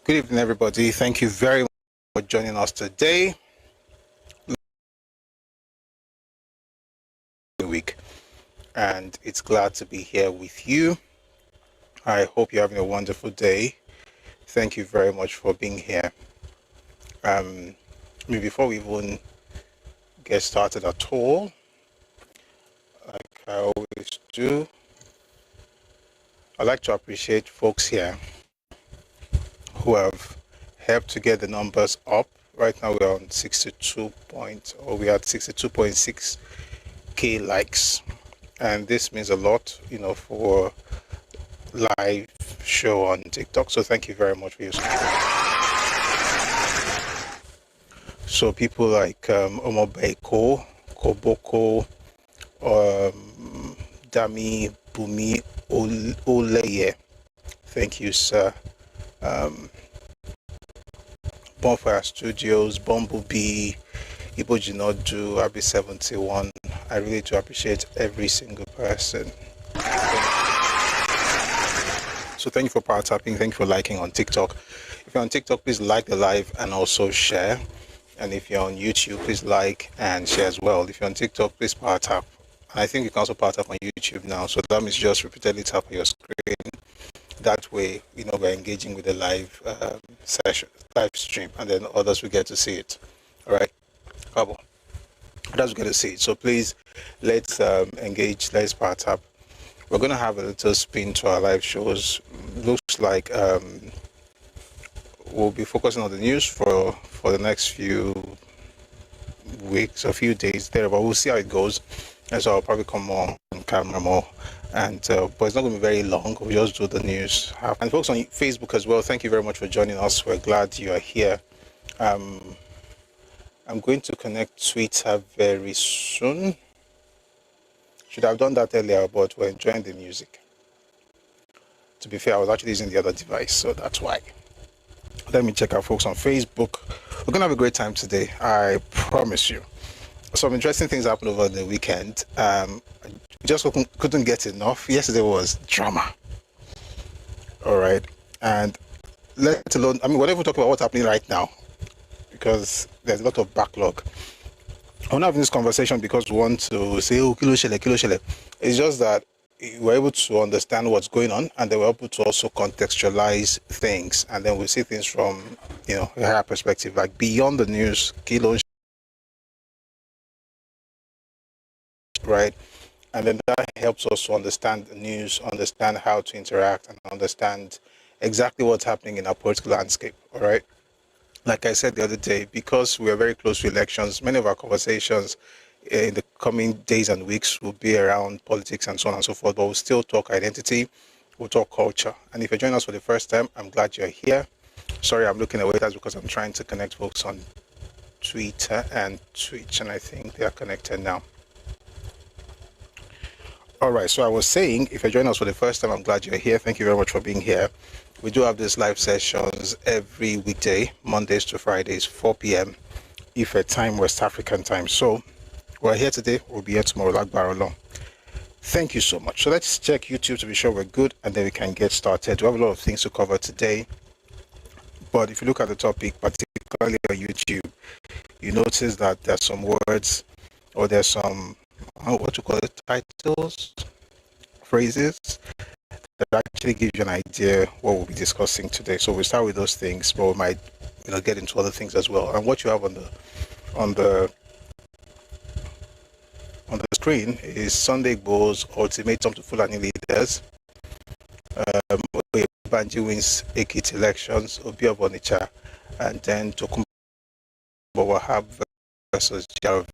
Good evening, everybody. Thank you very much for joining us today. Week, and it's glad to be here with you. I hope you're having a wonderful day. Thank you very much for being here. Before we even get started at all, like I always do, I'd like to appreciate folks here who have helped to get the numbers up. Right now we're on 62.6k likes, and this means a lot, for live show on TikTok. So thank you very much for your support. So people like Omobeko, Koboko, Dami, Bumi, Oleye, thank you, sir. Bonfire Studios, Bumblebee, Ibo Jinodu, Abi 71. I really do appreciate every single person. So thank you for power tapping. Thank you for liking on TikTok. If you're on TikTok, please like the live and also share. And if you're on YouTube, please like and share as well. If you're on TikTok, please power tap. And I think you can also power tap on YouTube now. So that means just repeatedly tap on your screen. That way, we're engaging with the live session, live stream, and then others will get to see it. All right, Ẹkáàbọ. Others will get to see it. So please, let's engage. Let's power tap. We're going to have a little spin to our live shows. Looks like we'll be focusing on the news for the next few weeks, a few days there, but we'll see how it goes. And so I'll probably come more on camera more. And but it's not going to be very long. We'll just do the news. And folks on Facebook as well, thank you very much for joining us. We're glad you are here. I'm going to connect Twitter very soon. Should have done that earlier, but we're enjoying the music. To be fair, I was actually using the other device, so that's why. Let me check out folks on Facebook. We're going to have a great time today, I promise you. Some interesting things happened over the weekend. Just couldn't get enough. Yesterday was drama. All right. And let alone, whatever we talk about what's happening right now, because there's a lot of backlog. I'm not having this conversation because we want to say, oh, kilo shele. It's just that we're able to understand what's going on, and then we're able to also contextualize things, and then we see things from, a higher perspective, like beyond the news, kilo, right? And then that helps us to understand the news, understand how to interact, and understand exactly what's happening in our political landscape, all right? Like I said the other day, because we are very close to elections, many of our conversations in the coming days and weeks will be around politics and so on and so forth, but we'll still talk identity, we'll talk culture. And if you're joining us for the first time, I'm glad you're here. Sorry, I'm looking away. That's because I'm trying to connect folks on Twitter and Twitch, and I think they are connected now. All right, so I was saying, if you're joining us for the first time, I'm glad you're here. Thank you very much for being here. We do have these live sessions every weekday, Mondays to Fridays, 4 p.m. Ife time, West African time. So we're here today. We'll be here tomorrow, like Barolo. Thank you so much. So let's check YouTube to be sure we're good, and then we can get started. We have a lot of things to cover today. But if you look at the topic, particularly on YouTube, you notice that there's some words, or there's some what you call it, titles, phrases that actually give you an idea what we'll be discussing today. So we'll start with those things, but we might get into other things as well. And what you have on the screen is Sunday Igboho's ultimatum to Fulani leaders. Banji wins Ekiti elections, Obi of Onitsha, and then Tokunbo, Wahab versus GRV.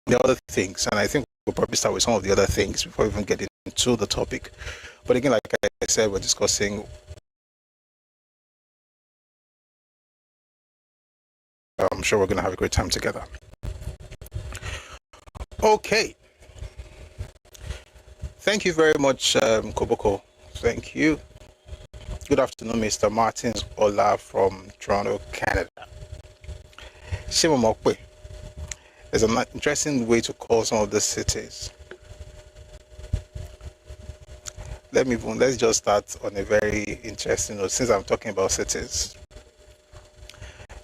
The other things, and I think we'll probably start with some of the other things before we even get into the topic. But again, like I said, we're discussing. I'm sure we're going to have a great time together. Okay. Thank you very much, Koboko. Thank you. Good afternoon, Mr. Martins Ola from Toronto, Canada. Shimomokwe. There's an interesting way to call some of the cities. let's just start on a very interesting note, since I'm talking about cities.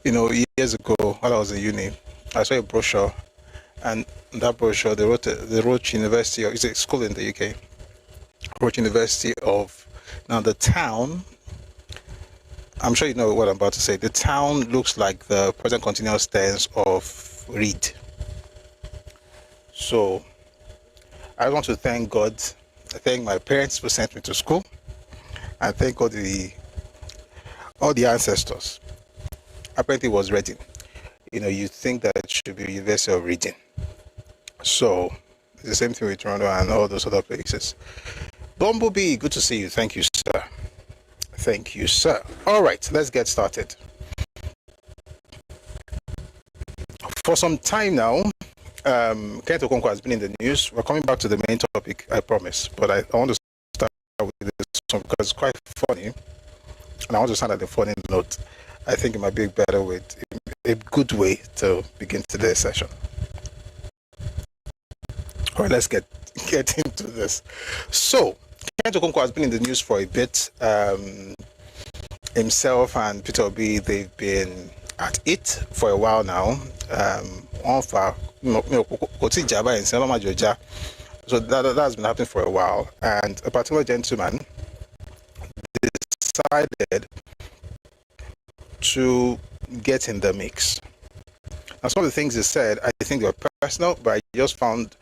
You know, years ago, while I was in uni, I saw a brochure, and in that brochure, they wrote University, it's a school in the UK, wrote University of, now the town, I'm sure you know what I'm about to say, the town looks like the present continuous tense of read. So, I want to thank God, I thank my parents who sent me to school, and thank all the ancestors. Apparently it was Reading. You know, you think that it should be University of Reading. So, it's the same thing with Toronto and all those other places. Bumblebee, good to see you. Thank you, sir. Thank you, sir. All right, let's get started. For some time now, Kenneth Okonkwo has been in the news. We're coming back to the main topic, I promise. But I want to start with this one because it's quite funny. And I want to start at the funny note. I think it might be a better way, a good way to begin today's session. All right, let's get into this. So, Kenneth Okonkwo has been in the news for a bit. Himself and Peter Obi, they've been at it for a while now. So that has been happening for a while. And a particular gentleman decided to get in the mix. Now, some of the things he said, I think they were personal, but I just found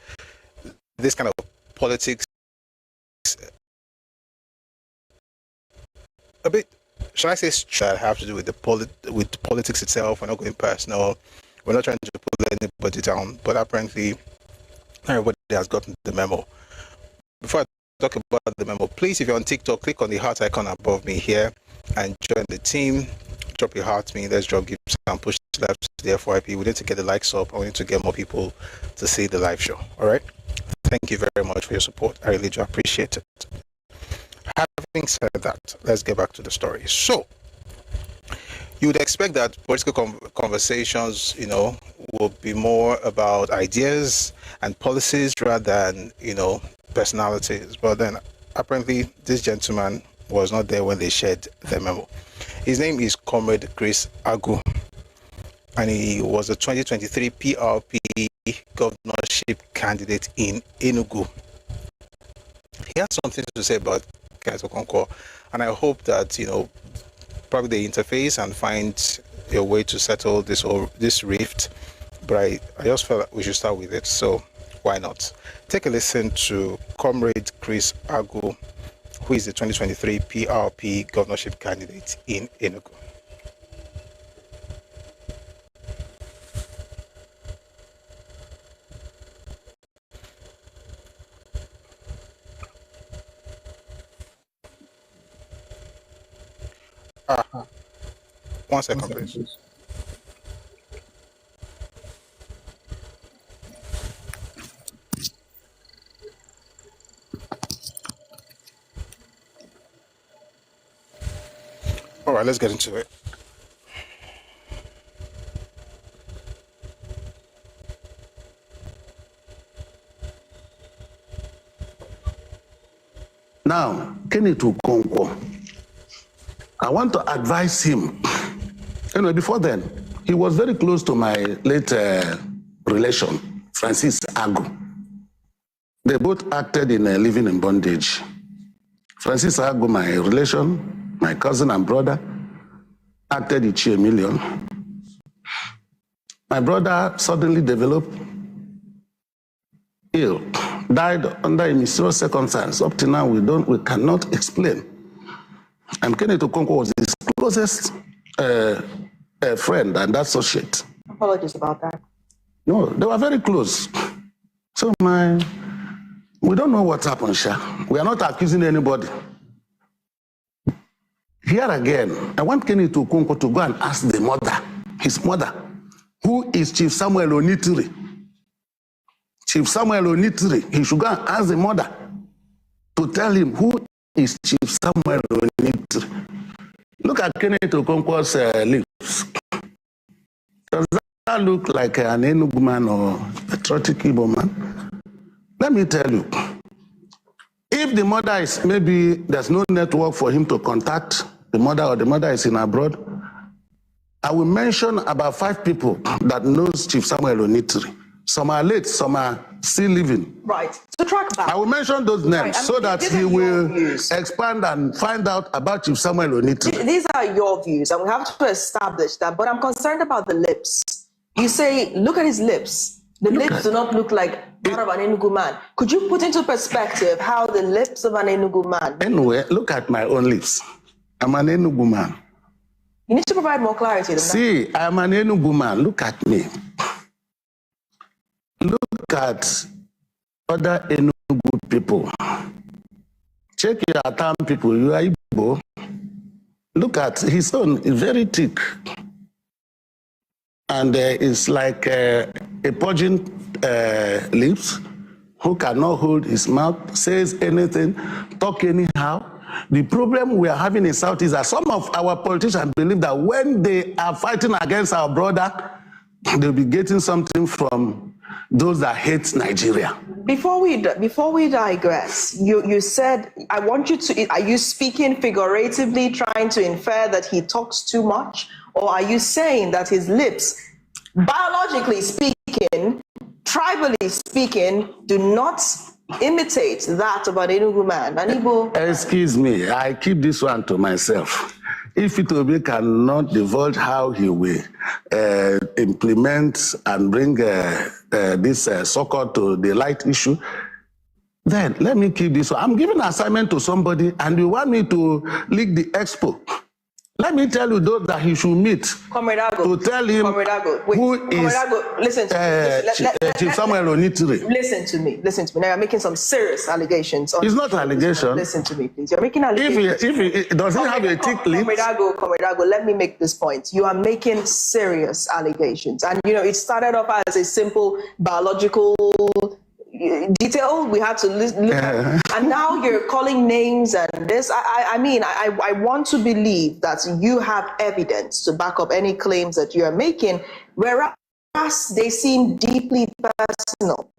this kind of politics a bit, shall I say, that have to do with with politics itself. We're not going personal. We're not trying to pull anybody down, but apparently everybody has gotten the memo. Before I talk about the memo, please, if you're on TikTok, click on the heart icon above me here and join the team. Drop your heart me. Let's drop gifts and push left to the FYP. We need to get the likes up. I need to get more people to see the live show. All right. Thank you very much for your support. I really do appreciate it. Having said that, let's get back to the story. So, you would expect that political conversations, you know, will be more about ideas and policies rather than, you know, personalities. But then, apparently, this gentleman was not there when they shared the memo. His name is Comrade Chris Agu, and he was a 2023 PRP governorship candidate in Enugu. He has something to say about Kenneth Okonkwo, and I hope that, you know, probably they interface and find a way to settle this rift. But I just felt like we should start with it, so why not? Take a listen to Comrade Chris Agu, who is the 2023 PRP governorship candidate in Enugu. One second, please. All right, let's get into it. Now, Kenneth Okonkwo, I want to advise him. Anyway, before then, he was very close to my late relation, Francis Agu. They both acted in Living in Bondage. Francis Agu, my relation, my cousin and brother, acted in Chi Million. My brother suddenly developed ill, died under a mysterious circumstance. Up to now, we cannot explain. And Kenneth Okonkwo was his closest friend and associate. Apologies about that. No, they were very close. So we don't know what happened, Sha. We are not accusing anybody. Here again, I want Kenneth Okonkwo to go and ask the mother, his mother, who is Chief Samuel Onitiri. Chief Samuel Onitiri, he should go and ask the mother to tell him who is Chief Samuel Onitiri. Look at Kenneth Okonkwo's lips. Does that look like an Enugu man or a Trotic Igbo man? Let me tell you, if If the mother is, maybe there's no network for him to contact the mother, or the mother is in abroad, I will mention about 5 people that knows Chief Samuel Onitiri. Some are late, some are still living. Right. To track back. I will mention those names, right. so that he will expand and find out about Chief Samuel Onitiri. These are your views, and we have to establish that. But I'm concerned about the lips. You say, look at his lips. The lips do not look like that of an Enugu man. Could you put into perspective how the lips of an Enugu man? Anyway, look at my own lips. I'm an Enugu man. You need to provide more clarity than that. See, I'm an Enugu man. Look at me. Look at other Enugu people. Check your town people. You are Igboho. Look at his own. It's very thick. And it's like a purging lips, who cannot hold his mouth, says anything, talk anyhow. The problem we are having in South is that some of our politicians believe that when they are fighting against our brother, they'll be getting something from those that hate Nigeria. Before we digress, you said, I want you to, are you speaking figuratively, trying to infer that he talks too much? Or are you saying that his lips, biologically speaking, tribally speaking, do not imitate that of an Enugu man? Excuse me, I keep this one to myself. If Itobi cannot divulge how he will implement and bring this so-called to the light issue, then let me keep this one. I'm giving an assignment to somebody, and you want me to leak the expo. Let me tell you those that he should meet to tell him who is listen to me. Chief Samuel Onitiri. Listen to me. Now you're making some serious allegations. It's not allegation. Listen to me, please. You're making allegations. If does he have a thick lip? Comrade, let me make this point. You are making serious allegations. And, it started off as a simple biological detail we had to look at, and now you're calling names and this. I want to believe that you have evidence to back up any claims that you are making, whereas they seem deeply personal.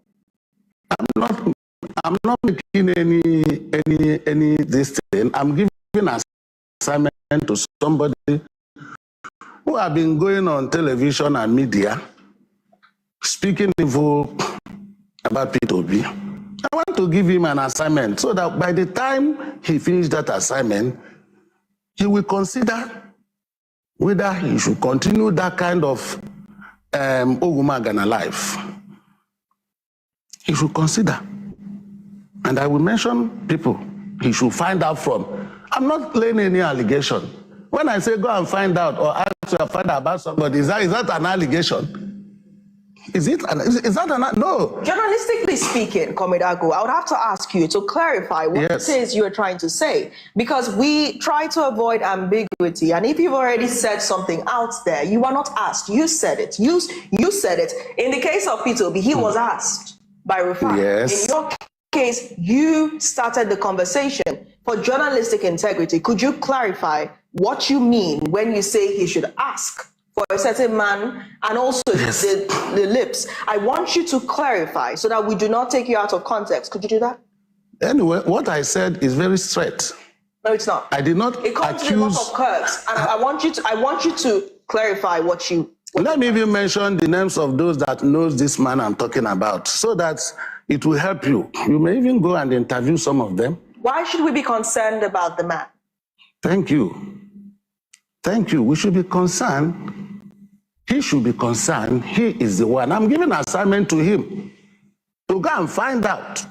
I'm not making any this thing. I'm giving an assignment to somebody who have been going on television and media speaking evil about P2B. I want to give him an assignment so that by the time he finishes that assignment, he will consider whether he should continue that kind of Ogumagana life. He should consider. And I will mention people he should find out from. I'm not laying any allegation. When I say go and find out or ask your father about somebody, is that an allegation? Is that no? Journalistically speaking, Comrade Agu, I would have to ask you to clarify what it is you're trying to say, because we try to avoid ambiguity. And if you've already said something out there, you are not asked. You said it. You said it. In the case of P2B, he was asked by Rufai. Yes. In your case, you started the conversation. For journalistic integrity, could you clarify what you mean when you say he should ask for a certain man, and also the lips? I want you to clarify so that we do not take you out of context. Could you do that? Anyway, what I said is very straight. No, it's not. I did not It comes with a lot of curves, and I want you to clarify what you. Let me even mention the names of those that knows this man I'm talking about, so that it will help you. You may even go and interview some of them. Why should we be concerned about the man? Thank you. Thank you. We should be concerned. He should be concerned. He is the one. I'm giving an assignment to him to go and find out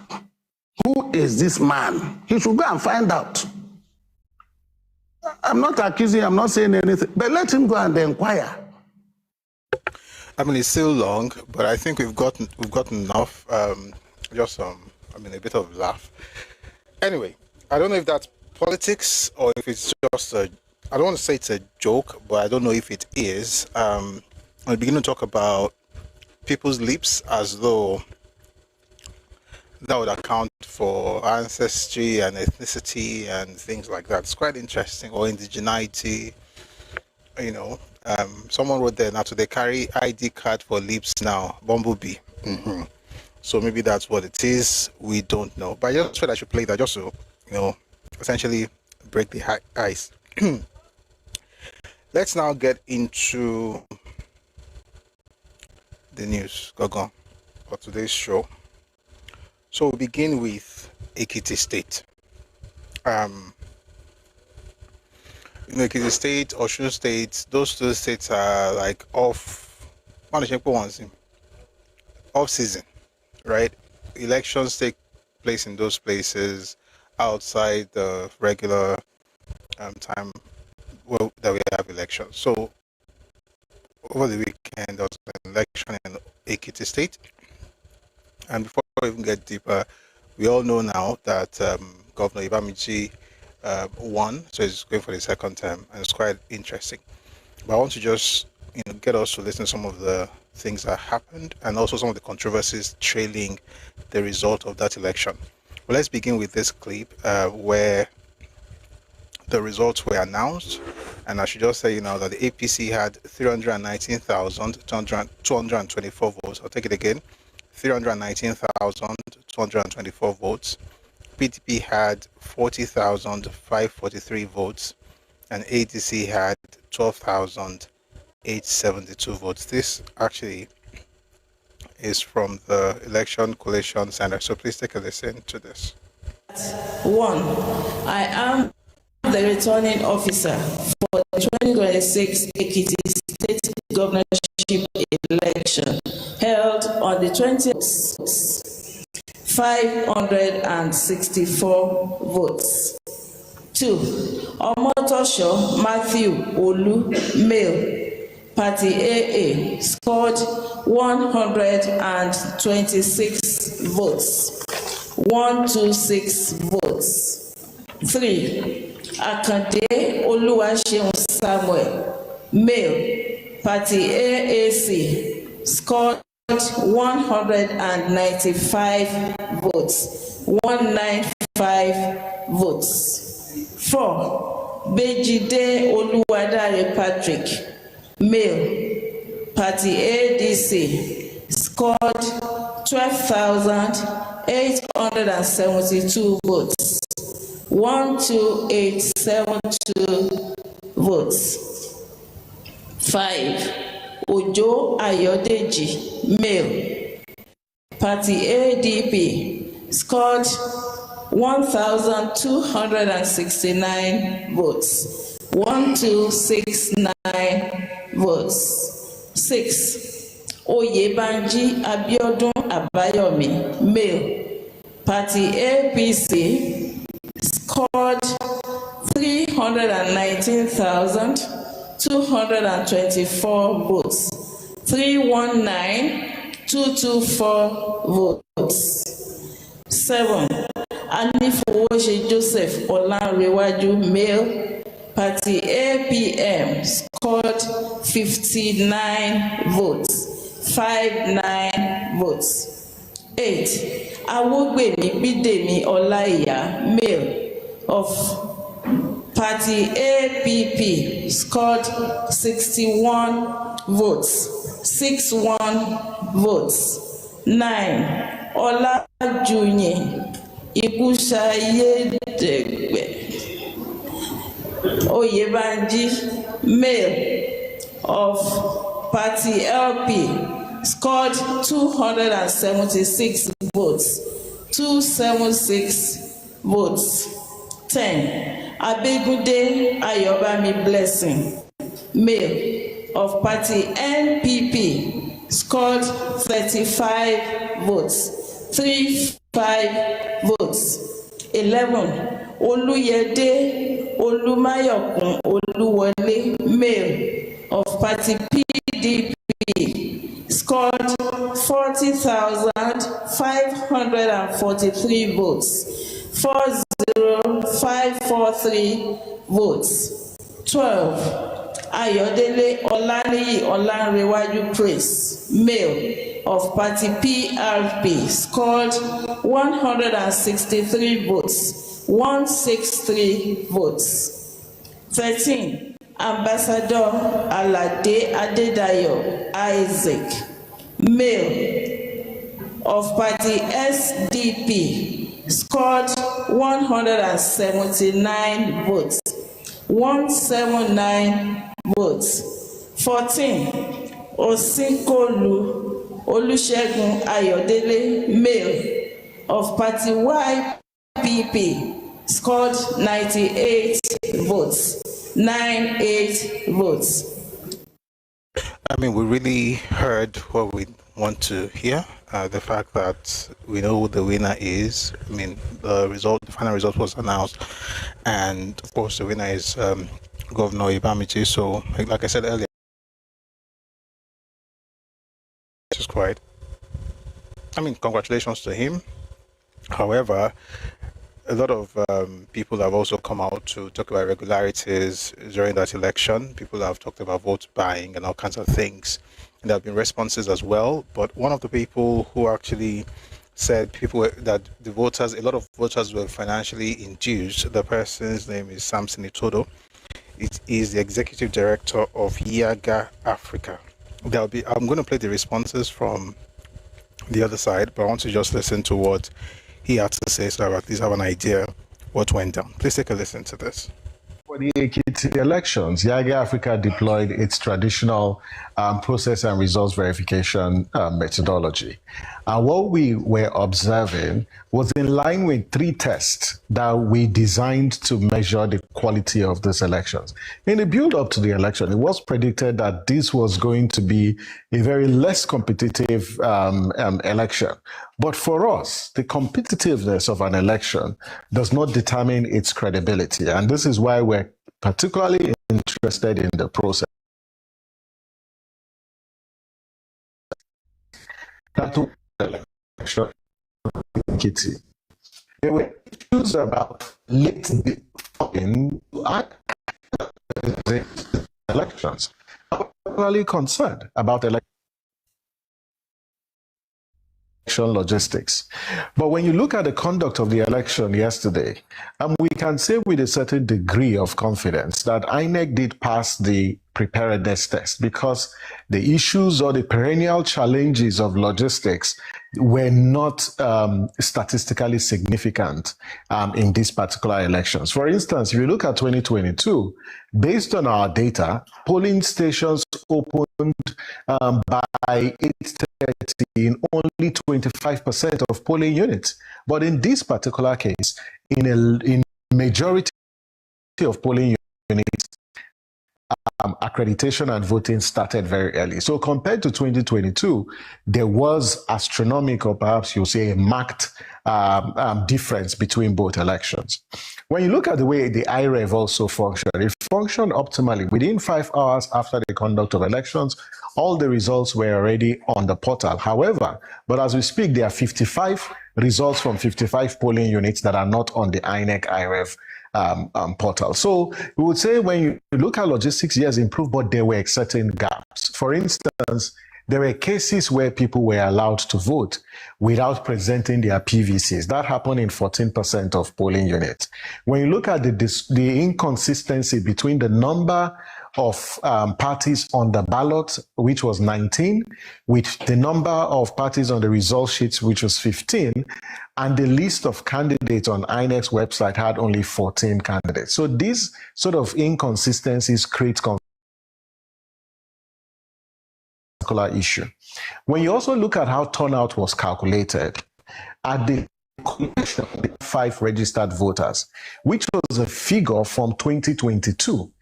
who is this man. He should go and find out. I'm not accusing, I'm not saying anything, but let him go and inquire. I mean, it's still long, but I think we've gotten enough. A bit of laugh. Anyway, I don't know if that's politics or if it's just I don't want to say it's a joke, but I don't know if it is. I'll begin to talk about people's lips as though that would account for ancestry and ethnicity and things like that. It's quite interesting. Or indigeneity, someone wrote there, now, so they carry ID card for lips now, bumblebee. So maybe that's what it is. We don't know. But I just felt I should play that just to, essentially break the ice. Let's now get into the news, Gogon, for today's show. So we'll begin with Ekiti State. Ekiti State, Osun State, those two states are like off season, right? Elections take place in those places outside the regular time that we have elections. So over the weekend there was an election in Ekiti State, and before we even get deeper, we all know now that Governor Ibamiji won, so he's going for the second term, and it's quite interesting. But I want to just get us to listen to some of the things that happened and also some of the controversies trailing the result of that election. Well, let's begin with this clip where the results were announced, and I should just say that the APC had 319,224 votes. I'll take it again, 319,224 votes. PDP had 40,543 votes, and ADC had 12,872 votes. This actually is from the Election Collation Center, so please take a listen to this. 1. I am the returning officer for the 2026 Ekiti State Governorship election held on the 20th. 564 votes. 2. Omotosho Matthew Olu, male, Party AA, scored 126 votes. 126 votes. 3. Akande Oluwaseun Samuel, male, Party AAC, scored 195 votes. 195 votes. 4. Bejide Oluwadare Patrick, male, Party ADC, scored 12,872 votes. 12872 votes. 5. Ojo Ayodeji, male, Party ADP, scored 1,269 votes. 1269 votes. 6. Oyebanji Abiodun Abayomi, male, Party APC, scored 319,224 votes. 319,224 votes. 7. Anifowose Joseph Olanrewaju, male, Party APM, scored 59 votes. 59 votes. 8. Awogbemi Bidemi Olaiya, male, of Party APP, scored 61 votes. 61 votes. 9. Olajunye Igusayedegbe Oyebanji, male, of Party LP, scored 276 votes. 276 votes. 10. Abegude Ayobami Blessing, male, of Party NPP, scored 35 votes. 35 votes. 11. Oluyede Olumayokun Oluwole, male, of Party PDP, scored 40,543 votes. 40543 votes. 12. Ayodele Olaniyi Olanrewaju Praise, male, of Party PRP, scored 163 votes. 163 votes. 13. Ambassador Alade Adedayo Isaac, male, of Party SDP scored 179 votes. 179 votes. 14. Osinkolu Olusegun Ayodele male of Party YPP scored 98 votes. 98 votes. I mean, we really heard what we want to hear. The fact that we know who the winner is. I mean, the final result was announced, and of course, the winner is Governor Ibamiji. So, like I said earlier, just quite. I mean, congratulations to him. However, a lot of people have also come out to talk about irregularities during that election. People have talked about vote buying and all kinds of things. And there have been responses as well. But one of the people who actually said that a lot of voters were financially induced. The person's name is Samson Itodo. It is the executive director of Yaga Africa. I'm going to play the responses from the other side, but I want to just listen to what he had to say so I at least have an idea what went down. Please take a listen to this. For the Ekiti elections, Yaga Africa deployed its traditional process and results verification methodology. And what we were observing was in line with 3 tests that we designed to measure the quality of these elections. In the build-up to the election, it was predicted that this was going to be a very less competitive election. But for us, the competitiveness of an election does not determine its credibility. And this is why we're particularly interested in the process. There were issues about late voting elections. I'm particularly concerned about election logistics. But when you look at the conduct of the election yesterday, we can say with a certain degree of confidence that INEC did pass the preparedness test, because the issues or the perennial challenges of logistics were not statistically significant in these particular elections. For instance, if you look at 2022, based on our data, polling stations opened by 8:30 in only 25% of polling units. But in this particular case, in majority of polling units, accreditation and voting started very early. So compared to 2022, there was astronomical, perhaps you'll say a marked difference between both elections. When you look at the way the IREV also functioned, it functioned optimally. Within 5 hours after the conduct of elections, all the results were already on the portal. However, but as we speak, there are 55 results from 55 polling units that are not on the INEC IREV portal. So we would say when you look at logistics, yes, improved, but there were certain gaps. For instance, there were cases where people were allowed to vote without presenting their PVCs. That happened in 14% of polling units. When you look at the inconsistency between the number of parties on the ballot, which was 19, with the number of parties on the result sheets, which was 15, and the list of candidates on INEC's website had only 14 candidates. So these sort of inconsistencies create particular issue. When you also look at how turnout was calculated, at the 5 registered voters, which was a figure from 2022.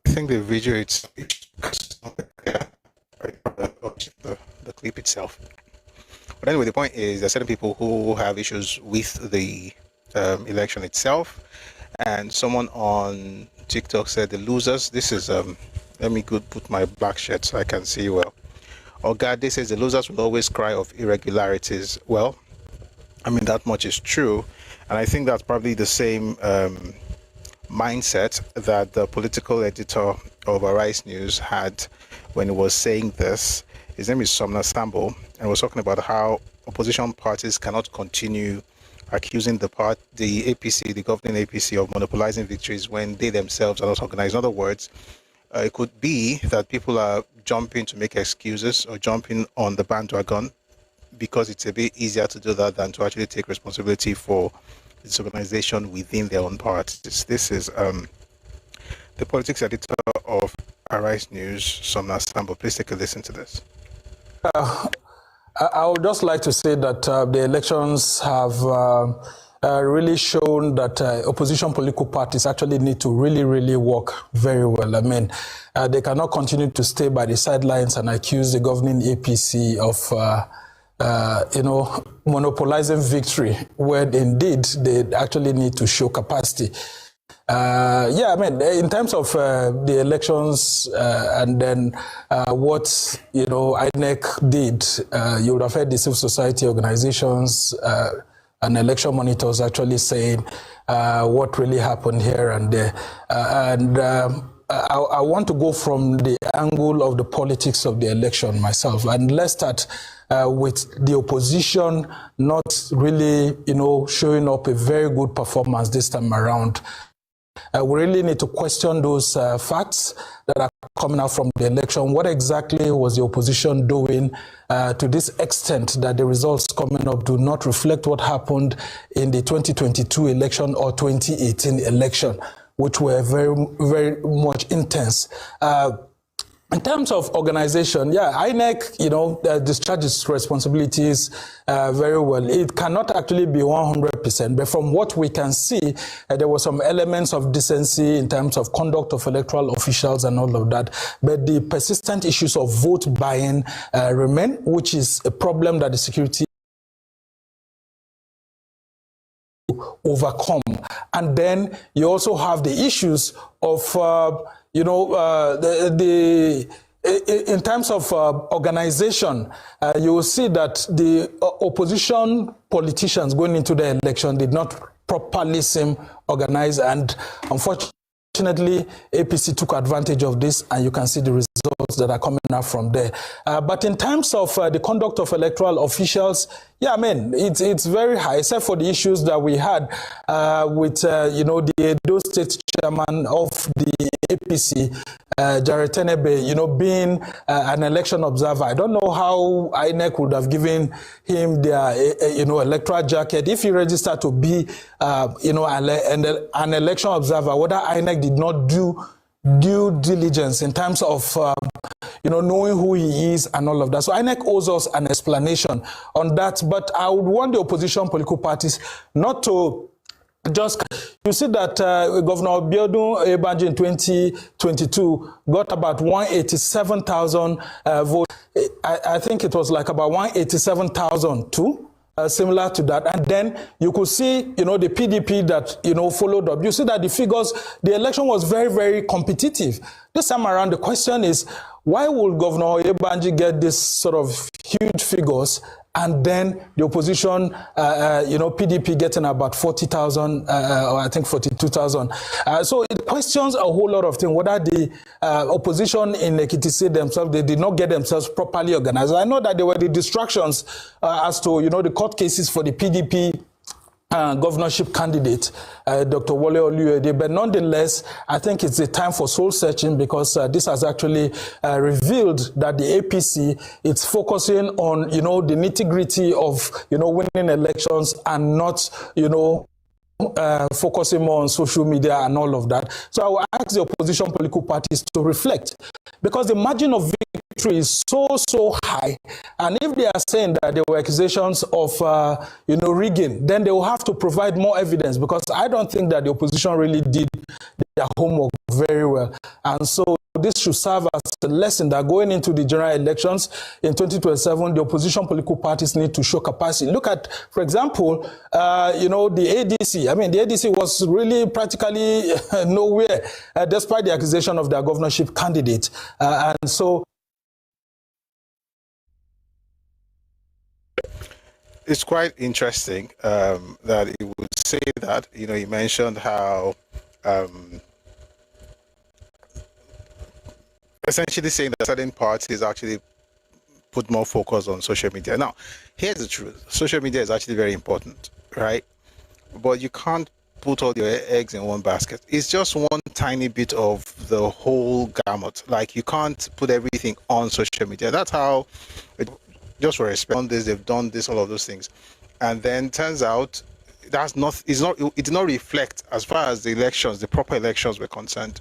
I think the video it's the clip itself. But anyway, the point is there are certain people who have issues with the election itself, and someone on TikTok said the losers. This is let me put my black shirt so I can see well. Oh God, this says the losers will always cry of irregularities. Well, I mean that much is true, and I think that's probably the same mindset that the political editor of Arise News had when he was saying this. His name is Somna Sambo, and was talking about how opposition parties cannot continue accusing the APC, the governing APC, of monopolizing victories when they themselves are not organized. In other words, it could be that people are jumping to make excuses or jumping on the bandwagon because it's a bit easier to do that than to actually take responsibility for disorganization within their own parties. This is the politics editor of Arise News, Somna Sambo. Please take a listen to this. I would just like to say that the elections have really shown that opposition political parties actually need to really work very well. I mean, they cannot continue to stay by the sidelines and accuse the governing APC of monopolizing victory, where indeed they actually need to show capacity. Yeah, I mean, in terms of the elections and then what, INEC did, you would have heard the civil society organizations and election monitors actually saying what really happened here and there. I want to go from the angle of the politics of the election myself, and let's start with the opposition not really, showing up a very good performance this time around. We really need to question those facts that are coming out from the election. What exactly was the opposition doing to this extent that the results coming up do not reflect what happened in the 2022 election or 2018 election, which were very much intense. In terms of organization, yeah, INEC, discharges responsibilities very well. It cannot actually be 100%, but from what we can see, there were some elements of decency in terms of conduct of electoral officials and all of that. But the persistent issues of vote buying remain, which is a problem that the security overcome. And then you also have the issues of in terms of organization, you will see that the opposition politicians going into the election did not properly seem organized, and unfortunately, APC took advantage of this, and you can see the results that are coming out from there. But in terms of the conduct of electoral officials, yeah, I mean, it's very high, except for the issues that we had with, the Edo State chairman of the APC, Jared Tenebe, being an election observer. I don't know how INEC would have given him their, electoral jacket if he registered to be, an election observer, whether INEC did not do due diligence in terms of, knowing who he is and all of that. So INEC owes us an explanation on that. But I would want the opposition political parties not to just, you see that Governor Biodun Ebanji in 2022 got about 187,000 votes. I think it was like about 187,000 too. Similar to that. And then you could see, the PDP that, followed up. You see that the figures, the election was very competitive. This time around, the question is, why will Governor Ebanji get this sort of huge figures, and then the opposition, PDP getting about 40,000, or I think 42,000. So it questions a whole lot of things, whether the opposition in Ekiti say themselves, they did not get themselves properly organized. I know that there were the distractions as to, the court cases for the PDP governorship candidate, Dr. Wole Oluyede. But nonetheless, I think it's a time for soul searching, because this has actually revealed that the APC is focusing on, the nitty-gritty of, winning elections, and not, focusing more on social media and all of that. So I will ask the opposition political parties to reflect, because the margin of victory is so high, and if they are saying that there were accusations of rigging, then they will have to provide more evidence, because I don't think that the opposition really did their homework very well. And so this should serve as a lesson that going into the general elections in 2027, the opposition political parties need to show capacity. Look at, for example, the ADC. I mean, the ADC was really practically nowhere, despite the accusation of their governorship candidate. And so it's quite interesting that he would say that, he mentioned how essentially saying that certain parties actually put more focus on social media. Now, here's the truth. Social media is actually very important, right? But you can't put all your eggs in one basket. It's just one tiny bit of the whole gamut. Like, you can't put everything on social media. That's how just for respect. They've done this, all of those things, and then turns out it did not reflect as far as the proper elections were concerned.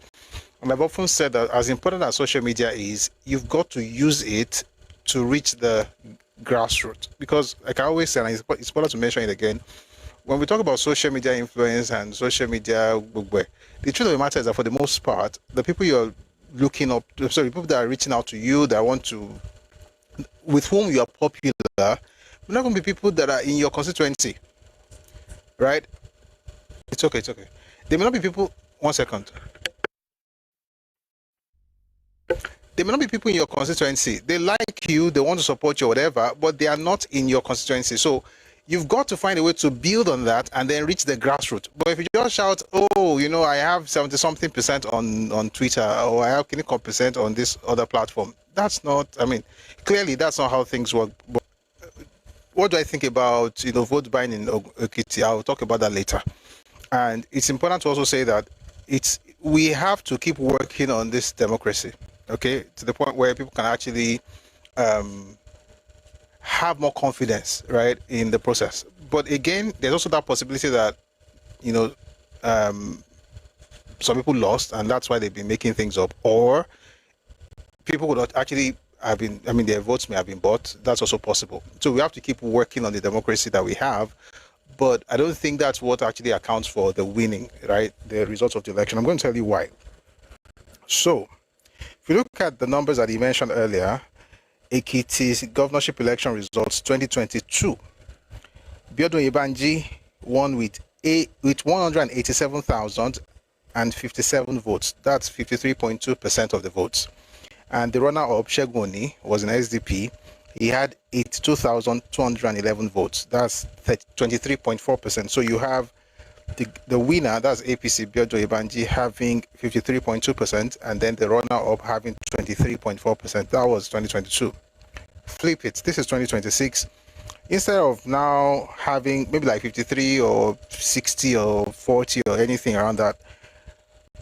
And I've often said that as important as social media is, you've got to use it to reach the grassroots. Because like I always say, and it's important to mention it again, when we talk about social media influence and social media, the truth of the matter is that for the most part, the people you're looking up to, people that are reaching out to you, with whom you are popular, they're not going to be people that are in your constituency, right? It's okay. They may not be people, 1 second. They may not be people in your constituency. They like you, they want to support you, whatever, but they are not in your constituency. So you've got to find a way to build on that and then reach the grassroots. But if you just shout, oh, I have 70-something% on Twitter, or I have 20% on this other platform, that's not, clearly that's not how things work. But what do I think about, vote buying in Ekiti? I'll talk about that later. And it's important to also say that we have to keep working on this democracy, okay, to the point where people can actually have more confidence, right, in the process. But again, there's also that possibility that, some people lost, and that's why they've been making things up, or people would actually their votes may have been bought. That's also possible. So we have to keep working on the democracy that we have. But I don't think that's what actually accounts for the winning, right? The results of the election. I'm going to tell you why. So, if you look at the numbers that he mentioned earlier, Ekiti's governorship election results 2022, Biodun Ibanji won with 187,057 votes. That's 53.2% of the votes. And the runner-up, Shegoni, was an SDP. He had 82,211 votes. That's 23.4%. So you have the winner, that's APC, Biodun Ibanji, having 53.2%, and then the runner-up having 23.4%. That was 2022. Flip it. This is 2026. Instead of now having maybe like 53 or 60 or 40 or anything around that,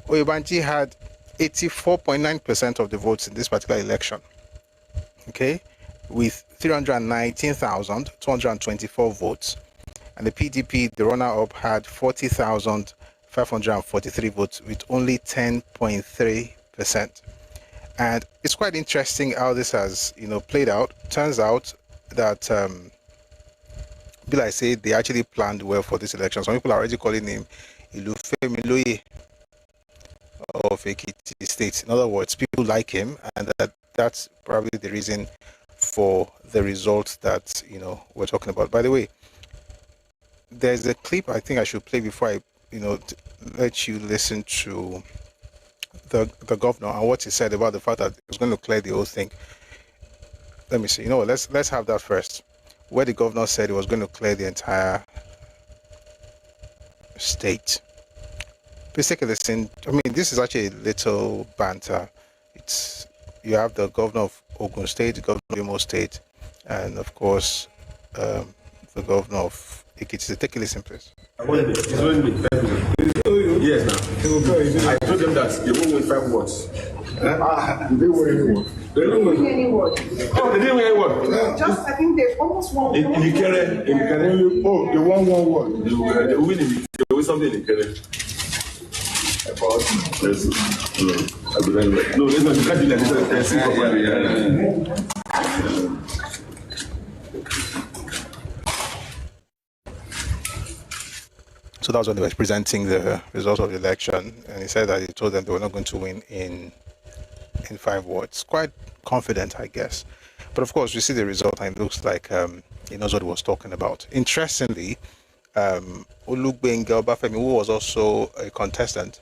Oyebanji had 84.9% of the votes in this particular election. Okay, with 319,224 votes. And the PDP, the runner-up, had 40,543 votes with only 10.3%. And it's quite interesting how this has, played out. Turns out that, I say, they actually planned well for this election. Some people are already calling him Ilufemiloye of Ekiti State. In other words, people like him, and that's probably the reason for the results that we're talking about. By the way, there's a clip I think I should play before I let you listen to the governor and what he said about the fact that he was going to clear the whole thing. Let me see. Let's have that first, where the governor said he was going to clear the entire state. Please take a listen. This is actually a little banter. You have the governor of Ogun State, the governor of Imo State, and of course the governor of Ekiti. Take a listen, please. Yes, now. I told them that they won't win 5 words. They won any word. They didn't win any word. Oh, they didn't win any word. Just, I think they almost won. In Ikere. Oh, they won 1 word. They win something in Ikere. No, let's not do that. So that was when they were presenting the results of the election, and he said that he told them they were not going to win in 5 words. Quite confident, I guess. But of course, we see the result, and it looks like he knows what he was talking about. Interestingly, Olugbenga Obafemi, who was also a contestant,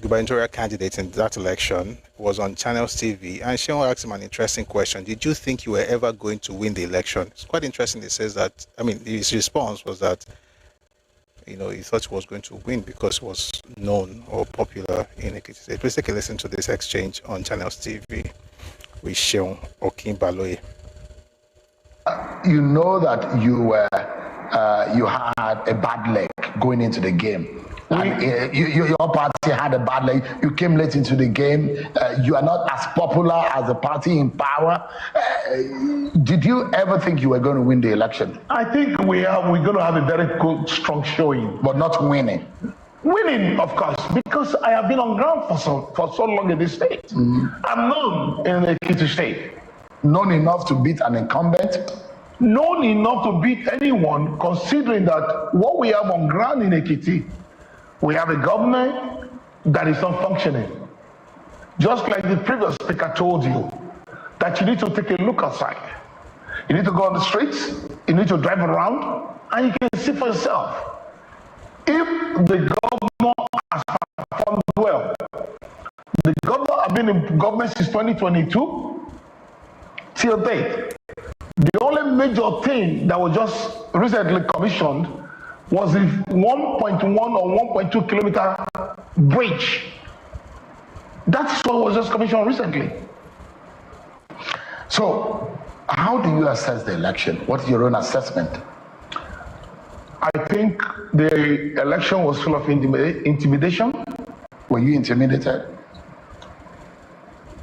gubernatorial candidate in that election, was on Channels TV, and she asked him an interesting question. Did you think you were ever going to win the election? It's quite interesting. He says that, his response was that, he thought he was going to win because he was known or popular in Ekiti State. Please take a listen to this exchange on Channels TV with Seun Okinbaloye. You know that you had a bad leg going into the game. And your party had a bad leg. You came late into the game. You are not as popular as the party in power. Did you ever think you were going to win the election? I think we're going to have a very good, strong showing. But not winning. Winning, of course, because I have been on ground for so long in this state. I'm known in the Ekiti state. Known enough to beat an incumbent? Known enough to beat anyone, considering that what we have on ground in Ekiti, we have a government that is not functioning. Just like the previous speaker told you, that you need to take a look outside. You need to go on the streets, you need to drive around, and you can see for yourself. If the governor has performed well, the governor has been in government since 2022 till date. The only major thing that was just recently commissioned was the 1.1 or 1.2 kilometer bridge. That's what was just commissioned recently. So, how do you assess the election? What's your own assessment? I think the election was full of intimidation. Were you intimidated?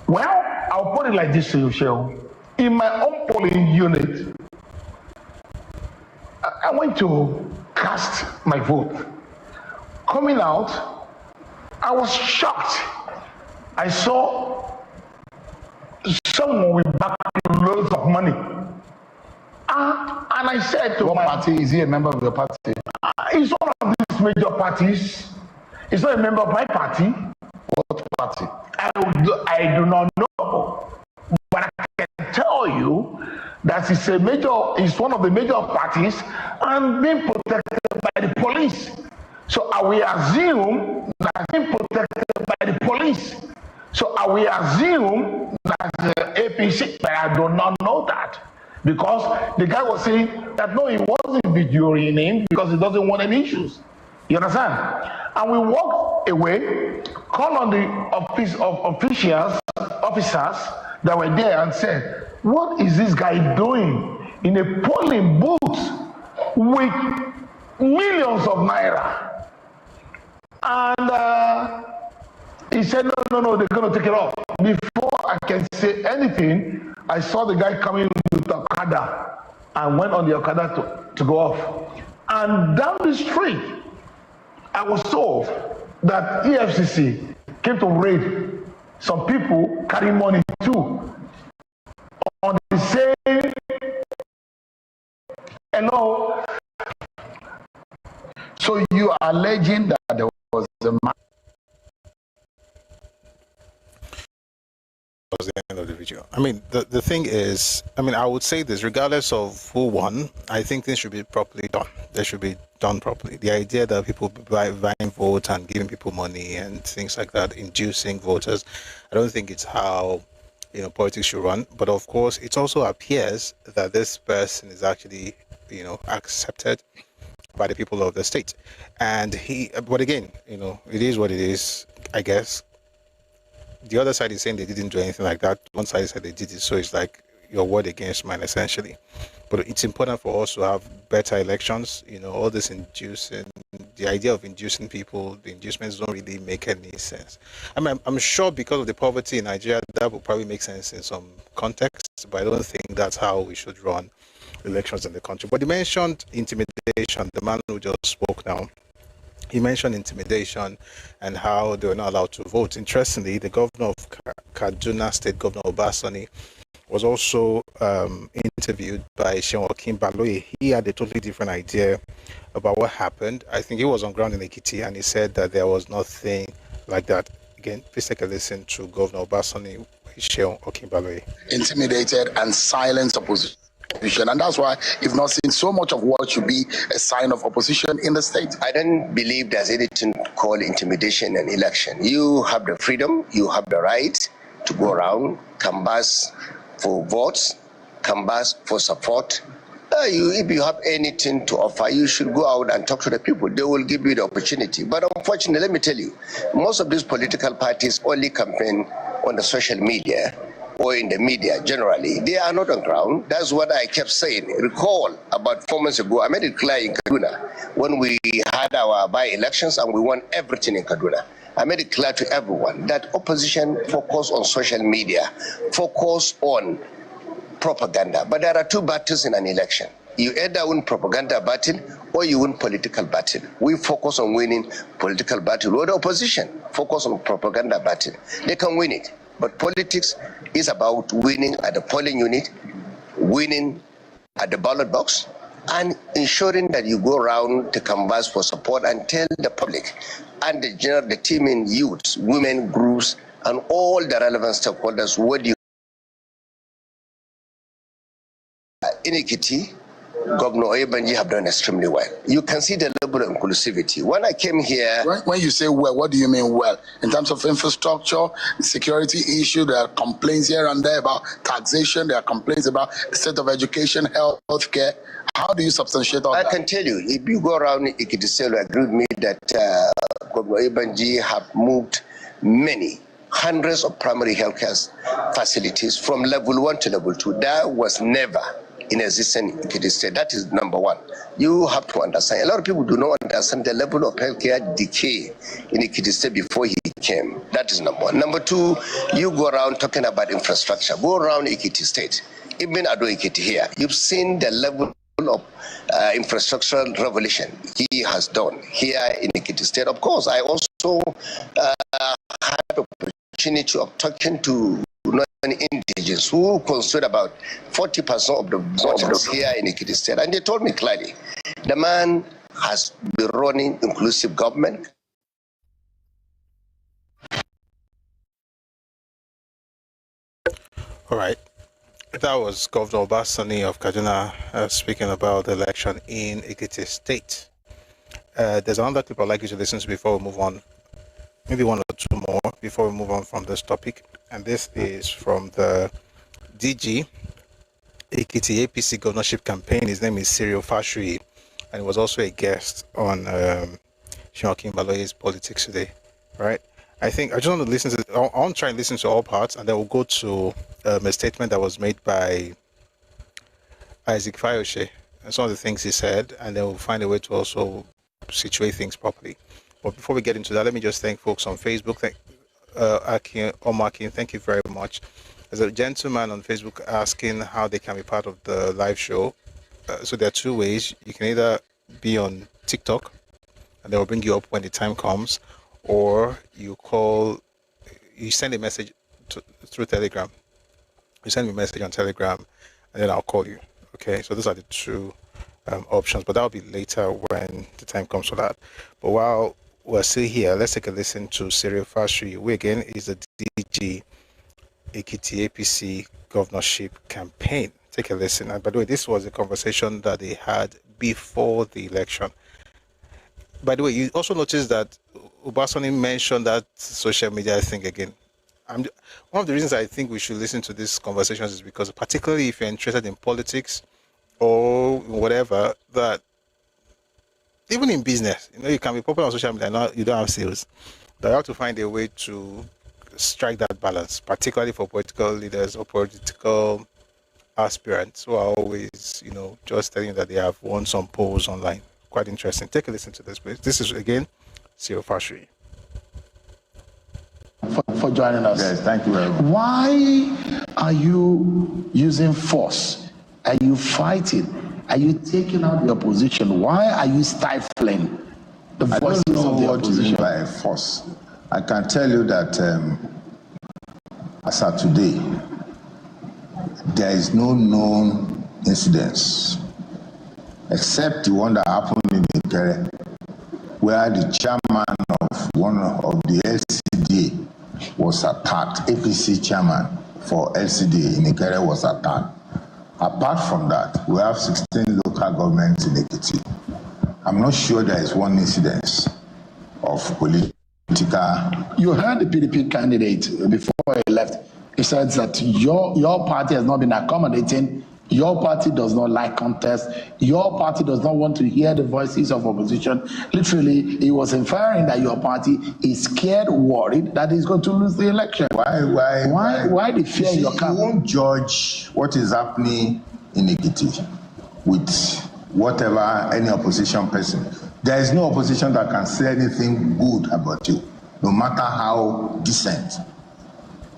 Well, I'll put it like this to you, Shell. In my own polling unit, I went to cast my vote. Coming out, I was shocked. I saw someone with loads of money. And I said to what party? Is he a member of your party? He's one of these major parties. He's not a member of my party. What party? I do not know. But I can tell you that it's one of the major parties and being protected by the police. So I will assume that being protected by the police. So I will assume that the APC, but I do not know that. Because the guy was saying that no, he wasn't videoing him because he doesn't want any issues. You understand? And we walked away, called on the officers that were there and said, what is this guy doing in a polling booth with millions of naira? And he said, no, they're going to take it off. Before I can say anything, I saw the guy coming with Okada and went on the Okada to go off. And down the street, I was told that EFCC came to raid some people carrying money too. On the same, hello. So you are alleging that there was a man. Was the end of the video. I mean, the thing is, I would say this, regardless of who won, I think this should be properly done. They should be done properly. The idea that people buying votes and giving people money and things like that, inducing voters, I don't think it's how politics should run. But of course, it also appears that this person is actually accepted by the people of the state, and but again, it is what it is, I guess. The other side is saying they didn't do anything like that. One side said they did it, so it's like your word against mine, essentially. But it's important for us to have better elections. All this inducing, the idea of inducing people, the inducements don't really make any sense. I'm sure because of the poverty in Nigeria, that will probably make sense in some context, but I don't think that's how we should run elections in the country. But you mentioned intimidation, the man who just spoke now. He mentioned intimidation and how they were not allowed to vote. Interestingly, the governor of Kaduna State, Governor Obasani, was also interviewed by Okinbaloye. He had a totally different idea about what happened. I think he was on ground in Ekiti, and he said that there was nothing like that. Again, please take a listen to Governor Obasani, Okinbaloye. Intimidated and silenced opposition. And that's why you've not seen so much of what should be a sign of opposition in the state. I don't believe there's anything called intimidation in election. You have the freedom, you have the right to go around, canvass for votes, canvass for support. If you have anything to offer, you should go out and talk to the people. They will give you the opportunity. But unfortunately, let me tell you, most of these political parties only campaign on the social media. or in the media generally, they are not on ground. That's what I kept saying. Recall about 4 months ago, I made it clear in Kaduna when we had our by-elections and we won everything in Kaduna. I made it clear to everyone that opposition focus on social media, focus on propaganda. But there are two battles in an election. You either win propaganda battle or you win political battle. We focus on winning political battle, or the opposition focus on propaganda battle. They can win it. But politics is about winning at the polling unit, winning at the ballot box, and ensuring that you go around to canvass for support and tell the public and the team in youths, women groups, and all the relevant stakeholders what you. In Ekiti, Governor Oyebanji have done extremely well. You can see the level of inclusivity. When I came here... When you say well, what do you mean well? In terms of infrastructure, security issue, there are complaints here and there about taxation, there are complaints about the state of education, health care. How do you substantiate all that? I can tell you, if you go around Ekiti, you agree with me that Governor Oyebanji have moved many hundreds of primary health care facilities from level 1 to level 2. That was never in existence in Ekiti State. That is number one. You have to understand. A lot of people do not understand the level of healthcare decay in Ekiti State before he came. That is number one. Number two, you go around talking about infrastructure. Go around Ekiti State, even Ado Ekiti here. You've seen the level of infrastructural revolution he has done here in Ekiti State. Of course, I also had the opportunity of talking to non-indigenous who constitute about 40% of the voters here in Ekiti State. And they told me clearly, the man has been running inclusive government. All right. That was Governor Obasani of Kaduna speaking about the election in Ekiti State. There's another clip I'd like you to listen to before we move on. Maybe one or two more before we move on from this topic. And this is from the DG Ekiti APC governorship campaign. His name is Cyril Fashui, and he was also a guest on Shokin Baloye's Politics Today. Right? I think I just want to listen to. I want to try and listen to all parts, and then we'll go to a statement that was made by Isaac Fayoshe and some of the things he said, and then we'll find a way to also situate things properly. But before we get into that, let me just thank folks on Facebook. Thank Omakin, thank you very much. There's a gentleman on Facebook asking how they can be part of the live show. So there are two ways. You can either be on TikTok, and they will bring you up when the time comes, or you send a message through Telegram. You send me a message on Telegram, and then I'll call you. Okay, so those are the two options, but that'll be later when the time comes for that. But while we're still here, let's take a listen to Cyril Fashui, who again is the DG Ekiti APC governorship campaign. Take a listen. And by the way, this was a conversation that they had before the election. By the way, you also notice that Obasani mentioned that social media thing again. One of the reasons I think we should listen to these conversations is because, particularly if you're interested in politics or whatever, that even in business, you can be popular on social media and you don't have sales. But you have to find a way to strike that balance, particularly for political leaders or political aspirants who are always, just telling you that they have won some polls online. Quite interesting. Take a listen to this, please. This is, again, Cyril Fashui. For joining us. Yes, thank you very much. Why are you using force? Are you fighting? Are you taking out the opposition? Why are you stifling the voices of the opposition? I don't know what you mean by force. I can tell you that as of today, there is no known incidents except the one that happened in Ikere, where the chairman of one of the LCDA was attacked. APC chairman for LCDA in Ikere was attacked. Apart from that, we have 16 local governments in Ekiti. I'm not sure there is one incidence of political. You heard the PDP candidate before he left. He said that your party has not been accommodating Your party does not like contest. Your party does not want to hear the voices of opposition. Literally, he was inferring that your party is scared, worried that he's going to lose the election. Why the fear in your camp? You won't judge what is happening in Ekiti with whatever any opposition person. There is no opposition that can say anything good about you, no matter how decent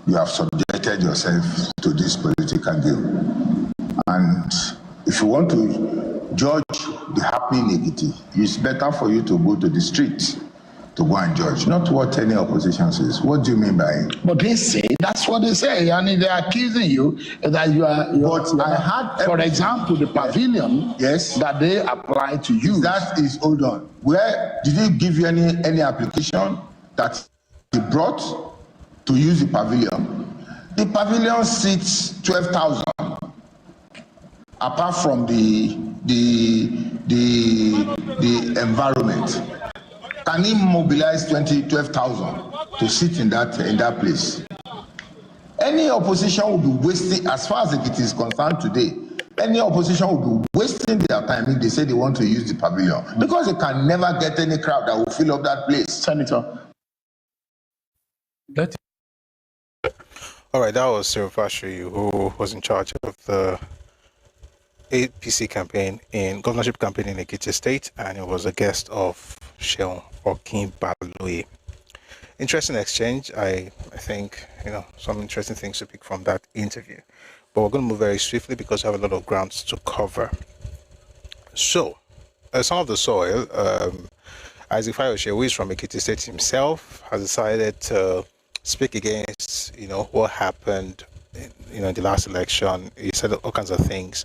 you have subjected yourself to this political game. And if you want to judge the happening in Ekiti, it's better for you to go to the street to go and judge, not what any opposition says. What do you mean by it? But they say, that's what they say, and they're accusing you that you are. I had, for example, the pavilion that they applied to you. That is, hold on. Where did they give you any application that they brought to use the pavilion? The pavilion seats 12,000. Apart from the environment, can he mobilize 12,000 to sit in that place? Any opposition will be wasting, as far as it is concerned today, any opposition will be wasting their time if they say they want to use the pavilion, because they can never get any crowd that will fill up that place. Senator. All right, that was Cyril Fashiyu, who was in charge of the APC campaign governorship campaign in Ekiti State, and he was a guest of Sheon Okinbaloye. Interesting exchange. I think some interesting things to pick from that interview, but we're going to move very swiftly because we have a lot of grounds to cover. So, some of the soil. Isaac Fayose, who is from Ekiti State himself, has decided to speak against what happened in the last election. He said all kinds of things.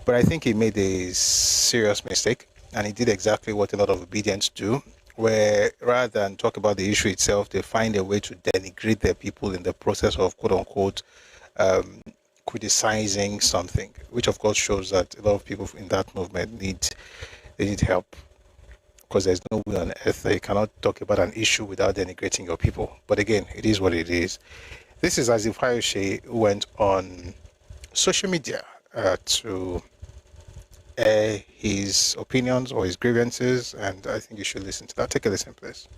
But I think he made a serious mistake, and he did exactly what a lot of obedience do, where rather than talk about the issue itself, they find a way to denigrate their people in the process of quote-unquote criticizing something, which of course shows that a lot of people in that movement need help, because there's no way on earth that you cannot talk about an issue without denigrating your people. But again, it is what it is. This is Isaac Fayose, who went on social media to air his opinions or his grievances, and I think you should listen to that. Take a listen, please.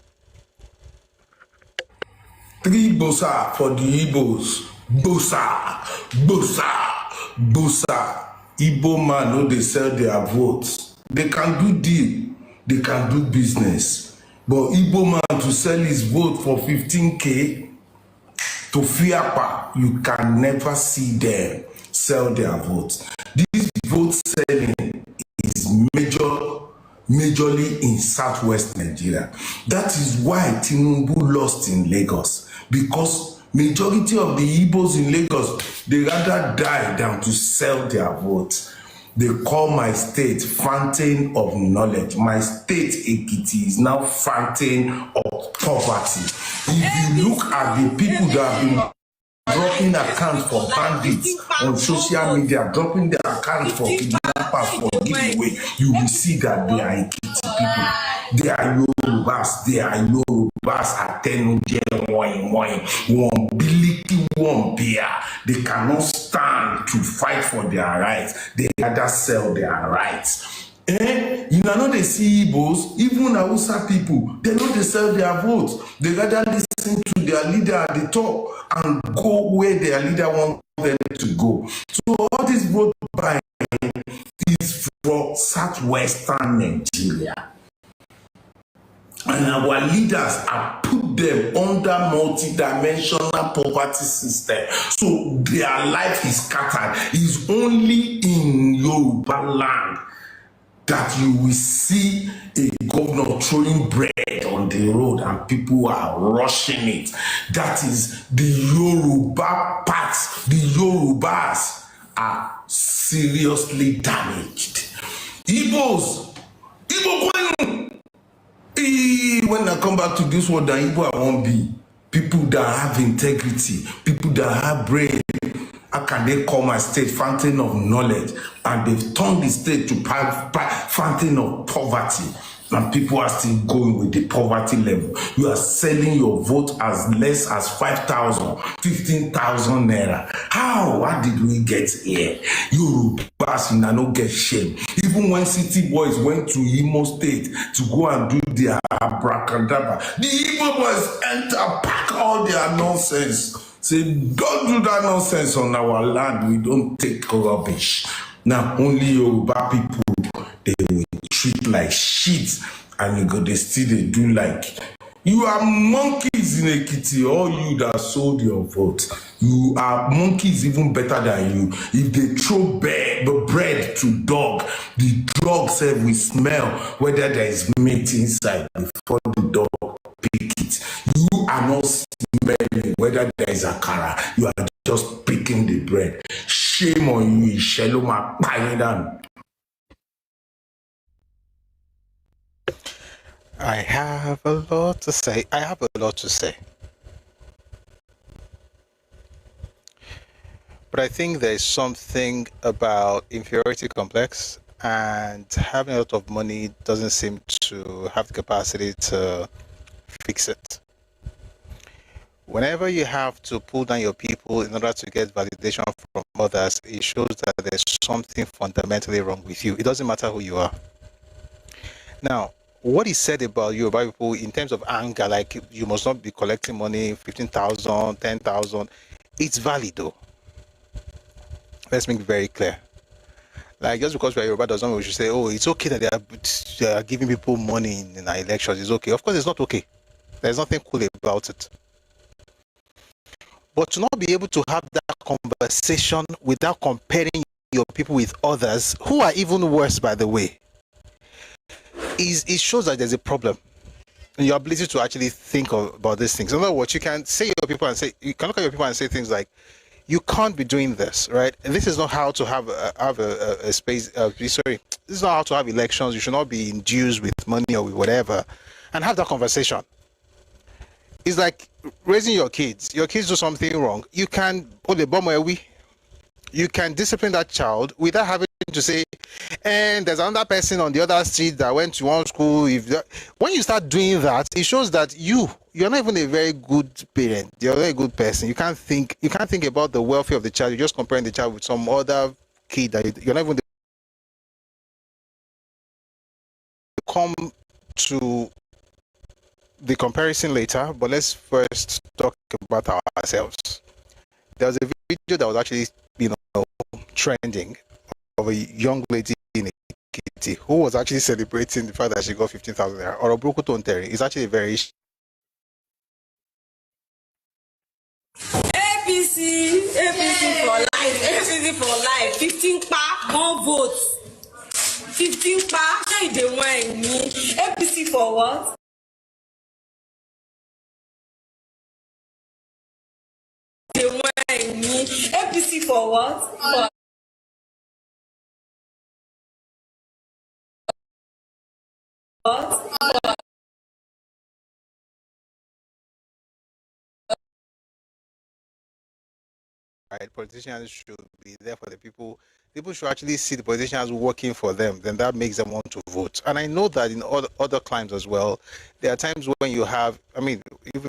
3 bosa for the Igbos. Bosa, bosa, bosa. Igbo man no they sell their votes. They can do deal, they can do business. But Igbo man to sell his vote for 15K to Fiapa, you can never see them sell their votes. This vote selling is majorly in southwest Nigeria. That is why Tokunbo lost in Lagos, because majority of the Igbos in Lagos, they rather die than to sell their votes. They call my state fountain of knowledge. My state, Ekiti, is now fountain of poverty. If you look at the people that have been dropping accounts for bandits on social media, dropping their accounts for kidnappers, for giveaway, you will see that they are Ekiti people. They are Yorubas. They are Yorubas. One billion, one beer. They cannot stand to fight for their rights. They rather sell their rights. You know they see Igbos, even Hausa people, they know they sell their votes. They rather listen to their leader at the top and go where their leader wants them to go. So all this vote buying is for southwestern Nigeria. And our leaders have put them under multi-dimensional poverty system. So their life is scattered. It's only in Yoruba land that you will see a governor throwing bread on the road and people are rushing it. That is the Yoruba part. The Yorubas are seriously damaged. Igbos, when I come back to this world, that Igbo I won't be. People that have integrity, people that have brain. How can they call my state fountain of knowledge? And they've turned the state to fountain of poverty. and people are still going with the poverty level. You are selling your vote as less as 5,000, 15,000 naira. How did we get here? Yorubas no get shame. Even when city boys went to Imo State to go and do their abracadabra, the Igbo boys enter, pack all their nonsense. Say, don't do that nonsense on our land. We don't take rubbish. Now, only Yoruba people, they will treat like shit, and they still they do like. You are monkeys in Ekiti, all you that sold your vote. You are monkeys even better than you. If they throw bread to dog, the dog said we smell whether there is meat inside before the dog pick it. You are not smelling whether there is akara. You are just picking the bread. Shame on you, Shaloma Payidan. I have a lot to say. But I think there's something about inferiority complex, and having a lot of money doesn't seem to have the capacity to fix it. Whenever you have to pull down your people in order to get validation from others, it shows that there's something fundamentally wrong with you. It doesn't matter who you are. Now, what is said about Yoruba people in terms of anger, like you must not be collecting money, 15,000, 10,000, it's valid though. Let's make it very clear. Like, just because we are Yoruba doesn't mean we should say, oh, it's okay that they are giving people money in our elections. It's okay. Of course, it's not okay. There's nothing cool about it. But to not be able to have that conversation without comparing your people with others, who are even worse, by the way, it shows that there's a problem in your ability to actually think about these things. In other words, you can say you can look at your people and say things like, you can't be doing this, right? And this is not how to have a space. This is not how to have elections. You should not be induced with money or with whatever, and have that conversation. It's like raising your kids. Your kids do something wrong. You can discipline that child without having to say, and there's another person on the other street that went to one school. When you start doing that, it shows that you're not even a very good parent. You're a very good person. You can't think about the welfare of the child. You're just comparing the child with some other kid that you're not even come to the comparison later, but let's first talk about ourselves. There was a video that was actually, trending of a young lady in Ekiti who was actually celebrating the fact that she got 15,000 naira. Or Obruku Tonteri is actually very APC for life, 15 pa, 1 vote. 15 pa, they want me. APC for what? They want me. APC for what? Right, politicians should be there for the people. People should actually see the politicians working for them. Then that makes them want to vote. And I know that in other climes as well, there are times when you have, even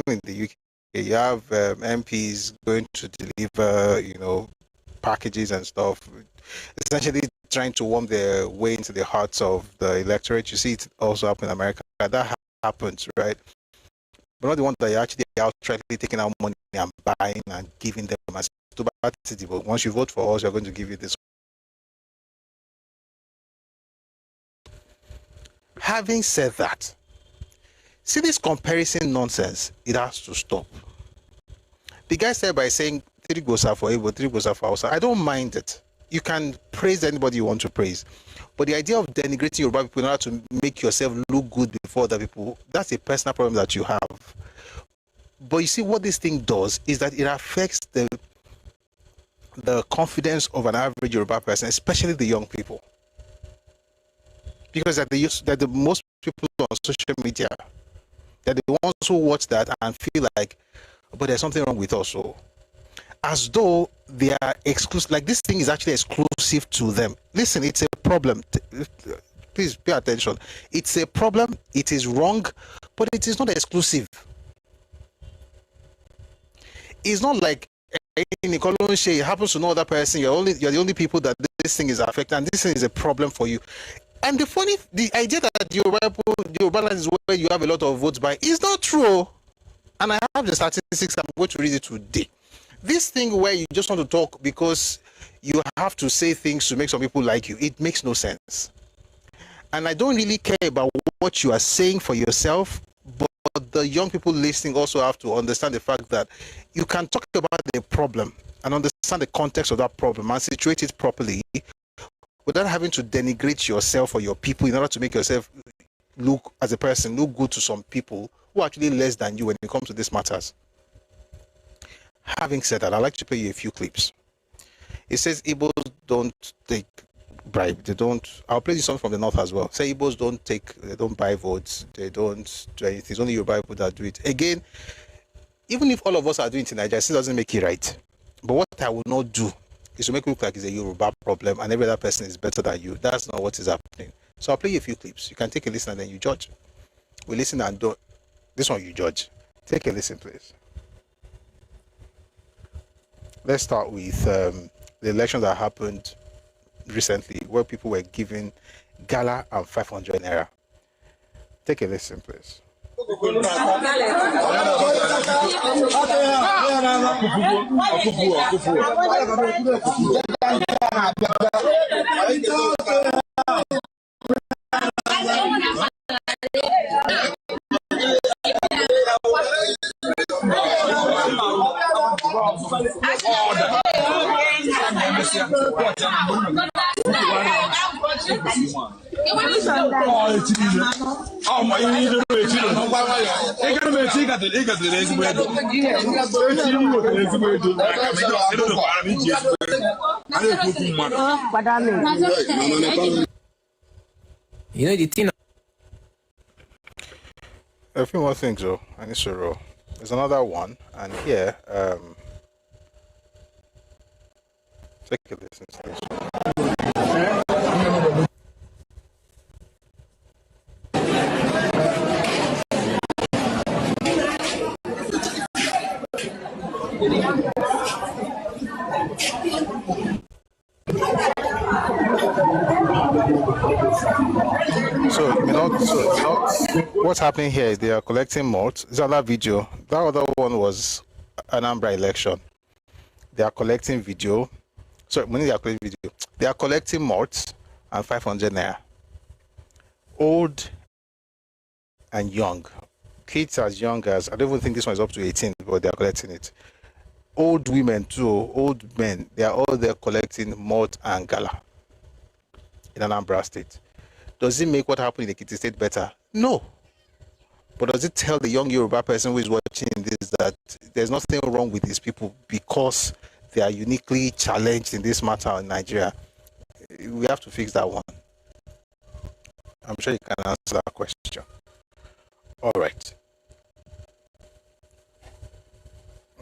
in the UK, you have MPs going to deliver, packages and stuff, essentially trying to warm their way into the hearts of the electorate. You see it also happen in America. That happens, right? But not the one that you're actually outrightly taking out money and buying and giving them as to but once you vote for us, we're going to give you this. Having said that, see this comparison nonsense, it has to stop. The guy said by saying 3 goes out for Igbo, 3 goes out for Hausa. I don't mind it. You can praise anybody you want to praise. But the idea of denigrating Yoruba people in order to make yourself look good before other people, that's a personal problem that you have. But you see what this thing does is that it affects the confidence of an average Yoruba person, especially the young people. Because that the most people on social media, they're the ones who watch that and feel like, but there's something wrong with us. So, as though they are exclusive, like this thing is actually exclusive to them. Listen, it's a problem. Please pay attention. It's a problem. It is wrong, but it is not exclusive. It's not like it happens to no other person. You're the only people that this thing is affecting, and this thing is a problem for you. And the idea that Yoruba land is where you have a lot of votes by is not true. And I have the statistics. I'm going to read it today. This thing where you just want to talk because you have to say things to make some people like you, it makes no sense. And I don't really care about what you are saying for yourself, but the young people listening also have to understand the fact that you can talk about the problem and understand the context of that problem and situate it properly without having to denigrate yourself or your people in order to make yourself look, as a person, look good to some people who are actually less than you when it comes to these matters. Having said that, I'd like to play you a few clips. It says Igbos don't take bribe. They don't. I'll play you something from the north as well. Say Igbos they don't buy votes. They don't do anything. It's only Yoruba people that do it. Again, even if all of us are doing it in Nigeria, it still doesn't make it right. But what I will not do is to make it look like it's a Yoruba problem and every other person is better than you. That's not what is happening. So I'll play you a few clips. You can take a listen and then you judge. We listen and don't. This one you judge. Take a listen, please. Let's start with the election that happened recently where people were given gala and 500 naira. Take a listen, please. You know the thing. A few more things, though. I need to roll. There's another one, and here, take a listen to this one. What's happening here is they are collecting malt. This other video, that other one was an Anambra election. They are collecting video. Sorry, when they are collecting video, they are collecting malt and 500 naira. Old and young. Kids as young as, I don't even think this one is up to 18, but they are collecting it. Old women too, old men, they are all there collecting malt and gala in Anambra State. Does it make what happened in Ekiti State better? No. But does it tell the young Yoruba person who is watching this that there's nothing wrong with these people because they are uniquely challenged in this matter in Nigeria? We have to fix that one. I'm sure you can answer that question. All right.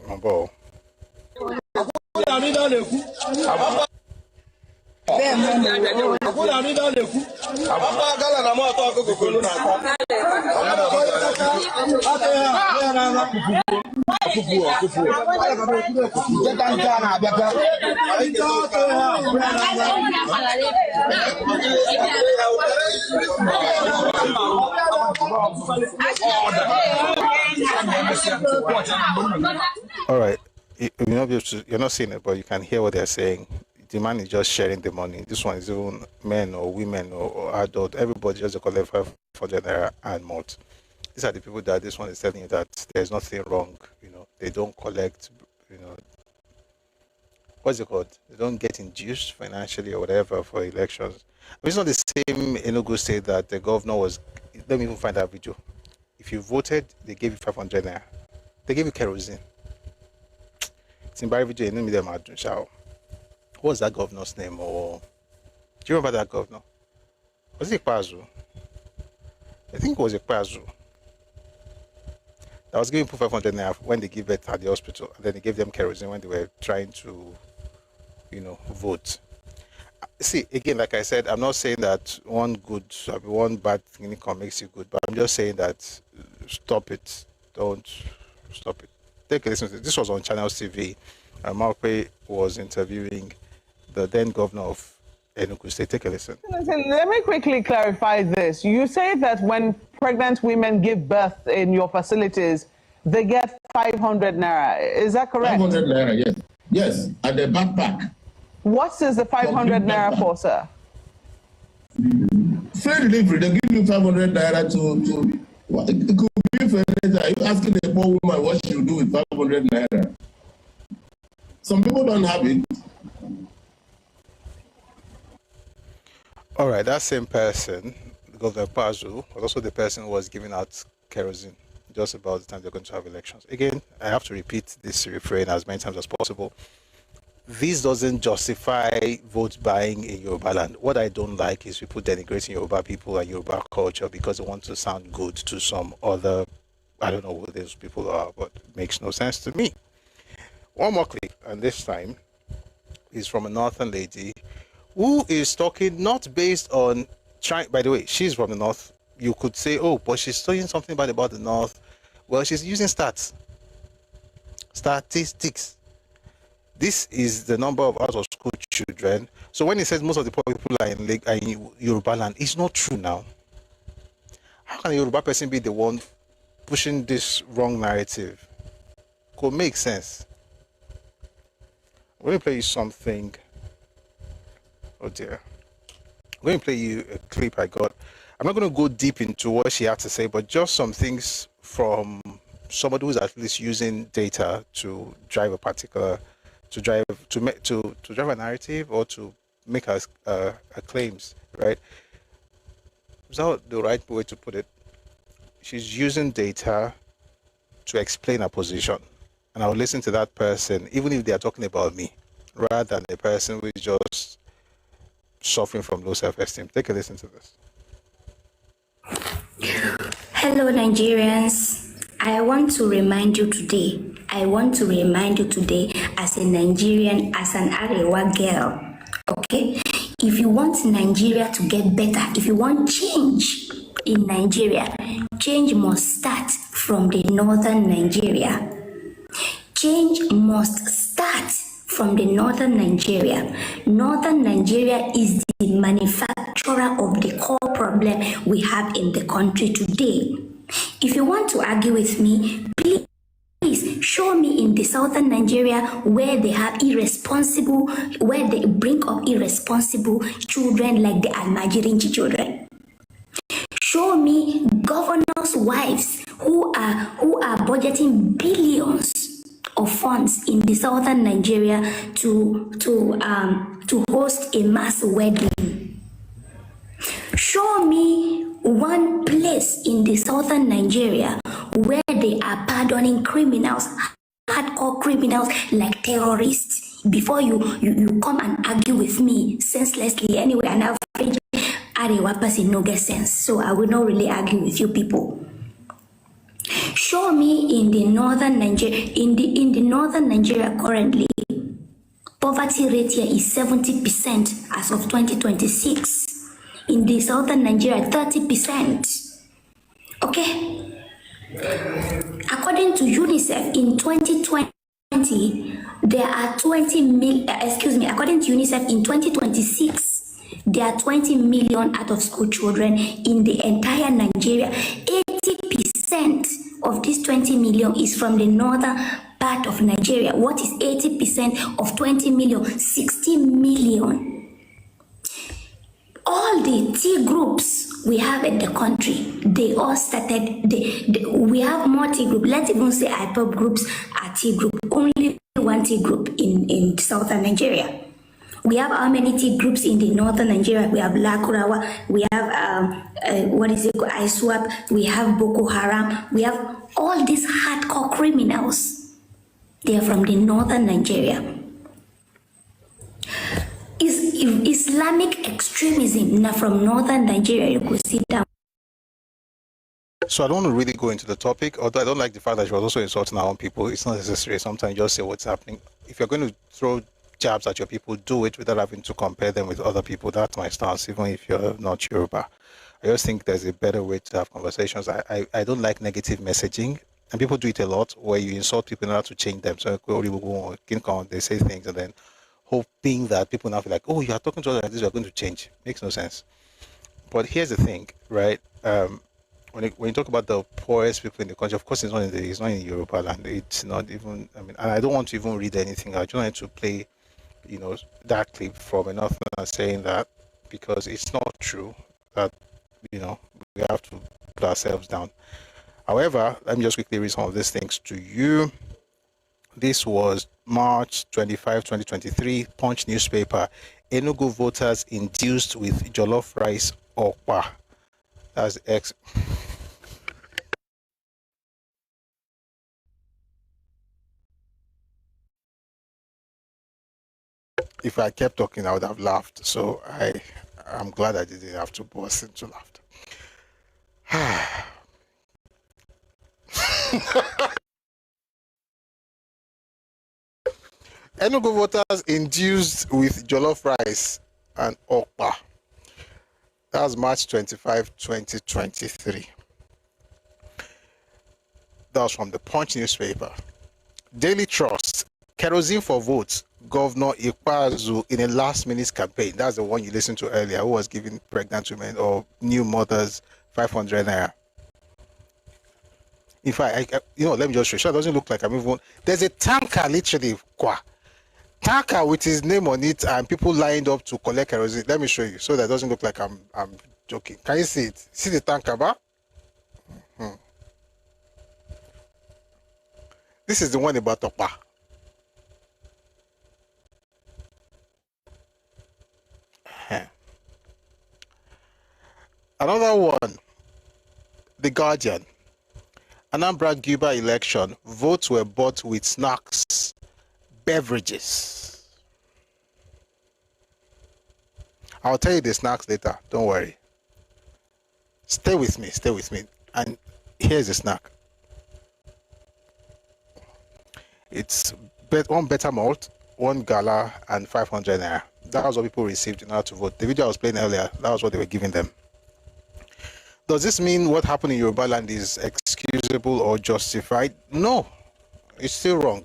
Mambo. All right. You're not seeing it, but you can hear what they're saying. The man is just sharing the money. This one is even men or women or adult. Everybody just collect 500 naira and more. These are the people that this one is telling you that there's nothing wrong. They don't collect. What's it called? They don't get induced financially or whatever for elections. It's not the same Enugu State that the governor was. Let me even find that video. If you voted, they gave you 500 naira. They gave you kerosene. It's in Barry video. You know them at Dunshao. What was that governor's name? Or do you remember that governor? Was it Ekpazu? I think it was Ekpazu. That was giving people 500 naira when they give birth at the hospital, and then they gave them kerosene when they were trying to, vote. see, again, like I said, I'm not saying that one bad thing makes you good, but I'm just saying that stop it. Don't stop it. Take a listen to this. This was on Channels TV. Malpe was interviewing the then governor of Enugu State. Take a listen. Let me quickly clarify this. You say that when pregnant women give birth in your facilities, they get 500 naira. Is that correct? 500 naira, yes. Yes, at the backpack. What is the 500 naira for, sir? Free delivery. They give you 500 naira to it could be for anything. Are you asking a poor woman what she'll do with 500 naira? Some people don't have it. All right, that same person, Governor Pazu, was also the person who was giving out kerosene just about the time they're going to have elections. Again, I have to repeat this refrain as many times as possible. This doesn't justify vote buying in Yoruba land. What I don't like is people denigrating Yoruba people and Yoruba culture because they want to sound good to some other, I don't know who those people are, but it makes no sense to me. One more clip, and this time is from a northern lady who is talking not based on trying. By the way, she's from the north. You could say, oh, but she's saying something bad about the north. Well, she's using statistics. This is the number of out of school children. So when it says most of the poor people are in Yoruba land, it's not true now. How can a Yoruba person be the one pushing this wrong narrative? Could make sense. I'm going to play you something. Oh dear. I'm going to play you a clip I got. I'm not going to go deep into what she had to say, but just some things from somebody who's at least using data to drive a particular, to drive a narrative or to make a claims, right? Is that the right way to put it? She's using data to explain her position, and I'll listen to that person, even if they are talking about me, rather than a person who is just suffering from low self-esteem. Take a listen to this. Hello, Nigerians. I want to remind you today as a Nigerian, as an Arewa girl, okay? If you want Nigeria to get better, if you want change in Nigeria, change must start from the northern Nigeria. Change must start from the northern Nigeria. Northern Nigeria is the manufacturer of the core problem we have in the country today. If you want to argue with me, please show me in the southern Nigeria where they bring up irresponsible children like the Almajirinchi children. Show me governors' wives who are budgeting billions of funds in the southern Nigeria to host a mass wedding. Show me one place in the southern Nigeria where they are pardoning criminals, hardcore criminals like terrorists, before you come and argue with me senselessly. Anyway, an average Arewa person no get sense, so I will not really argue with you people. Show me in the northern Nigeria, in the northern Nigeria currently, poverty rate here is 70% as of 2026. In the southern Nigeria, 30%. Okay? According to UNICEF, in 2020, there are 20 million, according to UNICEF, in 2026, there are 20 million out of school children in the entire Nigeria. 80% of this 20 million is from the northern part of Nigeria. What is 80% of 20 million? 60 million. All the T groups we have in the country, they all started, we have more T group. Let's even say IPOP groups are T group. Only one T group in southern Nigeria. We have how many T groups in the northern Nigeria? We have Lakurawa, we have ISWAP, we have Boko Haram, we have all these hardcore criminals. They are from the northern Nigeria. Islamic extremism now from northern Nigeria, you could sit down. So I don't want to really go into the topic, although I don't like the fact that she was also insulting our own people. It's not necessary. Sometimes just say what's happening. If you're going to throw jabs at your people, do it without having to compare them with other people. That's my stance, even if you're not Yoruba. I just think there's a better way to have conversations. I don't like negative messaging, and people do it a lot where you insult people in order to change them. So they say things and then hoping that people now feel like, oh, you are talking to us like this, you are going to change. Makes no sense. But here's the thing, right? When you talk about the poorest people in the country, of course, it's not in Yoruba land. It's not even. I mean, and I don't want to even read anything. I just wanted to play, that clip from enough saying that, because it's not true that we have to put ourselves down. However, let me just quickly read some of these things to you. This was March 25, 2023, Punch newspaper. Enugu voters induced with jollof rice okpa. That's X. If I kept talking, I would have laughed. So I'm glad I didn't have to burst into laughter. Enugu voters induced with jollof rice and okpa. That was March 25, 2023. That was from the Punch newspaper. Daily Trust. Kerosene for votes. Governor Ikpeazu in a last-minute campaign. That's the one you listened to earlier, who was giving pregnant women or new mothers 500 naira. In fact, let me just show you. It doesn't look like I'm even. There's a tanker, literally, tanker with his name on it, and people lined up to collect kerosene. Let me show you, so that doesn't look like I'm joking. Can you see it? See the tanker, ba? This is the one about Okpa. Another one, The Guardian. Anambra Guba election, votes were bought with snacks, beverages. I'll tell you the snacks later, don't worry. Stay with me. And here's the snack. It's one better malt, one gala, and 500 naira. That was what people received in order to vote. The video I was playing earlier, that was what they were giving them. Does this mean what happened in Yoruba land is excusable or justified? No, it's still wrong.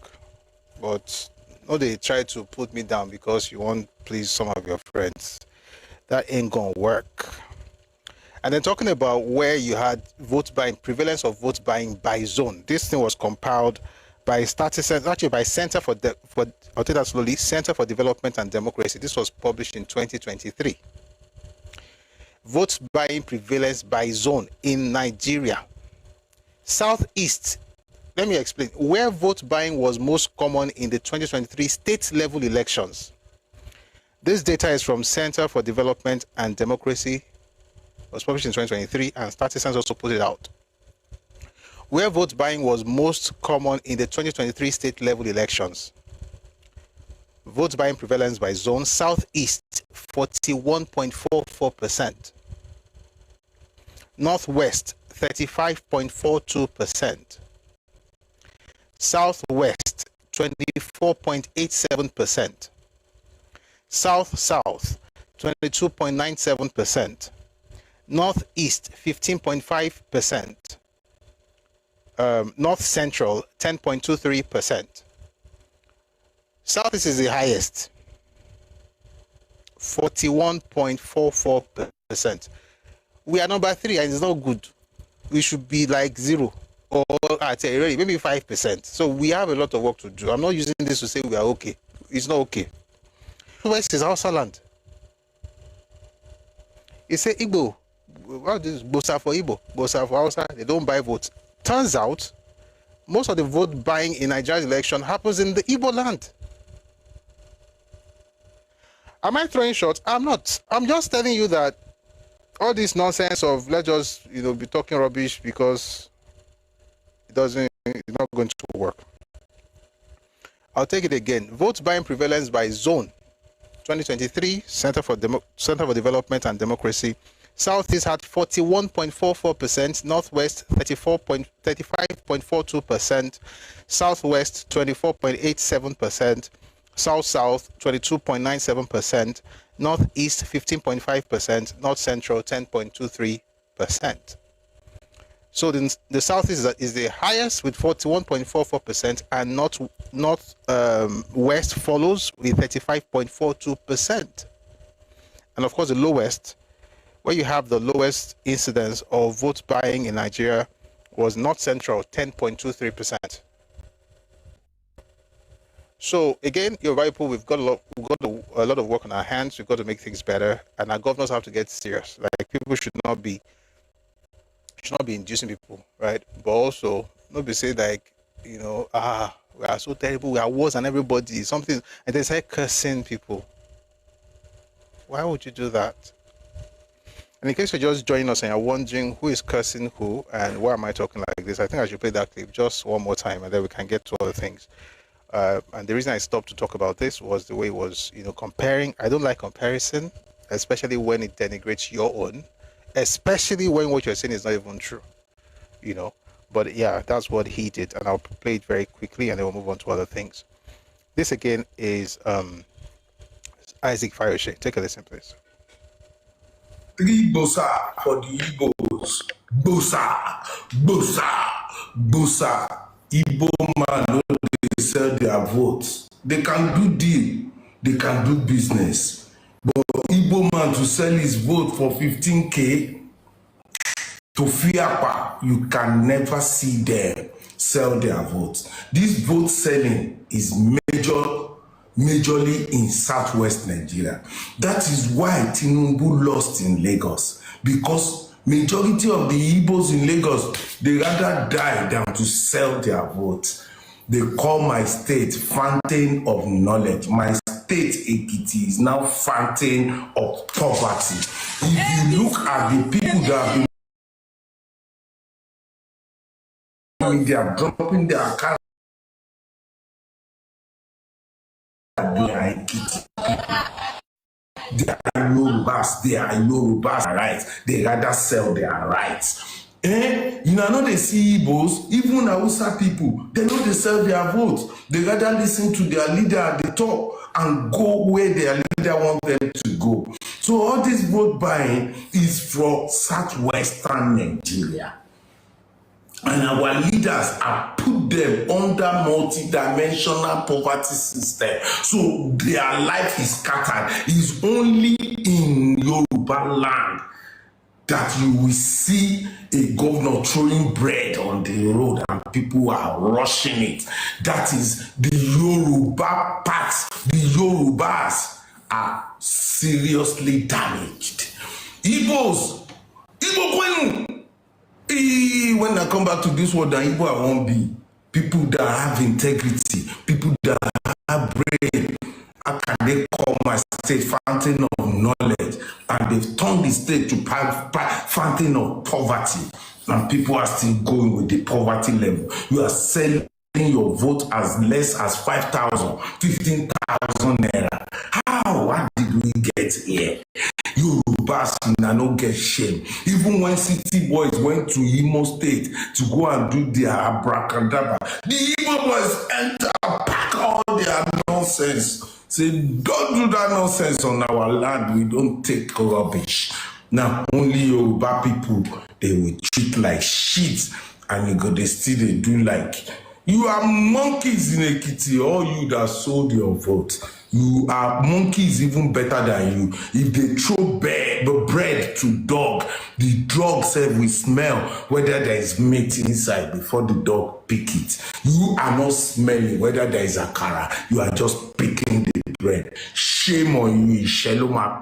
But no, they try to put me down because you want to please some of your friends. That ain't gonna work. And then talking about where you had vote buying, prevalence of vote buying by zone. This thing was compiled by Center for Development and Democracy. This was published in 2023. Vote buying prevalence by zone in Nigeria. Southeast, let me explain. Where vote buying was most common in the 2023 state level elections. This data is from Center for Development and Democracy. It was published in 2023, and Statisticians also put it out. Where vote buying was most common in the 2023 state level elections. Vote buying prevalence by zone: Southeast 41.44%, Northwest 35.42%, Southwest 24.87%, South 22.97%, Northeast 15.5%, North Central 10.23%. Southeast is the highest, 41.44%. We are number 3, and it's not good. We should be like 0, or I'd say already maybe 5%. So we have a lot of work to do. I'm not using this to say we are okay. It's not okay. West is Hausa land. It's a Igbo. What is Bosa for Igbo? Bosa for Hausa. They don't buy votes. Turns out, most of the vote buying in Nigeria's election happens in the Igbo land. Am I throwing shots? I'm not. I'm just telling you that all this nonsense of let's just be talking rubbish because it's not going to work. I'll take it again. Vote buying prevalence by zone. 2023, Center for Development and Democracy. Southeast had 41.44%, Northwest 35.42%, Southwest 24.87%, South-South 22.97%, Northeast 15.5%, North Central 10.23%. So the Southeast is the highest with 41.44%, and North West follows with 35.42%. And of course, the lowest, where you have the lowest incidence of vote buying in Nigeria, was North Central, 10.23%. So again, you're right, Paul, we've got a lot of work on our hands. We've got to make things better, and our governors have to get serious. Like, people should not be inducing people, right? But also not be saying like, we are so terrible, we are worse than everybody, something, and they say cursing people. Why would you do that? And in case you're just joining us and you're wondering who is cursing who and why am I talking like this, I think I should play that clip just one more time and then we can get to other things. And the reason I stopped to talk about this was the way it was, comparing. I don't like comparison, especially when it denigrates your own, especially when what you're saying is not even true, But yeah, that's what he did, and I'll play it very quickly and then we'll move on to other things. This again is Isaac Fayoshe. Take a listen, please. 3 bosa for the Igbos. Bosa, bosa, bosa. Igbo man no dey sell their votes. They can do deal, they can do business. But Igbo man to sell his vote for 15K to Fiapa, you can never see them sell their votes. This vote selling is majorly in southwest Nigeria. That is why Tokunbo lost in Lagos, because majority of the Igbos in Lagos, they rather die than to sell their votes. They call my state fountain of knowledge. My state, Ekiti, is now fountain of poverty. If you look at the people that have been, they are dropping their account. They are Ekiti. They are Yorubas rights. They rather sell their rights. You know they see Igbos, even Hausa people, they know they sell their votes. They rather listen to their leader at the top and go where their leader wants them to go. So all this vote buying is for southwestern Nigeria. And our leaders have put them under multi-dimensional poverty system. So their life is scattered. It's only in Yoruba land that you will see a governor throwing bread on the road and people are rushing it. That is the Yoruba part. The Yorubas are seriously damaged. Igbos, when I come back to this world, Igbo I won't be. People that have integrity, people that have brain. How can they call my state fountain of knowledge? And they've turned the state to fountain of poverty. And people are still going with the poverty level. You are selling your vote as less as 5,000, 15,000 naira. How did we get here? Yorubas no get shame. Even when city boys went to Imo State to go and do their abracadabra, the Imo boys enter, pack all their nonsense. Say, don't do that nonsense on our land. We don't take rubbish. Now, only Yoruba people, they will treat like shit. And they still they do like, you are monkeys in Ekiti, all you that sold your vote. You are monkeys even better than you. If they throw bread to dog, the dog said we smell whether there is meat inside before the dog pick it. You are not smelling whether there is akara. You are just picking the bread. Shame on you, Shaloma.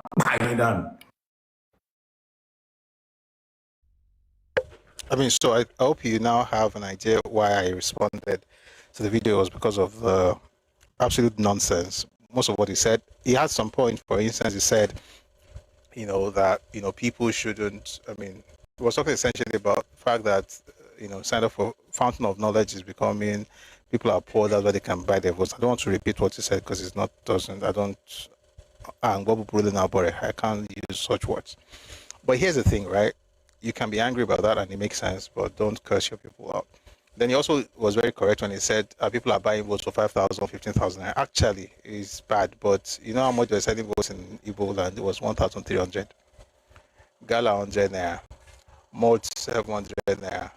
So I hope you now have an idea why I responded to the videos, because of the absolute nonsense. Most of what he said, he had some point. For instance, he said, that, people shouldn't, he was talking essentially about the fact that, sign up for fountain of knowledge is becoming, people are poor, that's why they can buy their votes. I don't want to repeat what he said because it's not, I can't use such words. But here's the thing, right? You can be angry about that and it makes sense, but don't curse your people out. Then he also was very correct when he said people are buying votes for 5,000, 15,000. Actually, it's bad, but you know how much they're selling votes in Igboho land? It was 1,300. Gala 100 naira, Malt 700 naira.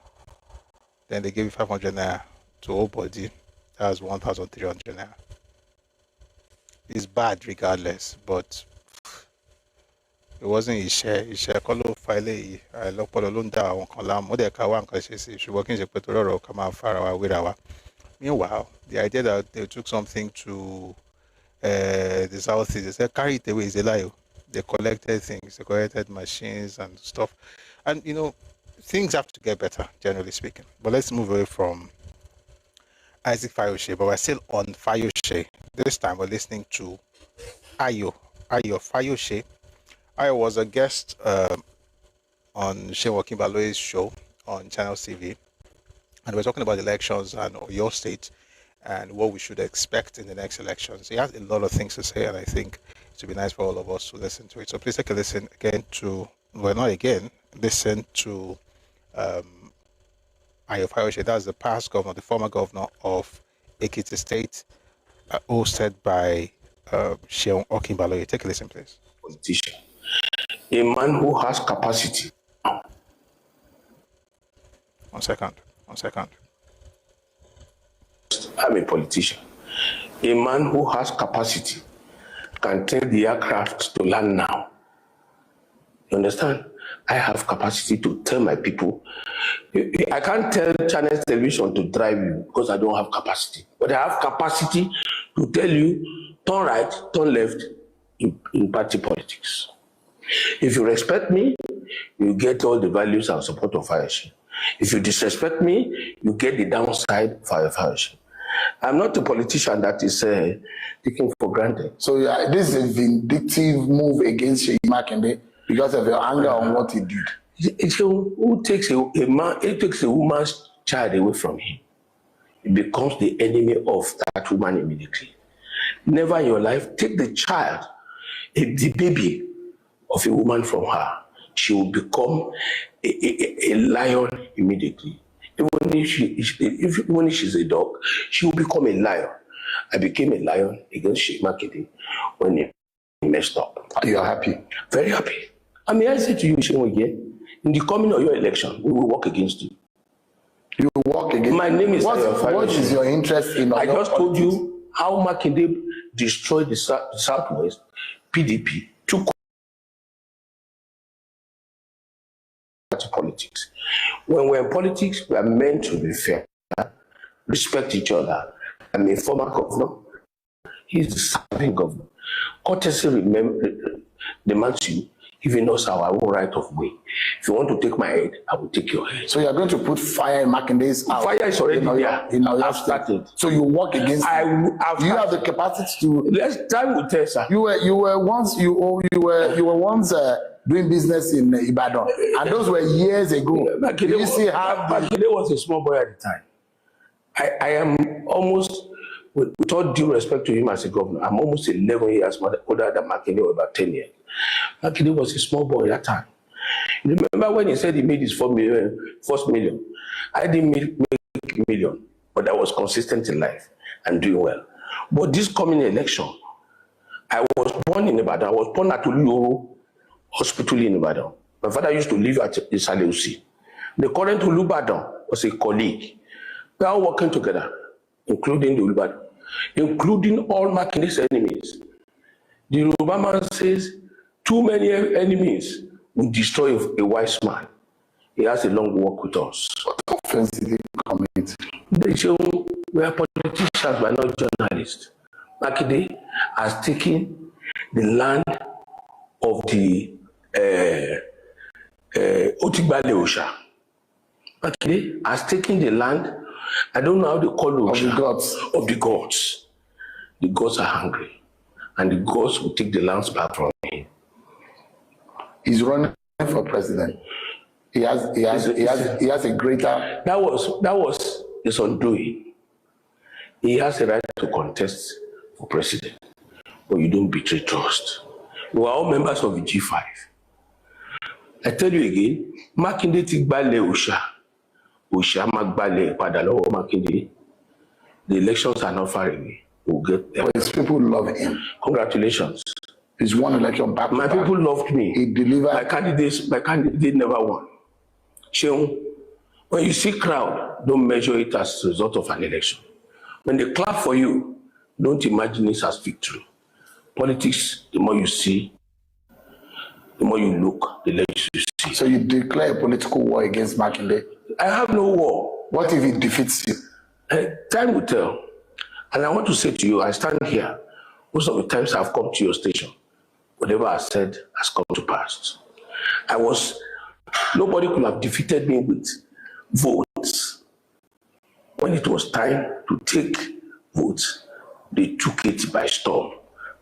Then they gave you 500 naira to whole body. That's 1,300 naira. It's bad regardless, but it wasn't his share. His share kolo file I look for the lunda on column. What they can one because she working the petrol come out far away with our. Meanwhile, the idea that they took something to the southeast, they said carry it away is a lie. They collected things, they collected machines and stuff. And you know, things have to get better, generally speaking. But let's move away from Isaac Fayose, but we're still on Fayose. This time we're listening to Ayo Fayose. I was a guest on Shewa Kimbaloe's show on Channel TV, and we're talking about elections and your state and what we should expect in the next elections. He has a lot of things to say, and I think it would be nice for all of us to listen to it. So please take a listen again to, well, not again, listen to Ayo Fayose. That's the past governor, the former governor of Ekiti State, hosted by Shewa Kimbaloe. Take a listen, please. Politician. A man who has capacity. 1 second. I'm a politician. A man who has capacity can tell the aircraft to land now. You understand? I have capacity to tell my people. I can't tell Channel Television to drive you because I don't have capacity. But I have capacity to tell you, turn right, turn left in party politics. If you respect me, you get all the values and support of Fayose. If you disrespect me, you get the downside for Fayose. I'm not a politician that is taken for granted. So this is a vindictive move against Sheyi Makinde because of your anger on what he did. Who takes a woman's child away from him? He becomes the enemy of that woman immediately. Never in your life take the child, the baby of a woman from her. She will become a lion immediately. Even if she's a dog, she will become a lion. I became a lion against Sheyi Makinde when he messed up. You are happy? Very happy. I mean, I say to you, Sheyi, again, in the coming of your election, we will work against you. You will work against. My name is. What is your interest in? I just told you how Makinde destroyed the Southwest. PDP took politics. When we're in politics, we are meant to be fair, respect each other. I'm a former governor. He's the serving governor. Courtesy demands you giving us our own right of way. If you want to take my head, I will take your head. So you are going to put fire in Makinde's house? Fire is already there. I've started. So you work against. Do you have the capacity to? Time will tell, sir. You were once doing business in Ibadan, and those were years ago. Makinde was a small boy at the time. I am almost, with all due respect to him as a governor, I'm almost 11 years older than Makinde, about 10 years. Makinde was a small boy at that time. Remember when he said he made his first million? I didn't make a million, but I was consistent in life and doing well. But this coming election, I was born in Ibadan. I was born at Ulu Hospital in Ibadan. My father used to live at Isaleusi. The current Ulubadan was a colleague. We are all working together, including the Ulubadan, including all Makinde's enemies. The Yoruba man says, too many enemies will destroy a wise man. He has a long walk with us. What offense did he commit? They say we are politicians, we are not journalists. Makinde has taken the land of the Otigbale Osha. Makinde has taken the land, I don't know how they call it, of the gods. The gods are hungry, and the gods will take the lands back from him. He's running for president. He has a greater. That was his undoing. He has a right to contest for president, but you don't betray trust. We are all members of the G5. I tell you again, Makinde Tigbale Osha Ushamagbale Padalo Makinde. The elections are not far away. We'll get there. But his people love him. Congratulations. He's won election back. My people loved me. He delivered. My candidate never won. Sheung, when you see crowd, don't measure it as a result of an election. When they clap for you, don't imagine it as victory. Politics, the more you see, the more you look, the less you see. So you declare a political war against Makinde? I have no war. What if he defeats you? Time will tell. And I want to say to you, I stand here. Most of the times I've come to your station, whatever I said has come to pass. Nobody could have defeated me with votes. When it was time to take votes, they took it by storm.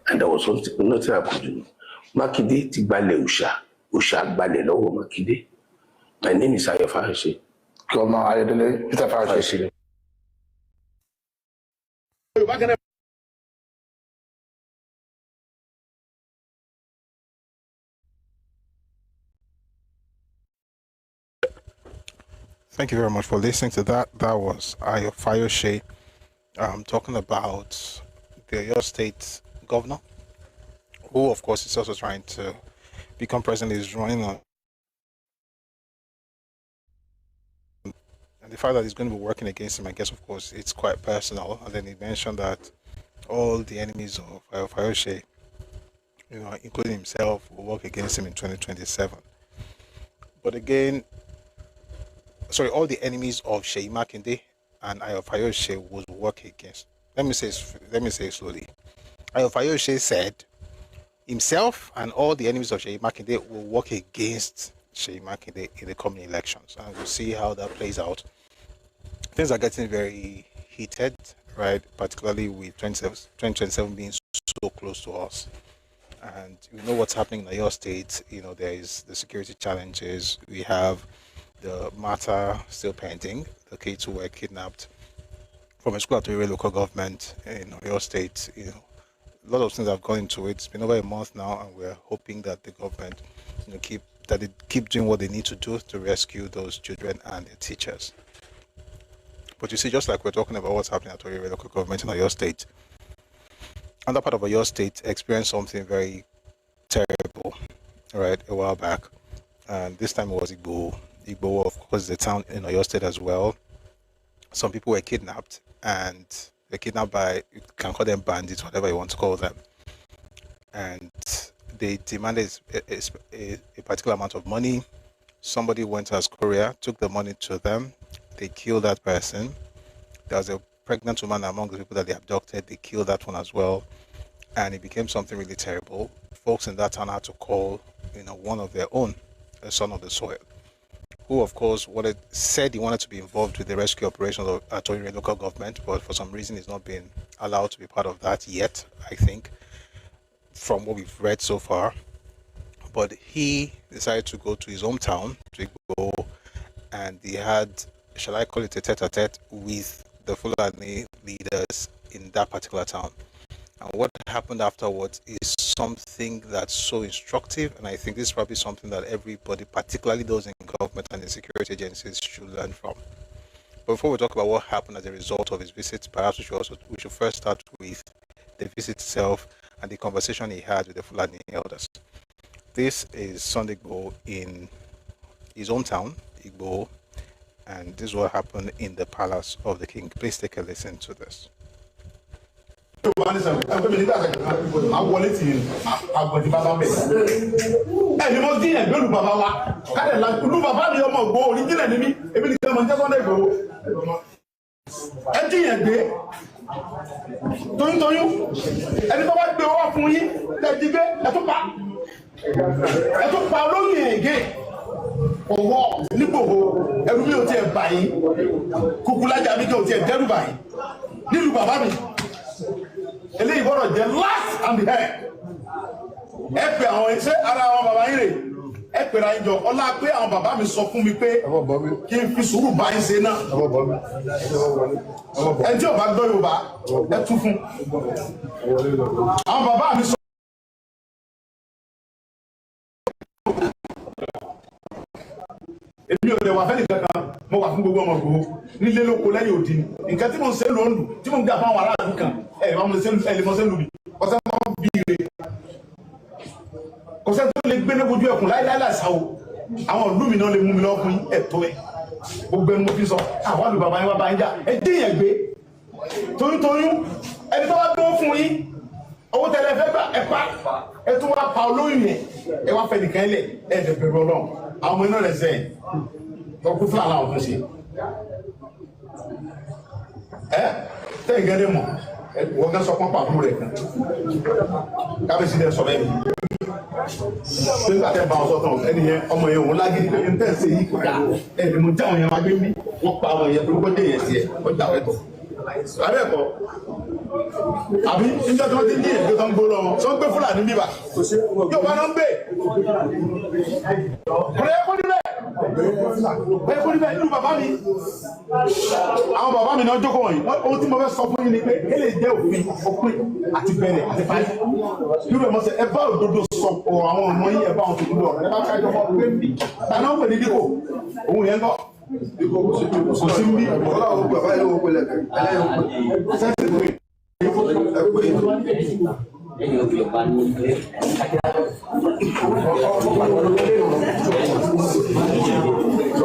And there was nothing I could do. Makinde Tigbale Usha. Usha Gbale Lowo Makinde. My name is Ayo Fahashe. Governor Ayodele, Peter Fahashe. Thank you very much for listening to that. That was Ayo Fayose talking about the Oyo State governor, who of course is also trying to become president, is running on. And the fact that he's going to be working against him, I guess, of course, it's quite personal. And then he mentioned that all the enemies of Ayo Fayose, including himself, will work against him in 2027. But again, all the enemies of Seyi Makinde and Ayo Fayose will work against. Let me say it slowly. Ayo Fayose said himself and all the enemies of Seyi Makinde will work against Seyi Makinde in the coming elections, and we'll see how that plays out. Things are getting very heated, right? Particularly with 2027 being so close to us, and you know what's happening in Oyo State. There is the security challenges. We have the matter still pending. The kids who were kidnapped from a school at the local government in Oyo State. A lot of things have gone into it. It's been over a month now, and we're hoping that the government, keep doing what they need to do to rescue those children and their teachers. But you see, just like we're talking about what's happening at the local government in Oyo State, another part of Oyo State experienced something very terrible, right, a while back, and this time it was Igboho. Igboho, of course, is a town in Oyo State as well. Some people were kidnapped, and they're kidnapped by, you can call them bandits, whatever you want to call them. And they demanded a particular amount of money. Somebody went as courier, took the money to them. They killed that person. There was a pregnant woman among the people that they abducted. They killed that one as well. And it became something really terrible. Folks in that town had to call, one of their own, a son of the soil, who of course said he wanted to be involved with the rescue operations of Atori local government, but for some reason he's not been allowed to be part of that yet, I think, from what we've read so far. But he decided to go to his hometown, to Igboho, and he had, shall I call it, a tete-a-tete with the Fulani leaders in that particular town. And what happened afterwards is something that's so instructive, and I think this is probably something that everybody, particularly those in government and the security agencies, should learn from. But before we talk about what happened as a result of his visit, perhaps we should first start with the visit itself and the conversation he had with the Fulani elders. This is Sunday Igboho in his hometown, Igboho, and this is what happened in the palace of the king. Please take a listen to this. ẹni mo dín ẹgbẹ́ olú bàbá wa kálẹ̀ la olú bàbá mi ọmọ ògbó oríjìnlẹ̀ ní mí ebi ní kẹ́mọ̀ jẹ́ Sunday Igboho ẹ dín ẹgbẹ́ toyúntoyún ẹni tó bá gbé owó fún yín lẹ́ẹ̀dí gbé ẹ tún pa olóyè ègé ọwọ́ nígbòho ẹrú mi ò tiẹ̀ bà yín kúkúlájà mi kẹ́ ò tiẹ̀ dẹ́rù bà yín nílùú bàbá mi. Eléyìí gbọ́dọ̀ jẹ́ last and the head. Ẹ pè àwọn iṣẹ́ ara àwọn bàbá yín rè. Ẹ pèrè àyíjọ ọlá pé àwọn bàbá mi sọ fún mi pé kí n fi sùúrù bá yín ṣe náà. Ẹ tí ò bá gbọ́ Yorùbá ẹ tún fún. Àwọn bàbá mi sọ. èmi ò lè wà fẹ́ni kankan mo wà fún gbogbo ọmọ Ìgbòho nílé lóko lẹ́yìn òdì ni nǹkan tí mo ń ṣe lóńdù tí mo ń gbé àfáwọn aráàlú kan ẹ̀ lè mọ ṣe lù mí ọ̀sẹ̀ mọ́ bí ire kò sẹ́ni tó lè gbé ní ojú ẹkùn láíláí láìsáwò àwọn ìlú mi náà lè mú mi lọ́wọ́ fún ẹ̀tọ́ ẹ̀ gbogbo ẹni mo fi sọ àwọn àlù bàbá yín wá bá yín jà ẹ dín yẹn gbé toyúntoyún ẹni tó wá gbé fún yín owó tẹ́lẹ̀ fẹ́ gbà ẹ pa ẹ tún wá pa olóyún yẹn ẹ wá fẹ́ nìkan lẹ̀ ẹ lè bẹ̀rù Ọlọ́run àwọn ọmọ iná rẹ̀ sẹ́yìn ọkùnrin fúlàní àwọn tó ṣe ẹ tẹ́yìn gẹ́gẹ́ mọ̀ wọ́n gẹ́ sọ pọ́n pàbú rẹ̀ kan kábíyèsí dẹ̀ sọ bẹ́ẹ̀ ni nígbà tẹ́ bá wọn sọ tán ẹni yẹn ọmọ yẹn òun lágídí pé n tẹ́ ṣe yí kọjá ẹni mo jáwọn yẹn wá gbé mi wọ́n pa àwọn yẹn pé wọ́n dé yẹn sí ẹ wọ́n jà wẹ́tọ̀ abẹ́ẹ̀kọ́ àbí níjọ́ tí wọ́n ti ní èdè tó ń gbó lọ sọ ń gbé fúlàní bíbà yóò bá náà ń gbé kúrẹ́ kó níbẹ̀ bẹ́ẹ̀ kó níbẹ̀ nínú bàbá mi àwọn bàbá mi náà jókòó wọ̀nyí ohun tí mo fẹ́ sọ fún yín ni pé èlé jẹ́ òpin àti bẹ̀rẹ̀ àti parí nínú ẹ̀ mọ́sẹ̀ ẹ bá òdodo sọ ọ̀rọ̀ àwọn ọmọ yín ẹ bá wọn tó dúró ọ̀rọ̀ ẹ bá kájọ fọ́ pé mi tàná ń pè ní dípò òun yẹn ń kọ́ kò sí ń bí ọlọ́run bàbá yẹn ló wọlé sẹ́sì pé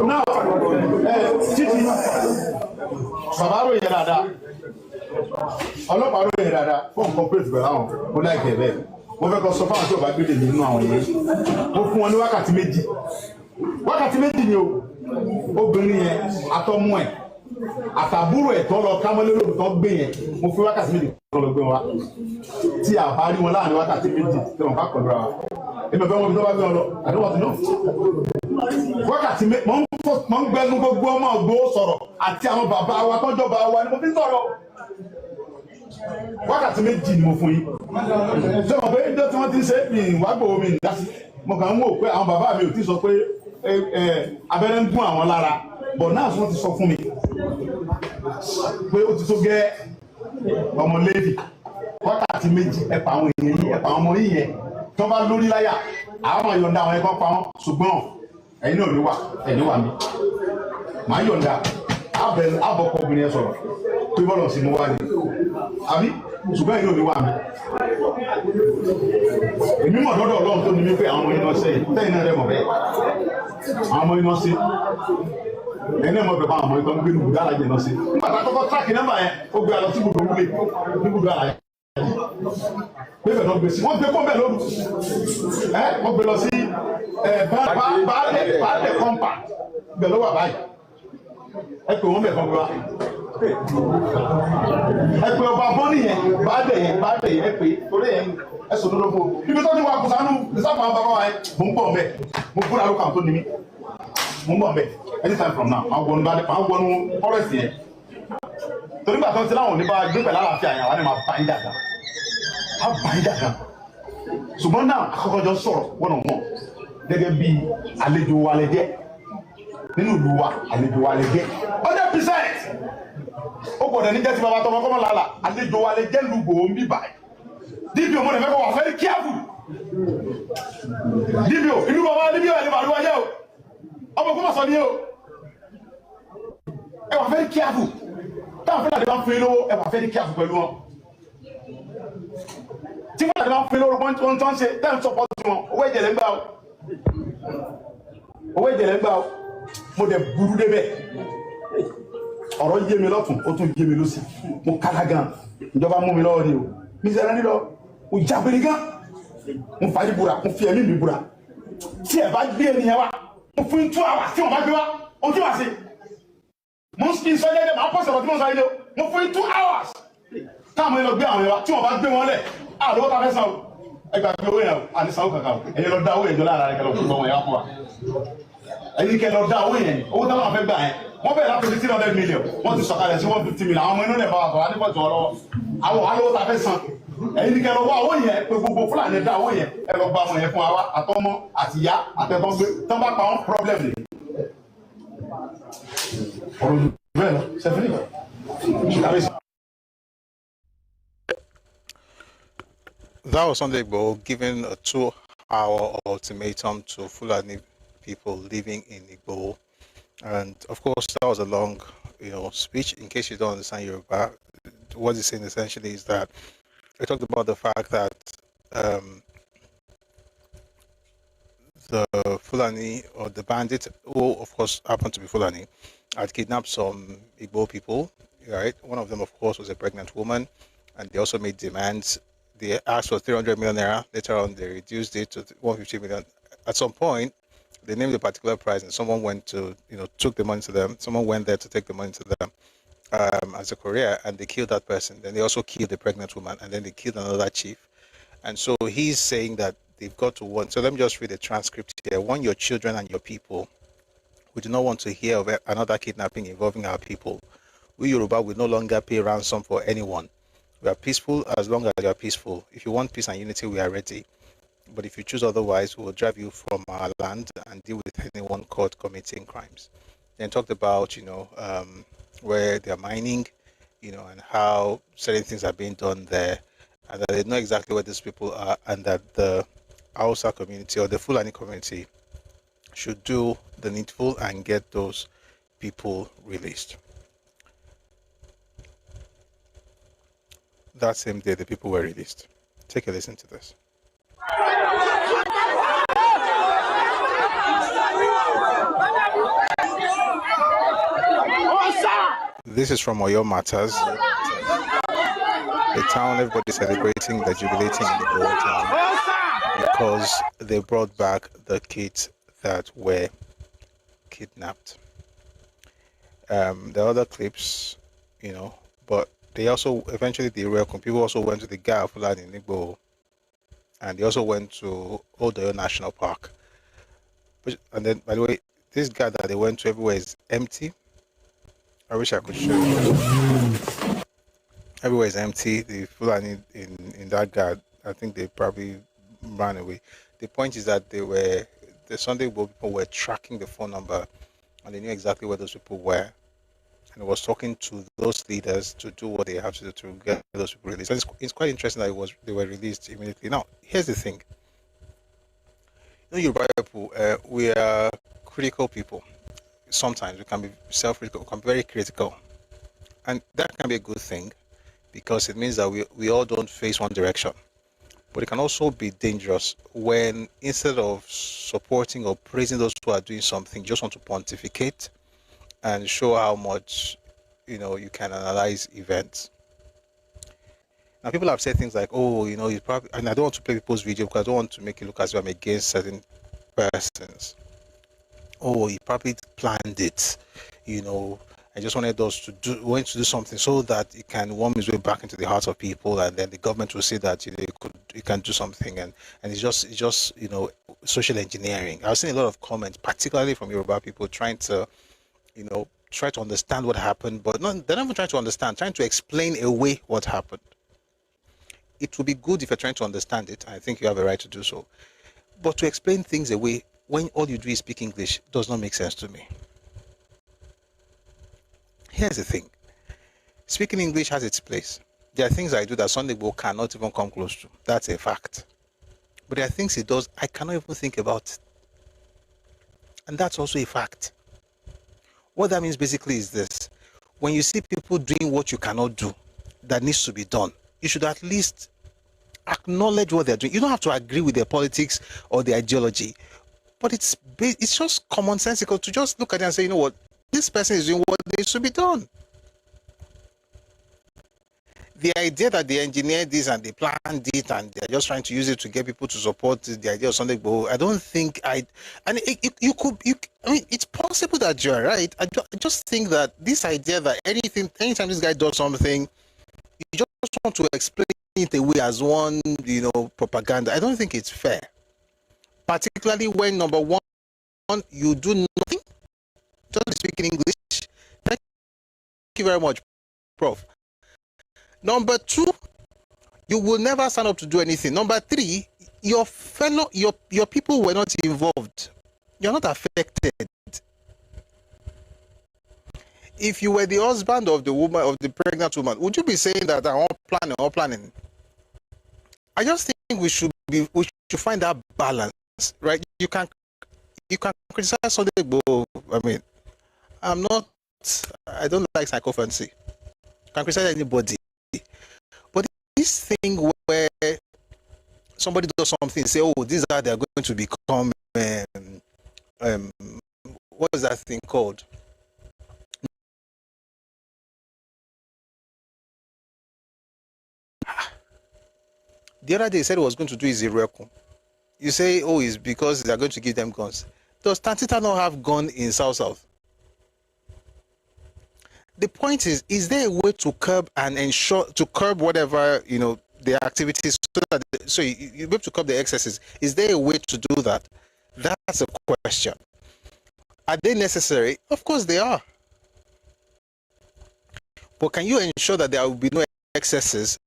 now títí bàbá rò yẹ dáadáa ọlọ́pàá rò yẹ dáadáa fún nǹkan pèsè pẹ̀lú àwọn mo láìpẹ́ bẹ́ẹ̀ mo fẹ́ kọ́ sọ fáwọn tí ò bá gbé lè nínú àwọn yẹn mo fún wọn ní wákàtí méjì ni o obìnrin yẹn atọ́mú ẹ̀ àtàbúrò ẹ̀ tó lọ kámọ́lé lóòrùn tó gbé yẹn mo fi wákàtí méjì tó lọ gbé wa tí a bá rí wọn láàrin wákàtí méjì tí wọn bá pẹ̀lú ara èmi ọ̀fẹ́ wọn bí tó bá gbé wọn lọ àdéhùn náà wákàtí méjì mọ̀ ń gbẹnu gbogbo ọmọ Ìgbòho sọ̀rọ̀ àti àwọn bàbá wa tọ́jọ́ bá wa ni mo fi sọ̀rọ̀ wákàtí méjì ni mo fún yín ṣé wọn pé ẹjọ́ tí wọ́n ti ń ṣe ìwágbò mi ìdásí mo kàn ń wò pé àwọn bàbá mi ò tí sọ pé abẹ́rẹ́ ń gún àwọn lára bọ̀ náà wọ́n ti sọ fún mi pé ó ti tó gẹ́ ọmọ lẹ́dì wákàtí méjì ẹ̀pà àwọn èèyàn yìí ẹ̀pà àwọn ọmọ yìí yẹn tó bá lórí láyà àwọn yọ̀ǹda àwọn ẹ̀kọ́ pa wọn ṣùgbọ́n ẹ̀yin náà ní wà ẹ̀ní wà mí màá yọ̀ǹda àbọ̀kọ̀ obìnrin ẹ̀ sọ̀rọ̀ pé bọ́lọ̀ sí mo wá ní àbí ṣùgbọ́n ẹ̀yin náà ní wà mí èmi mọ̀ lọ́dọ̀ Ọlọ́run tó ní mí pé àwọn ọmọ iná sẹ́yìn tẹ́yìn náà rẹ̀ mọ̀ bẹ́ẹ̀ àwọn ọmọ iná sí ẹni ọmọ bẹ̀rẹ̀ àwọn ọmọ ìtọ́ ń gbé nùgbùdá alájẹ náà sí nígbà tá a kọ́kọ́ tíráàkì nọ́mbà yẹn ó gbé alọ sí gbogbo wúlé ní gbogbo alájẹ bẹ́ẹ̀ náà gbé sí wọ́n gbé kọ́ńbẹ̀ lóru wọ́n gbé lọ sí baálẹ̀ kọ́ńpà bẹ̀ ló wà báyìí ẹ pé wọ́n bẹ̀ kọ́ gbé wa ẹ pé ọba bọ́ọ̀nì yẹn baálẹ̀ yẹn ẹ pé torí yẹn ẹ sọ lọ́dọ̀ fún ibi tó ní wa kùsànù ìsàpọ̀ àwọn bàbá wa yẹn mò ń bọ̀ mbẹ́ mo búra ló kàn tó ní mi mo ń bọ̀ mbẹ́ anytime from now máa wọnú forest yẹn torí gbà tó ń ti láwọn oníbà gbé pẹ̀lú àlàáfíà yẹn àwọn ni máa bá yín dàgbà á bá yín dàgbà ṣùgbọ́n náà akọ́kọ́jọ́ sọ̀rọ̀ wọ́n wọ́n gẹ́gẹ́ bí àlejò wa lẹ jẹ́ nínú ìlú wa àlejò wa lẹ jẹ́ 100% ó gbọ́dọ̀ ní jẹ́ ti bàbá tọmọ kọ́mọ làálà àlejò wa lẹ jẹ́ lùgbò ń bí báyìí díbí ọmọ rẹ̀ mẹ́kọ̀ọ́ wà very careful díbí o inú bàbá díbí o ẹni màlúwa yẹ o ọmọ kó má sọ ní o ẹ wà very careful táwọn fẹ́lẹ̀ àdébá ń fún yín lówó ẹ wà very careful pẹ̀lú wọn tí fẹ́lẹ̀ àdébá ń fún yín lówó wọn tó ń ṣe tẹ́ ń sọpọ́ sí wọn owó ẹ̀jẹ̀ lẹ́ ń gbà o owó ẹ̀jẹ̀ lẹ́ ń gbà o mo dẹ̀ burú débẹ̀ ọ̀rọ̀ yé mi lọ́tún ó tún yé mi lọ́sì mo kára gan ìjọba mú mi lọ́wọ́ ni o mi sẹ́ra nílọ mo jágbére gan mo fàájì búra mo fi ẹ̀mí mi búra tí ẹ bá gbé ènìyàn wa mo fún 2 hours tí wọn bá gbé wa ohun tí wàá ṣe mo ń sọ jẹ́jẹ́ máa pọ̀ sọ̀rọ̀ tí mo sọ ilé o mo fún 2 hours táwọn ẹlọ gbé àwọn ẹwà tí wọn bá gbé wọn lẹ̀ àlọ́wọ́ ta fẹ́ san o ẹgbà gbé owó yẹn o àti sanwó kankan o ẹ̀yẹ lọ dá owó yẹn jọ láàrin ara kẹlẹ́ òfin wọn yẹn wá fún wa ẹ̀yìn kẹ lọ dá owó yẹn owó táwọn afẹ́ gbà yẹn wọ́n bẹ̀rẹ̀ láti 300 million wọ́n ti sọ̀kalẹ̀ sí 150 million àwọn ọmọ inú rẹ̀ bá wà sọ̀rọ̀ adébọ̀tì ọlọ́wọ́ àwọn alówó ta fẹ́ san ẹ̀yin kẹ lọ wá owó yẹn pé gbogbo Fúlàní dá owó yẹn ẹ lọ gba ọmọ yẹn fún wa àtọmọ àtìyá àtẹtọgbé tán bá pa wọn problem ni. ọ̀rọ̀ bẹ́ẹ̀ lọ sẹ́fìlì. That was Sunday Igboho giving a 2-hour ultimatum to Fulani people living in Igboho And of course, that was a long, speech. In case you don't understand Yoruba, what he's saying essentially is that we talked about the fact that the Fulani or the bandits, who of course happened to be Fulani, had kidnapped some Igbo people, right? One of them, of course, was a pregnant woman, and they also made demands. They asked for 300 million naira. Later on, they reduced it to 150 million. At some point, they named a particular price, and someone went to, took the money to them. Someone went there to take the money to them as a courier, and they killed that person. Then they also killed the pregnant woman, and then they killed another chief. And so he's saying that they've got to warn. So let me just read the transcript here. Warn your children and your people. We do not want to hear of another kidnapping involving our people. We Yoruba will no longer pay ransom for anyone. We are peaceful as long as you are peaceful. If you want peace and unity, we are ready. But if you choose otherwise, we will drive you from our land and deal with anyone caught committing crimes. Then talked about, where they're mining, and how certain things are being done there, and that they know exactly where these people are, and that the Hausa community or the Fulani community should do the needful and get those people released. That same day, the people were released. Take a listen to this. This is from Oyo Matters, the town everybody's celebrating, they're jubilating in the whole town because they brought back the kids that were kidnapped. The other clips, but they also, eventually the real people also went to the GRV Fulani in Igboho, and they also went to Old National Park. And then, by the way, this guard that they went to everywhere is empty. I wish I could show you. Everywhere is empty. The Fulani in that guard, I think they probably ran away. The point is that the Sunday Igboho people were tracking the phone number, and they knew exactly where those people were, and was talking to those leaders to do what they have to do to get those people released. And it's quite interesting that they were released immediately. Now, here's the thing. Yoruba people, we are critical people. Sometimes we can be self-critical, we can be very critical, and that can be a good thing because it means that we all don't face one direction. But it can also be dangerous when instead of supporting or praising those who are doing something, you just want to pontificate and show how much you can analyze events. Now, people have said things like, "Oh, you probably," and I don't want to play people's video because I don't want to make it look as if I'm against certain persons. Oh, he probably planned it, I just wanted us to do something so that it can worm its way back into the hearts of people, and then the government will say that you can do something, and it's just social engineering. I've seen a lot of comments, particularly from Yoruba people, trying to understand what happened, but they're not even trying to understand, trying to explain away what happened. It would be good if you're trying to understand it. I think you have a right to do so, but to explain things away when all you do is speak English does not make sense to me. Here's the thing. Speaking English has its place. There are things I do that Sunday Igboho cannot even come close to. That's a fact. But there are things he does I cannot even think about. And that's also a fact. What that means basically is this. When you see people doing what you cannot do, that needs to be done, you should at least acknowledge what they're doing. You don't have to agree with their politics or their ideology. But it's just commonsensical to just look at it and say, what, this person is doing what needs to be done. The idea that they engineered this and they planned it and they're just trying to use it to get people to support the idea of Sunday Igboho, I don't think it's possible that you're right. I just think that this idea that anytime this guy does something, you just want to explain it away as one, propaganda. I don't think it's fair. Particularly when, number one, you do nothing, just speaking English. Thank you very much, Prof. Number two, you will never stand up to do anything. Number three, your people were not involved. You're not affected. If you were the husband of the pregnant woman, would you be saying that I'm all planning? I just think we should find that balance. Right, you can criticize Sunday Igboho. I don't like psychophancy. Can criticize anybody. But this thing where somebody does something, say, oh, these are they're going to become what is that thing called? The other day he said he was going to do his Ireko. You say, oh, it's because they're going to give them guns. Does Tantita not have gun in South? The point is there a way to curb and ensure, to curb whatever, their activities, so you be able to curb the excesses? Is there a way to do that? That's a question. Are they necessary? Of course they are. But can you ensure that there will be no excesses?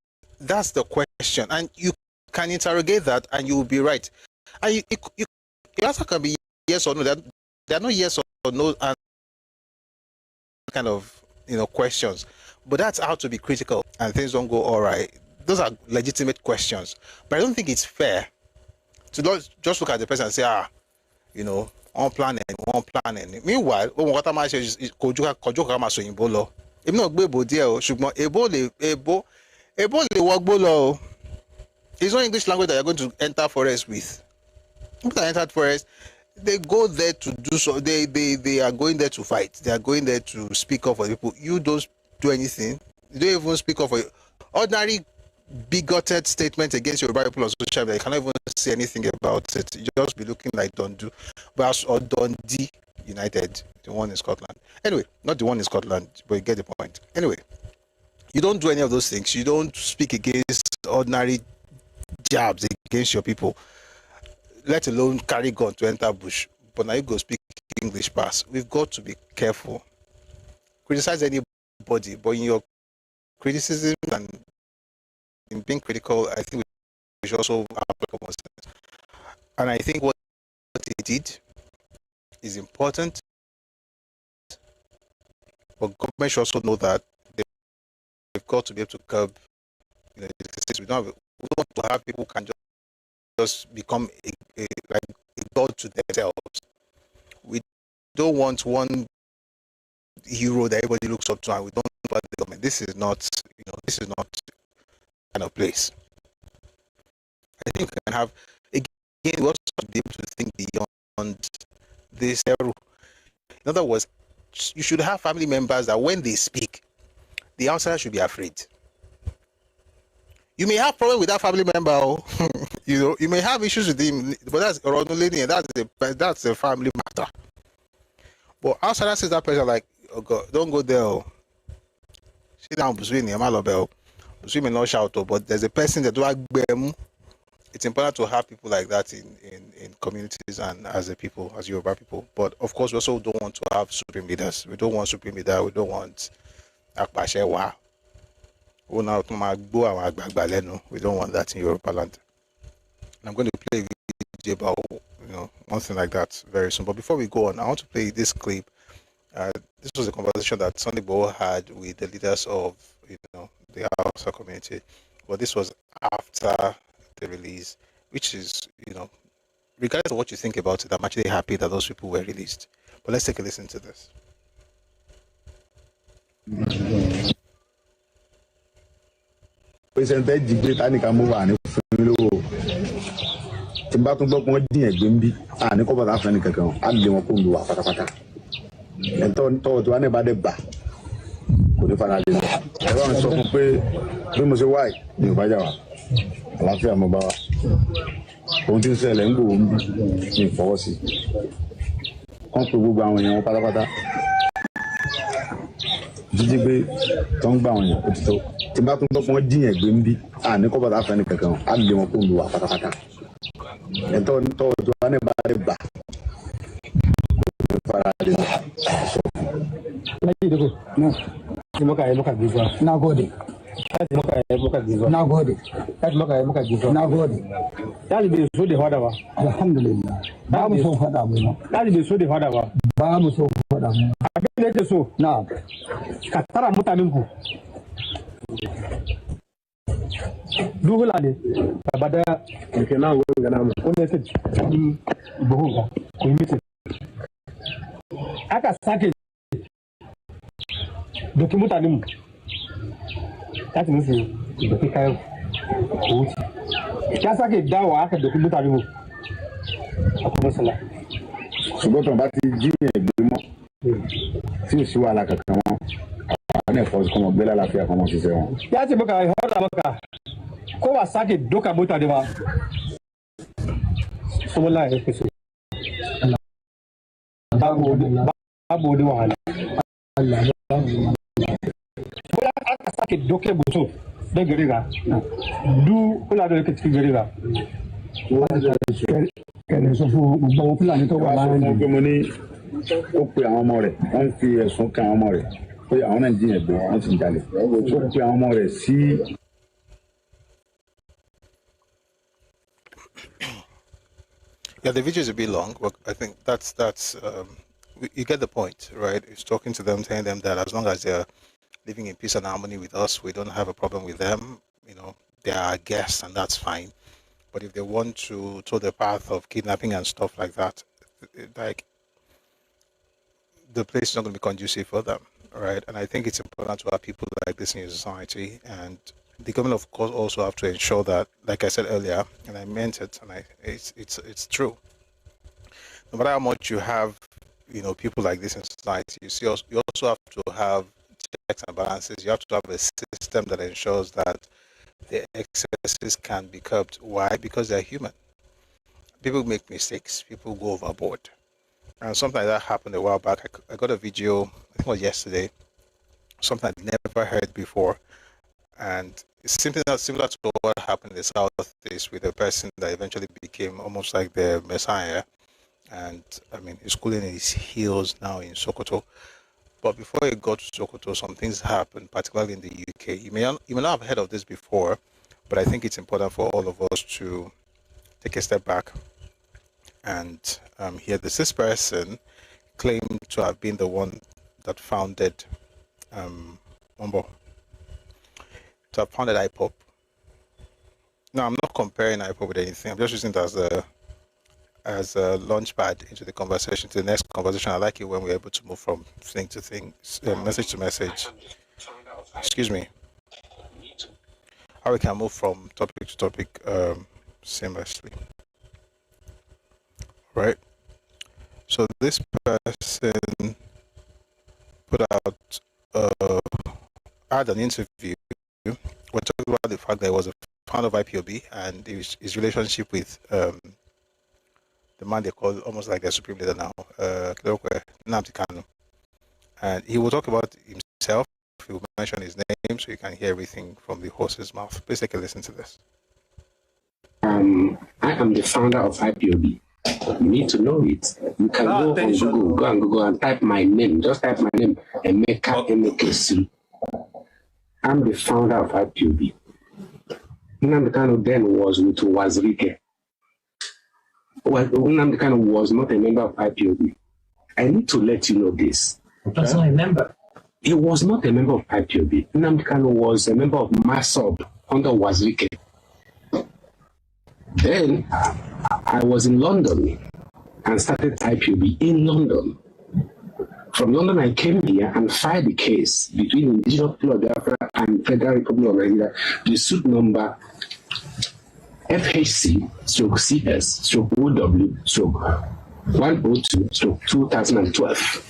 That's the question. And you can interrogate that and you will be right. And your answer can be yes or no. There are no yes or no kind of questions. But that's how to be critical and things don't go all right. Those are legitimate questions. But I don't think it's fair to just look at the person and say, on planning. Meanwhile, what am I saying is Kojuka Maso Imbolo. If not Bebo dear, Ebo le work. It's not English language that you're going to enter forest with. People that entered forest, they go there to do so. They are going there to fight. They are going there to speak up for people. You don't do anything. You don't even speak up for ordinary bigoted statement against your people on social media. You cannot even say anything about it. You just be looking like Dondu, or Dundee United, the one in Scotland. Anyway, not the one in Scotland, but you get the point. Anyway, you don't do any of those things. You don't speak against ordinary jabs against your people, let alone carry gun to enter bush. But now you go speak English pass. We've got to be careful. Criticize anybody, but in your criticism and in being critical, I think we should also have common sense. And I think what he did is important, but government should also know that they've got to be able to curb. We don't want to have people who can just become a god to themselves. We don't want one hero that everybody looks up to, and we don't want the government. This is not kind of place. I think we can have, again, we also have to be able to think beyond this. In other words, you should have family members that when they speak, the outsider should be afraid. You may have problem with that family member, you may have issues with him, but that's a family matter. But outsider says that person like, oh God, don't go there. Sit down, may not shout, but there's a person that do. It's important to have people like that in communities and as a people, as Yoruba people. But of course, we also don't want to have supreme leaders. We don't want supreme leader. We don't want Akpashewa. We don't want that in Yoruba land. I'm going to play a video about one thing like that very soon. But before we go on, I want to play this clip. This was a conversation that Igboho had with the leaders of the Hausa community. But this was after the release, which is regardless of what you think about it, I'm actually happy that those people were released. But let's take a listen to this. àlàáfíà mo bá wa ohun tí ń ṣẹlẹ̀ ń gbòó ní ìfọwọ́ sí wọ́n pe gbogbo àwọn èèyàn pátápátá jíjí gbé tó ń gbà àwọn èèyàn ó ti tó tí bá tún gbọ́ pé wọ́n jíyàn gbé ń bí àní kọ́ bàtà fẹ́ni kankan á lè wọn kó ń lu wà pátápátá ẹ̀tọ́ tó wà ní ìbára bà kò ní fara lè sọ. láyé ìdókò náà tí mo kà yẹ mo kà gbé fún wa náà gòdì. That's now good. That's now good. That's the so the father. Alhamdulillah. Babu so father. That's the so the father. Babu so father. Abin da so na ka tara mutanen ku. Duhula ne abada ke na wurin ga namu. Wannan sai Igboho ko yi miti. Aka sake Documentum. That means the picker. Just like a down after documentum. Ṣùgbọ́n tó bá ti jí ẹ̀gbẹ́ tí ò sí wàhálà kankan wọn àwọn ẹ̀fọ́ kọ́mọ gbé lálàáfíà kọ́mọ ṣiṣẹ́ wọn. Yàtí bọ́kà ìhọ́dà bọ́kà kó wà sáàkì dókà bóta dé wa. Sọmọlá ẹ̀ pèsè. Báwo ni wàhálà? Bọ́lá àkà sáàkì dókè bùtù dẹ́gẹ̀rẹ́ rà. Dú Fúlàní Ekiti gẹ̀rẹ́ rà. Kẹ̀lẹ́ sọ fún gbogbo àwọn Fúlàní tó wà láàrin. Wọ́n pé mo ní ó pe àwọn ọmọ rẹ̀ wọ́n fi ẹ̀sùn kan àwọn ọmọ rẹ̀ pé àwọn náà jí ẹ̀gbẹ́ wọ́n ti jalè. Ó pe àwọn ọmọ rẹ̀ sí. Yeah, the video is a bit long, but I think that's you get the point, right? It's talking to them, telling them that as long as they're living in peace and harmony with us, we don't have a problem with them. You know, they are our guests, and that's fine. But if they want to tow the path of kidnapping and stuff like that, like the place is not going to be conducive for them, right? And I think it's important to have people like this in your society, and the government, of course, also have to ensure that, like I said earlier, and I meant it, and it's true. No matter how much you have, you know, people like this in society, you also have to have checks and balances. You have to have a system that ensures that the excesses can be curbed. Why? Because they're human. People make mistakes. People go overboard. And something like that happened a while back. I got a video, I think it was yesterday, something I'd never heard before. And it's similar to what happened in the Southeast with a person that eventually became almost like the Messiah. And I mean, he's cooling his heels now in Sokoto. But before he got to Sokoto, some things happened, particularly in the UK. You may not have heard of this before, but I think it's important for all of us to take a step back and hear this. This person claimed to have been the one that founded Mombo, to have founded IPOP. Now, I'm not comparing IPOP with anything. I'm just using it as a launch pad into the conversation, to the next conversation. I like it when we're able to move from thing to thing, message to message. Excuse me. How we can move from topic to topic seamlessly. Right? So this person put out, had an interview. We're talking about the fact that he was a founder of IPOB and his relationship with the man they call almost like their supreme leader now, Nnamdi Kanu. And he will talk about himself. He will mention his name so you can hear everything from the horse's mouth. Please take a listen to this. I am the founder of IPOB. You need to know it. You can go on Google and type my name. Just type my name, Emeka Emekesi. I'm the founder of IPOB. Nnamdi Kanu then was with Wazirike. Well, Nnamdi Kanu was not a member of IPOB. I need to let you know this. That's not a member. He was not a member of IPOB. Nnamdi Kanu was a member of MASOB under Wazirike. Then I was in London and started IPOB in London. From London, I came here and filed the case between Indigenous People of Biafra and Federal Republic of Nigeria, the suit number FHC/CS/OW/102/2012.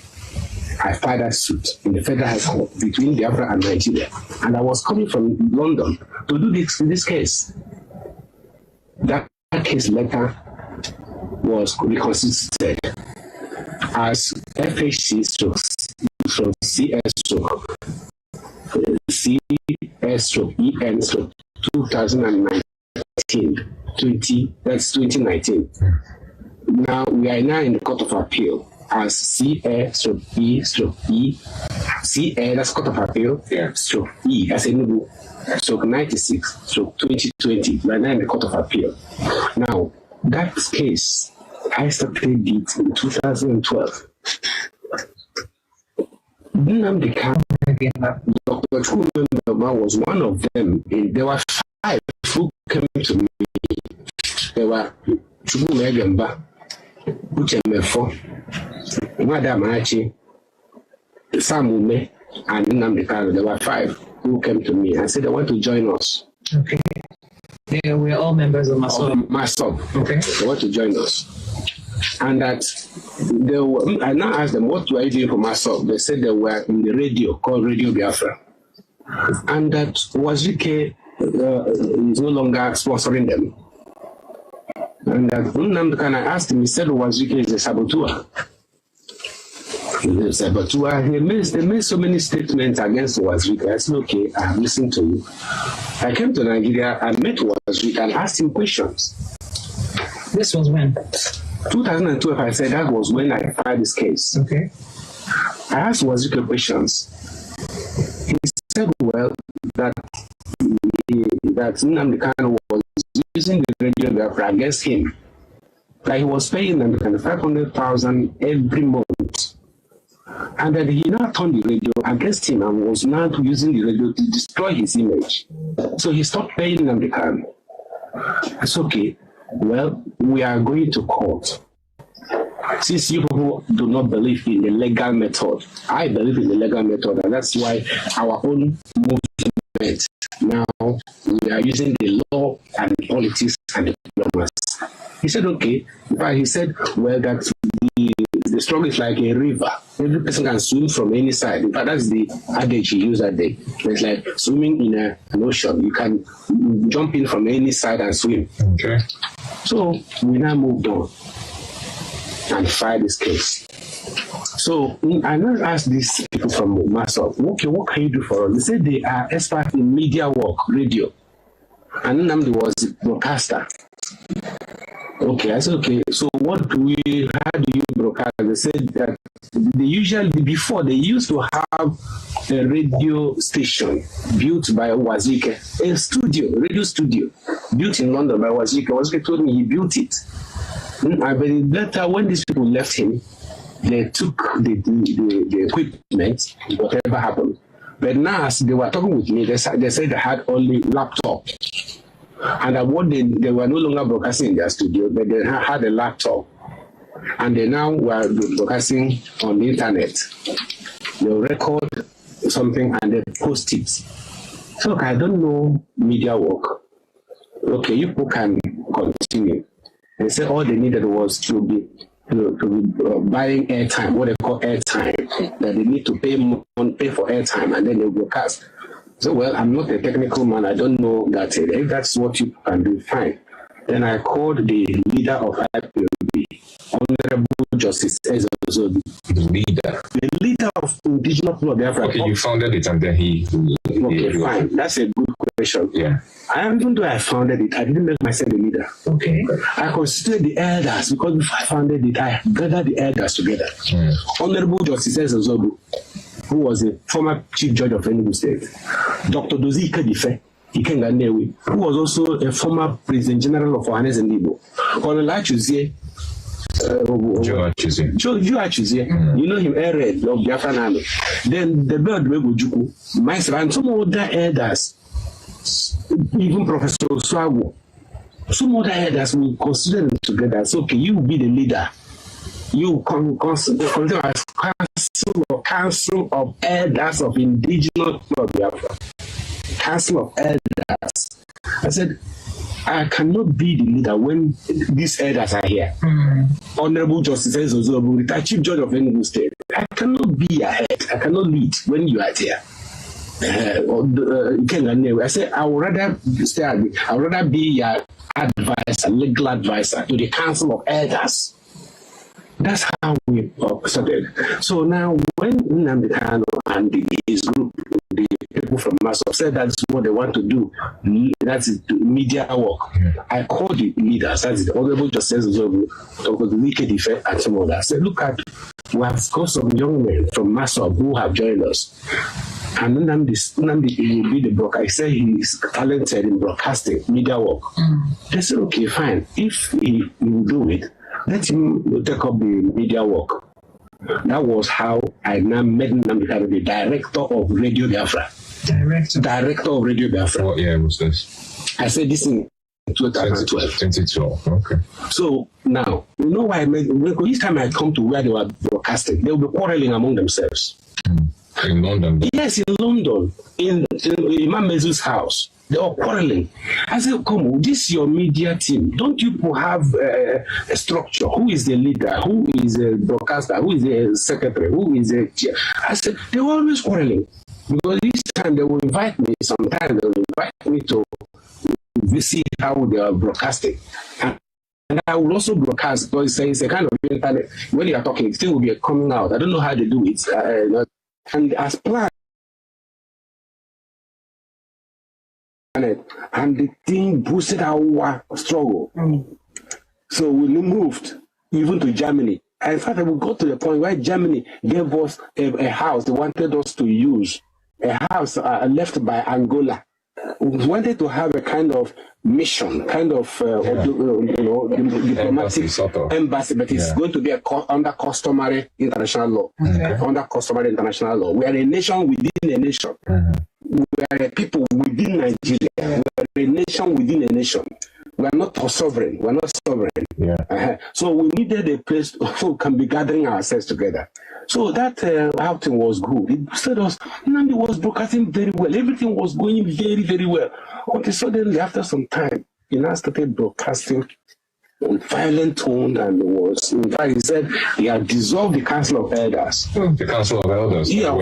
I filed that suit in the Federal High Court between Biafra and Nigeria, and I was coming from London to do this case. That case later was reconstituted as FHC/CS/EN/2019. Now we are now in the Court of Appeal as CA/E/CA, that's Court of Appeal, E as Enugu, 96/2020. We are now in the Court of Appeal. Now that case, I started it in 2012. Nnamdi Kanu, Dr. Tokunbo was one of them. There were 5 who came to me. There were Chubu Megemba, Uchemefo, Madam Achi, Samume, and Nnamdi Kanu. There were 5 who came to me and said they want to join us. Okay. Yeah, we're all members of MASOB. Okay. They want to join us. And that I now asked them, what were you doing for MASOB? They said they were in the radio called Radio Biafra. And that Wazike is no longer sponsoring them. And that Nnamdi Kanu, I asked him, he said Wazike is a saboteur. He made so many statements against Wazike. I said, okay, I have listened to you. I came to Nigeria, I met Wazike and asked him questions. This was when? 2012, I said that was when I filed this case. Okay. I asked Wazike questions. He said, well, that Nnamdi Kanu was using the Radio Biafra against him. That he was paying Nnamdi Kanu 500,000 every month. And that he now turned the radio against him and was now using the radio to destroy his image. So he stopped paying Nnamdi Kanu. It's okay. Well, we are going to court. Since you people do not believe in the legal method, I believe in the legal method, and that's why our own movement now, we are using the law and politics and diplomacy. He said, okay. But he said, well, that the struggle is like a river. Every person can swim from any side. In fact, that's the adage he used that day. It's like swimming in an ocean. You can jump in from any side and swim. Okay. So we now moved on and filed this case. So I now asked these people from MASOB, okay, what can you do for us? They said they are experts in media work, radio. And Nnamdi was a broadcaster. Okay, I said, okay, so how do you broadcast? They said that before they used to have a radio station built by Wazike, a radio studio, built in London by Wazike. Wazike told me he built it. And later, when these people left him, they took the equipment, whatever happened. But now, as they were talking with me, they said they had only laptop. And at one day, they were no longer broadcasting in their studio, but they had a laptop. And they now were broadcasting on the internet. They record something and they post it. So, look, I don't know media work. Okay, you people can continue. They said all they needed was to be buying airtime, what they call airtime, that they need to pay for airtime and then they broadcast. So, well, I'm not a technical man. I don't know that. If that's what you can do, fine. Then I called the leader of IPOB, Honorable Justice Ezozobi. The leader of Indigenous People of Biafra. Okay, you founded it and then he... Okay, fine. That's a good question. Yeah. Even though I founded it, I didn't make myself the leader. Okay. I constituted the elders because before I founded it, I gathered the elders together. Honorable Justice Ezozobi, who was a former chief judge of Enugu State, Dr. Dozie Ikedife, who was also a former president general of Ohanes and Igbo, Colonel Achuzie, Joe Achuzie, you know him, Ered of Biafran Army. Then the bird Juku, myself, and some other elders, even Professor Swago, some other elders will consider them together. So, okay, you be the leader. You consider as Council of Elders of Indigenous People of Biafra. Council of Elders. I said, I cannot be the leader when these elders are here. Honorable Justice Ezozobu, retired Chief Judge of Enugu State. I cannot be ahead. I cannot lead when you are there. I said, I would rather be your advisor, legal advisor to the Council of Elders. That's how we started. So now, when Nnamdi Kanu and his group, the people from MASOB, said that's what they want to do, that's media work, I called the leaders, that's the Honorable Justice Zobu, Dr. Ikedife, and some others. I said, look at, we have got some young men from MASOB who have joined us. And Nnamdi will be the broadcaster. I said he's talented in broadcasting, media work. They said, okay, fine. If he will do it, let him take up the media work. That was how I now met Nnamdi Kanu, the director of Radio Biafra. Director of Radio Biafra. What year was this? I said this in 2012. 2012, okay. So now, you know why I made, each time I come to where they were broadcasting, they will be quarreling among themselves. In London? Yes, in London, in Imam Mezu's house. They were quarreling. I said, come on, this is your media team. Don't you have a structure? Who is the leader? Who is the broadcaster? Who is the secretary? Who is the chair? I said, they were always quarreling. Because this time they will invite me, sometimes they will invite me to see how they are broadcasting. And I will also broadcast, because it's a kind of internet. When you are talking, it still will be coming out. I don't know how they do it. And as planned, and the thing boosted our struggle. So we moved even to Germany. And in fact, we got to the point where Germany gave us a house they wanted us to use, a house left by Angola. We wanted to have a kind of mission, kind of diplomatic embassy, but it's going to be under customary international law. Under customary international law. We are a nation within a nation. We are a people within Nigeria. We are a nation within a nation. We are not sovereign. We are not sovereign. So we needed a place who can be gathering ourselves together. So that outing was good. It boosted us. Nandi was broadcasting very well. Everything was going very, very well. Until suddenly, after some time, he now started broadcasting on violent tone, and was, in fact, he said he had dissolved the Council of Elders. The Council of Elders? Yeah, oh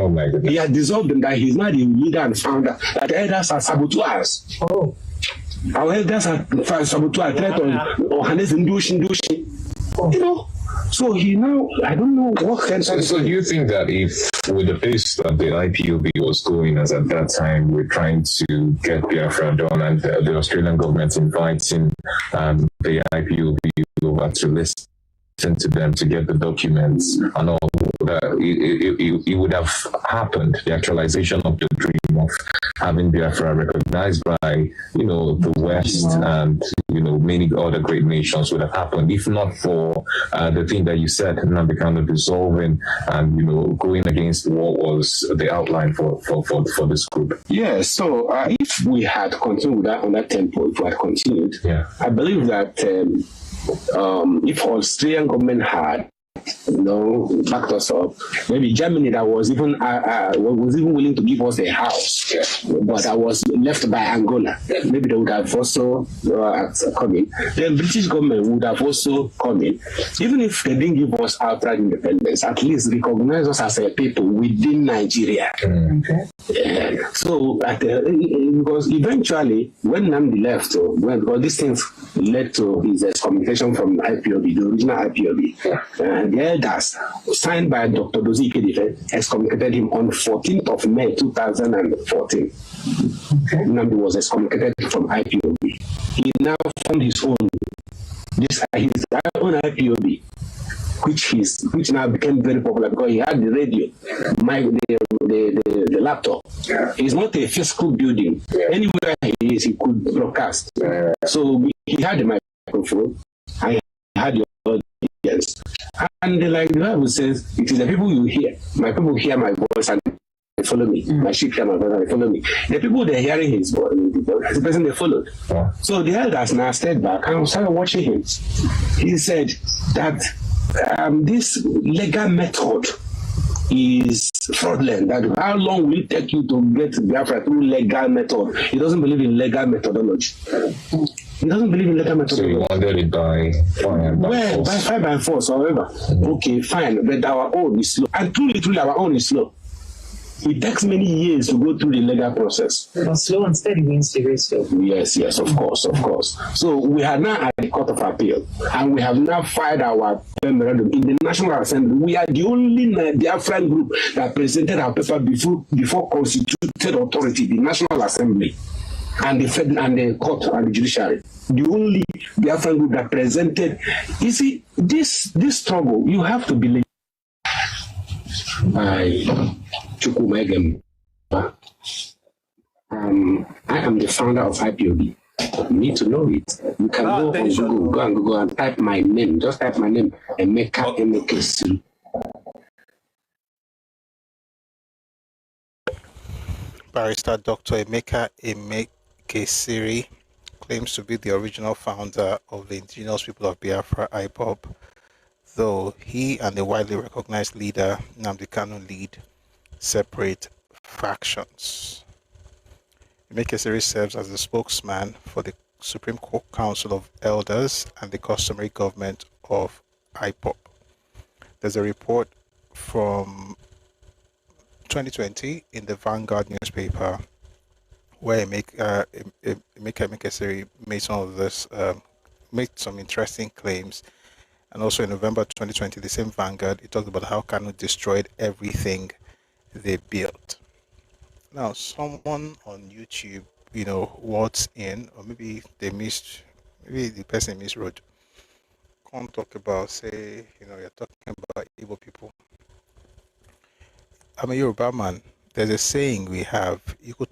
my goodness. He had dissolved them, that he's not the leader and founder, that the elders are saboteurs. Our elders are saboteurs, threat on Hannes and Dushi. You know? So he now, I don't know what kind of... So do you think that if, with the pace that the IPOB was going as at that time, we're trying to get Biafra done, and the Australian government inviting the IPOB over to listen to them to get the documents and all that, it would have happened, the actualization of the dream of having Biafra recognized by, the West and, many other great nations would have happened, if not for the thing that you said, Nnamdi Kanu dissolving and, going against what was the outline for this group. Yeah, so if we had continued on that tempo, if we had continued, I believe that if Australian government had, backed us up, maybe Germany that was even willing to give us a house, but that was left by Angola, maybe they would have also come in. The British government would have also come in, even if they didn't give us outright independence, at least recognize us as a people within Nigeria. So because eventually when Nnamdi left, because these things led to his excommunication from IPOB, the original IPOB, the elders signed by Dr. Dozie Ikedife excommunicated him on 14th of May 2014. Nnamdi was excommunicated from IPOB. He now formed his own IPOB, which now became very popular because he had the radio, the laptop. It's not a physical building. Anywhere he is, he could broadcast. So he had the microphone, and he had the audience. And like the Bible says, it is the people you hear. My people hear my voice and they follow me. My sheep hear my voice and they follow me. The people, they're hearing his voice, the person they followed. So the elders now stayed back and started watching him. He said that this legal method is fraudulent. That how long will it take you to get Biafra through legal method? He doesn't believe in legal methodology. He doesn't believe in legal methodology. So he wanted it by fire and by force. By fire and force, however. Okay, fine. But our own is slow. And truly, our own is slow. It takes many years to go through the legal process. But slow and steady wins the race, though. Yes, of course. So we are now at the Court of Appeal, and we have now filed our memorandum in the National Assembly. We are the only Biafran group that presented our paper before constituted authority, the National Assembly, and the court and the judiciary. The only Biafran group that presented. You see, this struggle, you have to believe. I am the founder of IPOB. You need to know it. You can go on Google and type my name. Just type my name, Emeka. Barrister Dr. Emeka Emekesiri claims to be the original founder of the indigenous people of Biafra, IPOB. though he and the widely recognized leader Nnamdi Kanu lead separate factions. Emekesiri serves as the spokesman for the Supreme Court Council of Elders and the customary government of IPOB. There's a report from 2020 in the Vanguard newspaper where Emekesiri made some of this, made some interesting claims. And also in November 2020, the same Vanguard, it talked about how Kanu destroyed everything they built. Now, someone on YouTube, what's in, or maybe they missed, maybe the person miswrote. Can't talk about, say, you're talking about Igbo people. I'm a Yoruba man. There's a saying we have, people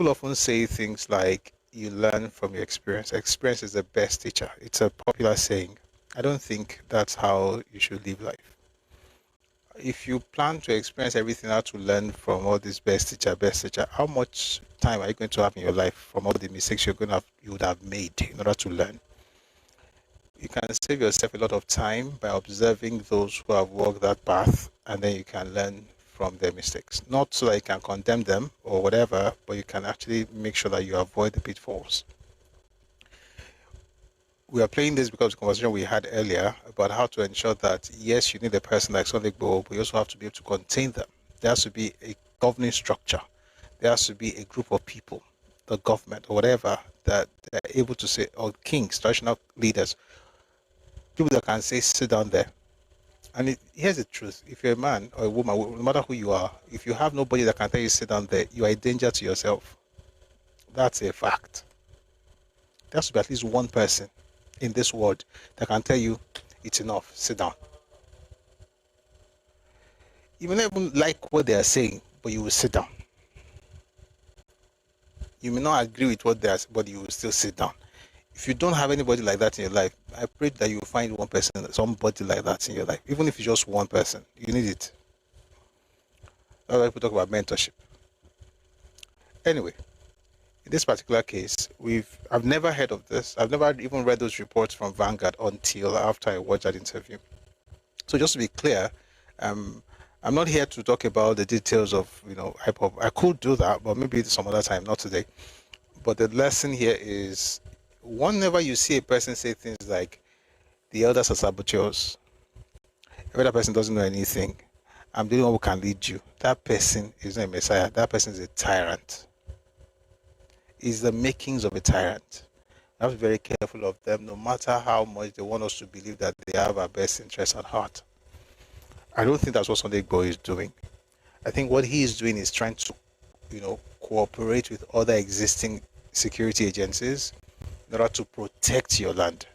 often say things like, you learn from your experience. Experience is the best teacher. It's a popular saying. I don't think that's how you should live life. If you plan to experience everything, how to learn from all this best teacher, how much time are you going to have in your life from all the mistakes you would have made in order to learn? You can save yourself a lot of time by observing those who have walked that path, and then you can learn from their mistakes. Not so that you can condemn them or whatever, but you can actually make sure that you avoid the pitfalls. We are playing this because of the conversation we had earlier about how to ensure that, yes, you need a person like Sunday Igboho, but you also have to be able to contain them. There has to be a governing structure. There has to be a group of people, the government or whatever, that they're able to say, or kings, traditional leaders, people that can say, sit down there. And here's the truth. If you're a man or a woman, no matter who you are, if you have nobody that can tell you sit down there, you are a danger to yourself. That's a fact. There has to be at least one person in this world that can tell you it's enough, sit down. You may not even like what they are saying, but you will sit down. You may not agree with what they are saying, but you will still sit down. If you don't have anybody like that in your life, I pray that you will find one person, somebody like that in your life. Even if it's just one person, you need it. That's why people talk about mentorship. Anyway, in this particular case, I've never heard of this. I've never even read those reports from Vanguard until after I watched that interview. So just to be clear, I'm not here to talk about the details of IPOB. I could do that, but maybe some other time, not today. But the lesson here is, whenever you see a person say things like, the elders are saboteurs, every other person doesn't know anything, I'm the only one who can lead you, that person is not a messiah. That person is a tyrant. Is the makings of a tyrant. We have to be very careful of them, no matter how much they want us to believe that they have our best interests at heart. I don't think that's what Sunday Igboho is doing. I think what he is doing is trying to, cooperate with other existing security agencies in order to protect your land.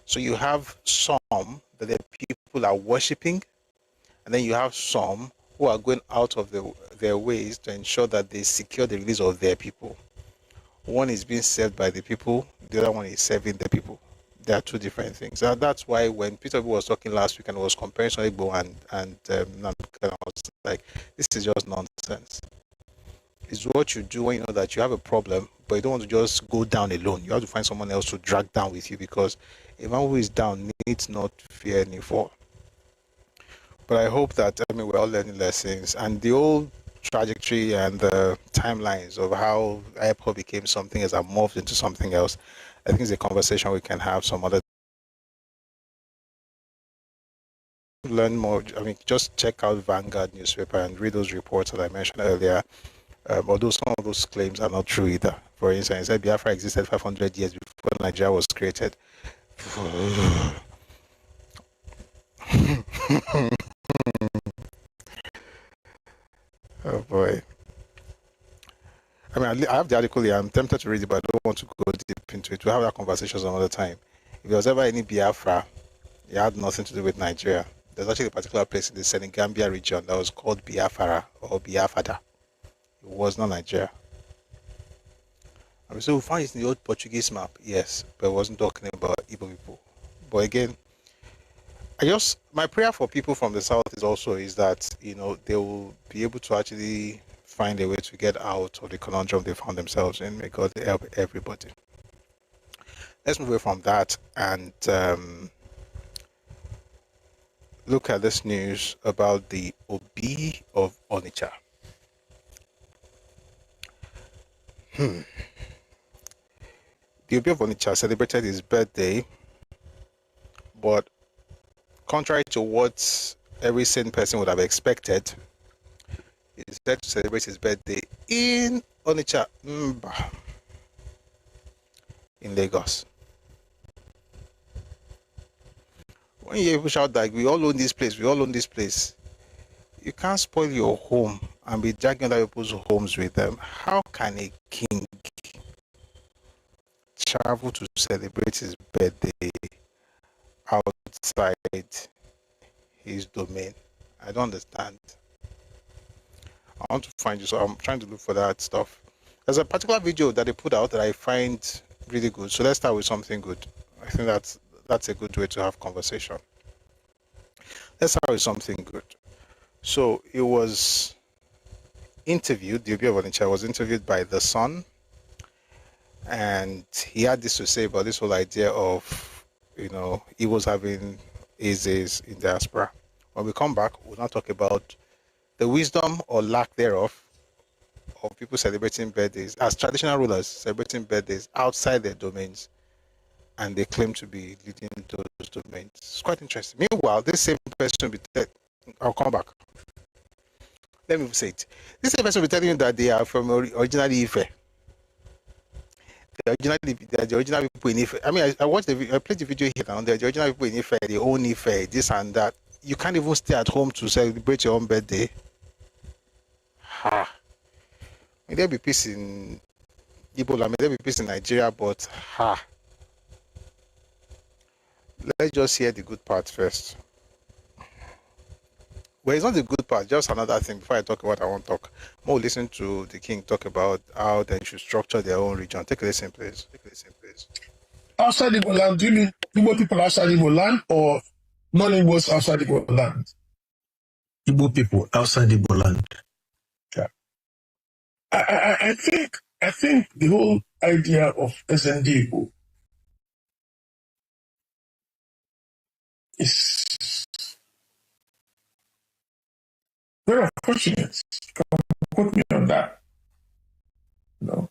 So you have some that the people are worshipping, and then you have some who are going out of their ways to ensure that they secure the release of their people. One is being served by the people, the other one is serving the people. They are two different things. That's why when Peter was talking last week and was comparing Sunday Igboho and I was like, this is just nonsense. It's what you do when you know that you have a problem, but you don't want to just go down alone. You have to find someone else to drag down with you, because a man who is down needs not fear any fall. But I hope that we're all learning lessons, and the old trajectory and the timelines of how IPOB became something as I morphed into something else, I think it's a conversation we can have some other time. Learn more. Just check out Vanguard newspaper and read those reports that I mentioned earlier. Although some of those claims are not true either. For instance, Biafra existed 500 years before Nigeria was created. Oh boy. I have the article here. I'm tempted to read it, but I don't want to go deep into it. We'll have that conversation some other time. If there was ever any Biafra, it had nothing to do with Nigeria. There's actually a particular place in the Senegambia region that was called Biafra or Biafada. It was not Nigeria. So we found it in the old Portuguese map, yes, but it wasn't talking about Igbo people. But again, my prayer for people from the south is that they will be able to actually find a way to get out of the conundrum they found themselves in. May God help everybody. let's move away from that and look at this news about the Obi of Onitsha. The Obi of Onitsha celebrated his birthday, but contrary to what every sane person would have expected, he decided to celebrate his birthday in Onitsha, in Lagos. When you push out that we all own this place, you can't spoil your home and be dragging other people's homes with them. How can a king travel to celebrate his birthday outside his domain? I don't understand. I want to find you, so I'm trying to look for that stuff. There's a particular video that they put out that I find really good. So let's start with something good. I think that's a good way to have conversation. Let's start with something good. So it was interviewed, the Obi of Onitsha was interviewed by The Sun, and he had this to say about this whole idea of, he was having Ezes in diaspora. When we come back, we'll now talk about the wisdom or lack thereof of people celebrating birthdays, as traditional rulers celebrating birthdays outside their domains, and they claim to be leading those domains. It's quite interesting. Meanwhile, this same person will be I'll come back. Let me say it. This same person will be telling you that they are from originally Ife. They are the original people in Ife. I mean, I watched I played the video here, and the original people in Ife, they own Ife, this and that. You can't even stay at home to celebrate your own birthday. May there be peace in Igboho, may there be peace in Nigeria, but let's just hear the good part first. Well, it's not the good part, just another thing before I talk about what I want to talk. More listen to the king talk about how they should structure their own region. Take a listen, please. Outside Igbo land, do you mean Igbo people outside Igbo land or non-Igbos outside Igbo land? Igbo people outside Igbo land. Yeah. I think the whole idea of SND Igbo is very unfortunate. Quote me on that. And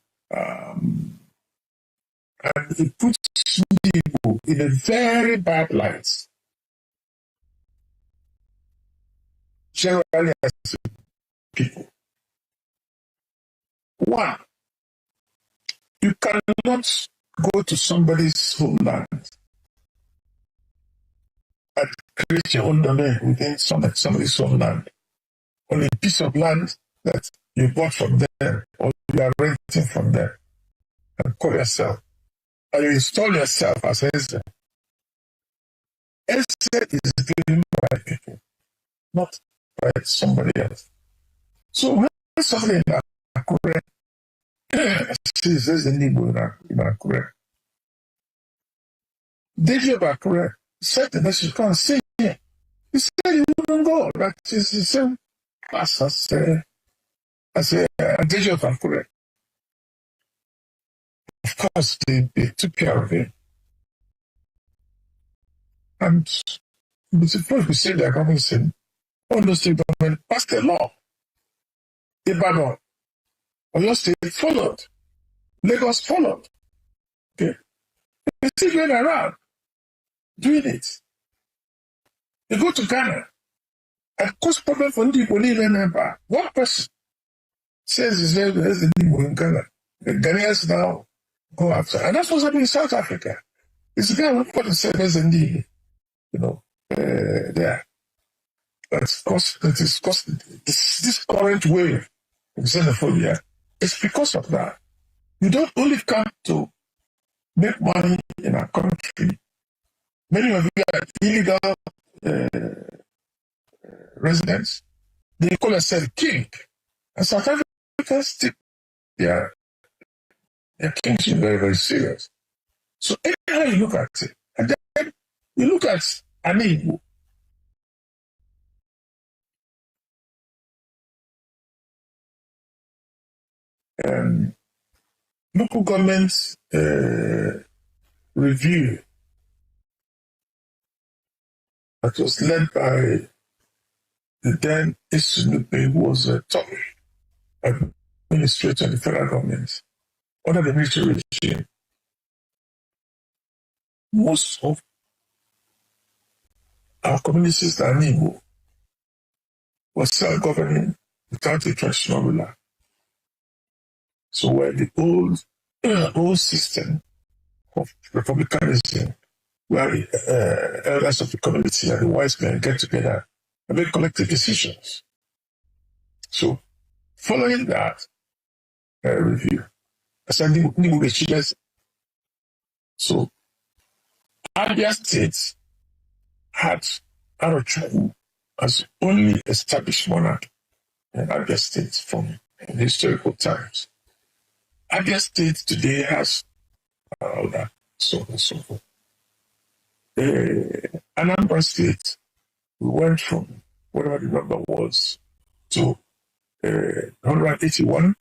it puts Igbo in a very bad light. Generally as people. One, you cannot go to somebody's homeland and create your own domain within somebody's homeland on a piece of land that you bought from them or you are renting from them, and call yourself, and you install yourself as Ezra. Ezra is given by people, not by somebody else. So when somebody in Akure says in Akure, David of Akure said the message, come and see here. He said he wouldn't go. That is the same class as a David of Akure. Of course, they took care of him. And before we say their government said, all those state government passed a law. Ibadan, Oyo State followed. Lagos followed. Okay. They're still going around doing it. They go to Ghana and cause problem for the people. One person says he's there as the people in Ghana. The Ghanaians now go after. And that's what's happening in South Africa. It's a guy who put himself as a there. That's caused this current wave of xenophobia. It's because of that. You don't only come to make money in our country. Many of you are illegal residents. They call themselves king. And South Africans take their kings very, very serious. So anyhow you look at it, and then you look at an Igbo. Local governments review that was led by the then Isunupe, who was a top administrator in the federal government under the military regime. Most of our communities that are Igbo were self-governing without a traditional ruler. So where the old system of republicanism, where the elders of the community and the wise men get together and make collective decisions. So following that review, I said, so Abia State had Arochukwu as only established monarch in Abia State from historical times. Abia State today has all that, so on and so forth. Anambra State, we went from whatever the number was to 181,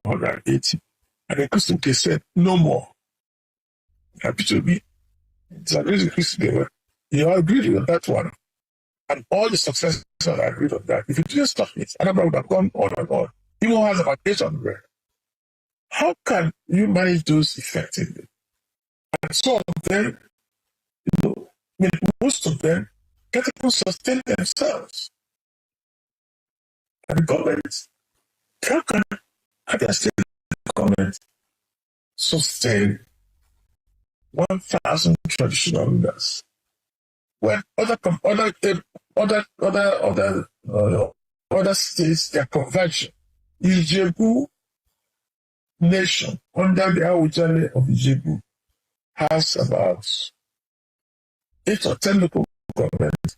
180, and the Christian case said no more. Happy to be. You all agreed with that one. And all the successors agreed on that. If you didn't stop it, Anambra would have gone on and on. Igbo has about 800. How can you manage those effectively? And some of them, most of them can't even sustain themselves. And the government, how can the state government sustain 1,000 traditional rulers when other states, they are converging? Ijebu nation under the Awujale of Ijebu has about 8 or 10 local government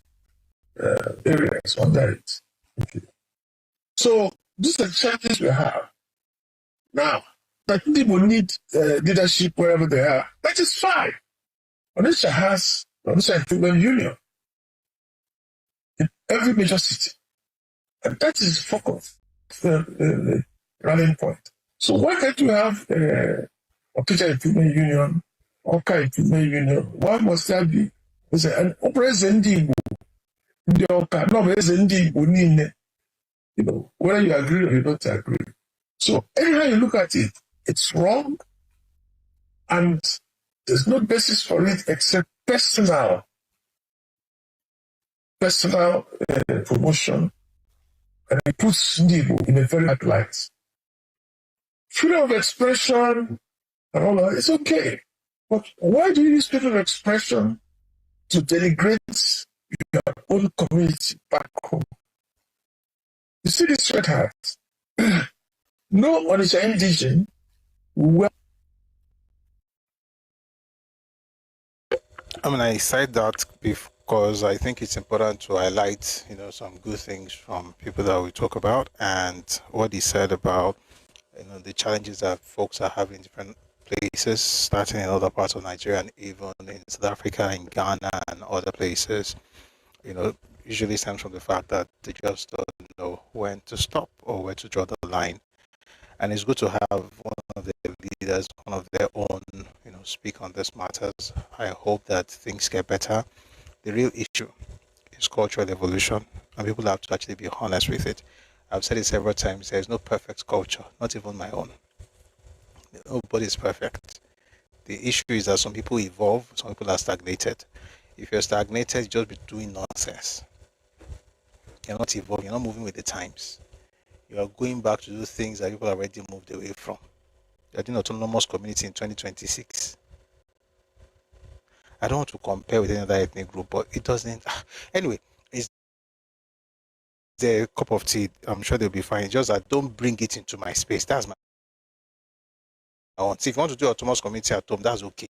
areas under it. Okay. So these are the challenges we have. Now, that people need leadership wherever they are, that is fine. Onitsha has Onitsha Improvement Union in every major city. And that is focus, rallying point. So why can't you have Onitsha Improvement Union, Oka Improvement Union? Why must there be an president in the Oka, no president in whether you agree or you don't agree. So anyhow you look at it, it's wrong, and there's no basis for it except personal promotion, and it puts Igbo in a very bad light. Freedom of expression and all that, it's okay. But why do you use freedom of expression to denigrate your own community back home? You see this red hat? No Onitsha indigene will. I cite that because I think it's important to highlight, some good things from people that we talk about, and what he said about, the challenges that folks are having in different places, starting in other parts of Nigeria and even in South Africa, in Ghana, and other places. Usually stems from the fact that they just don't know when to stop or where to draw the line. And it's good to have one of the leaders, one of their own, speak on these matters. I hope that things get better. The real issue is cultural evolution, and people have to actually be honest with it. I've said it several times, there's no perfect culture, not even my own. Nobody is perfect. The issue is that some people evolve, some people are stagnated. If you're stagnated, you just be doing nonsense. You're not evolving, you're not moving with the times. You are going back to do things that people already moved away from. You're doing autonomous community in 2026. I don't want to compare with any other ethnic group, but it doesn't. Anyway, it's a cup of tea. I'm sure they'll be fine. Just that don't bring it into my space. That's my own. See, if you want to do autonomous community at home, that's okay.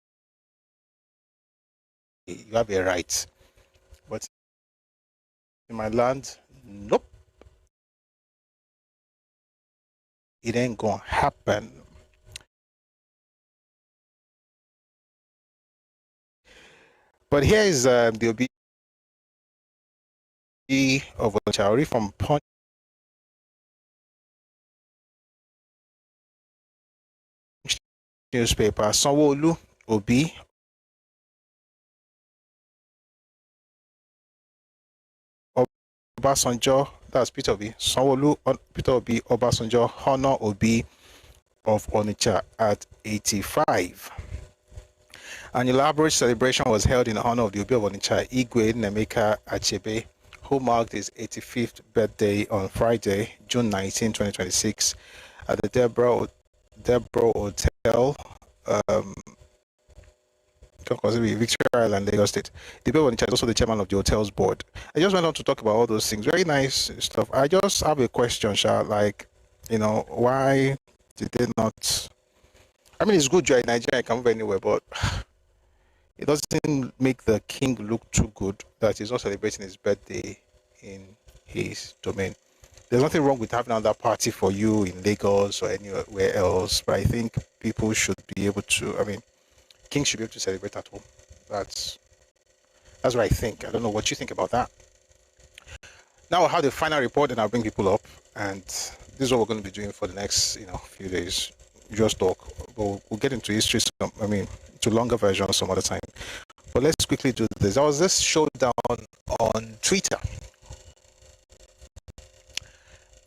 You have a right. But in my land, nope. It ain't gonna happen. But here is the OB of Onitsha from Punch newspaper. Sanwo-Olu Obi Obasanjo, that's Peter Obi, Sanwo-Olu, Peter Obi, Obasanjo, honor Obi of Onitsha at 85. An elaborate celebration was held in honor of the Obi of Onitsha, Igwe Nemeka Achebe, who marked his 85th birthday on Friday, June 19, 2026, at the Deborah Hotel, Victoria Island, Lagos State. The Obi of Onitsha is also the chairman of the hotel's board. I just went on to talk about all those things. Very nice stuff. I just have a question, Sha, like, why did they not? I mean, it's good you're in Nigeria, you can move anywhere, but it doesn't make the king look too good that he's not celebrating his birthday in his domain. There's nothing wrong with having another party for you in Lagos or anywhere else, but I think people should be able to, kings should be able to celebrate at home. That's what I think. I don't know what you think about that. Now I'll have the final report and I'll bring people up, and this is what we're going to be doing for the next few days. Just talk, but we'll get into history to longer versions some other time. But let's quickly do this. There was this showdown on Twitter,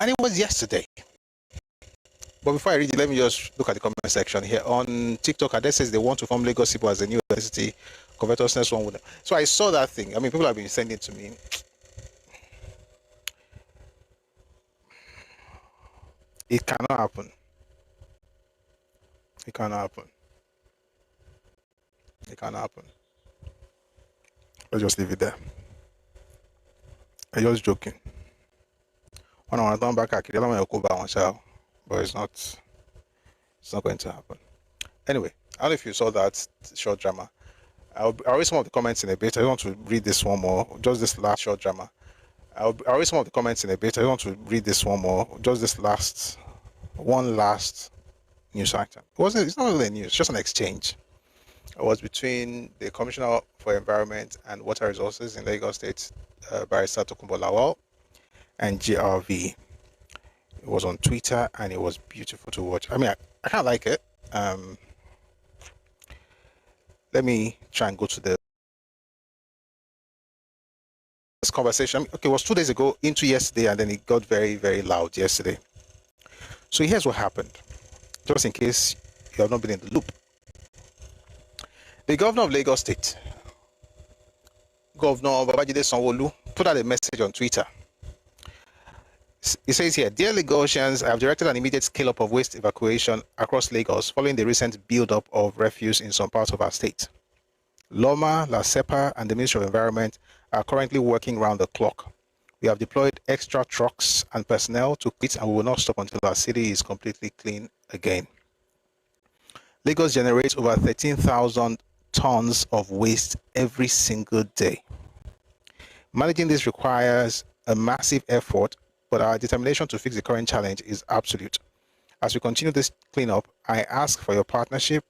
and it was yesterday. But before I read it, let me just look at the comment section here. On TikTok, Ade says they want to form Lagos people as a new university. Covetousness one with them. So I saw that thing. People have been sending it to me. It cannot happen. It cannot happen. It cannot happen. Let's just leave it there. I'm just joking. When I want to turn back, but it's not going to happen. Anyway, I don't know if you saw that short drama. I'll read some of the comments in a bit. I don't want to read this one more. Just this last short drama. I'll read some of the comments in a bit. I don't want to read this one more. Just this last news item. It's not really a news, it's just an exchange. It was between the Commissioner for Environment and Water Resources in Lagos State, Barrister Tokunbo, and GRV. It was on Twitter and it was beautiful to watch. I kind of like it. Let me try and go to this conversation. Okay, it was 2 days ago into yesterday, and then it got very, very loud yesterday. So here's what happened. Just in case you have not been in the loop. The governor of Lagos State, Governor Babajide Sanwo-Olu, put out a message on Twitter. It says here, "Dear Lagosians, I have directed an immediate scale-up of waste evacuation across Lagos following the recent build-up of refuse in some parts of our state. Loma, La Sepa, and the Ministry of Environment are currently working round the clock. We have deployed extra trucks and personnel to quit, and we will not stop until our city is completely clean again. Lagos generates over 13,000 tons of waste every single day. Managing this requires a massive effort, but our determination to fix the current challenge is absolute. As we continue this cleanup, I ask for your partnership.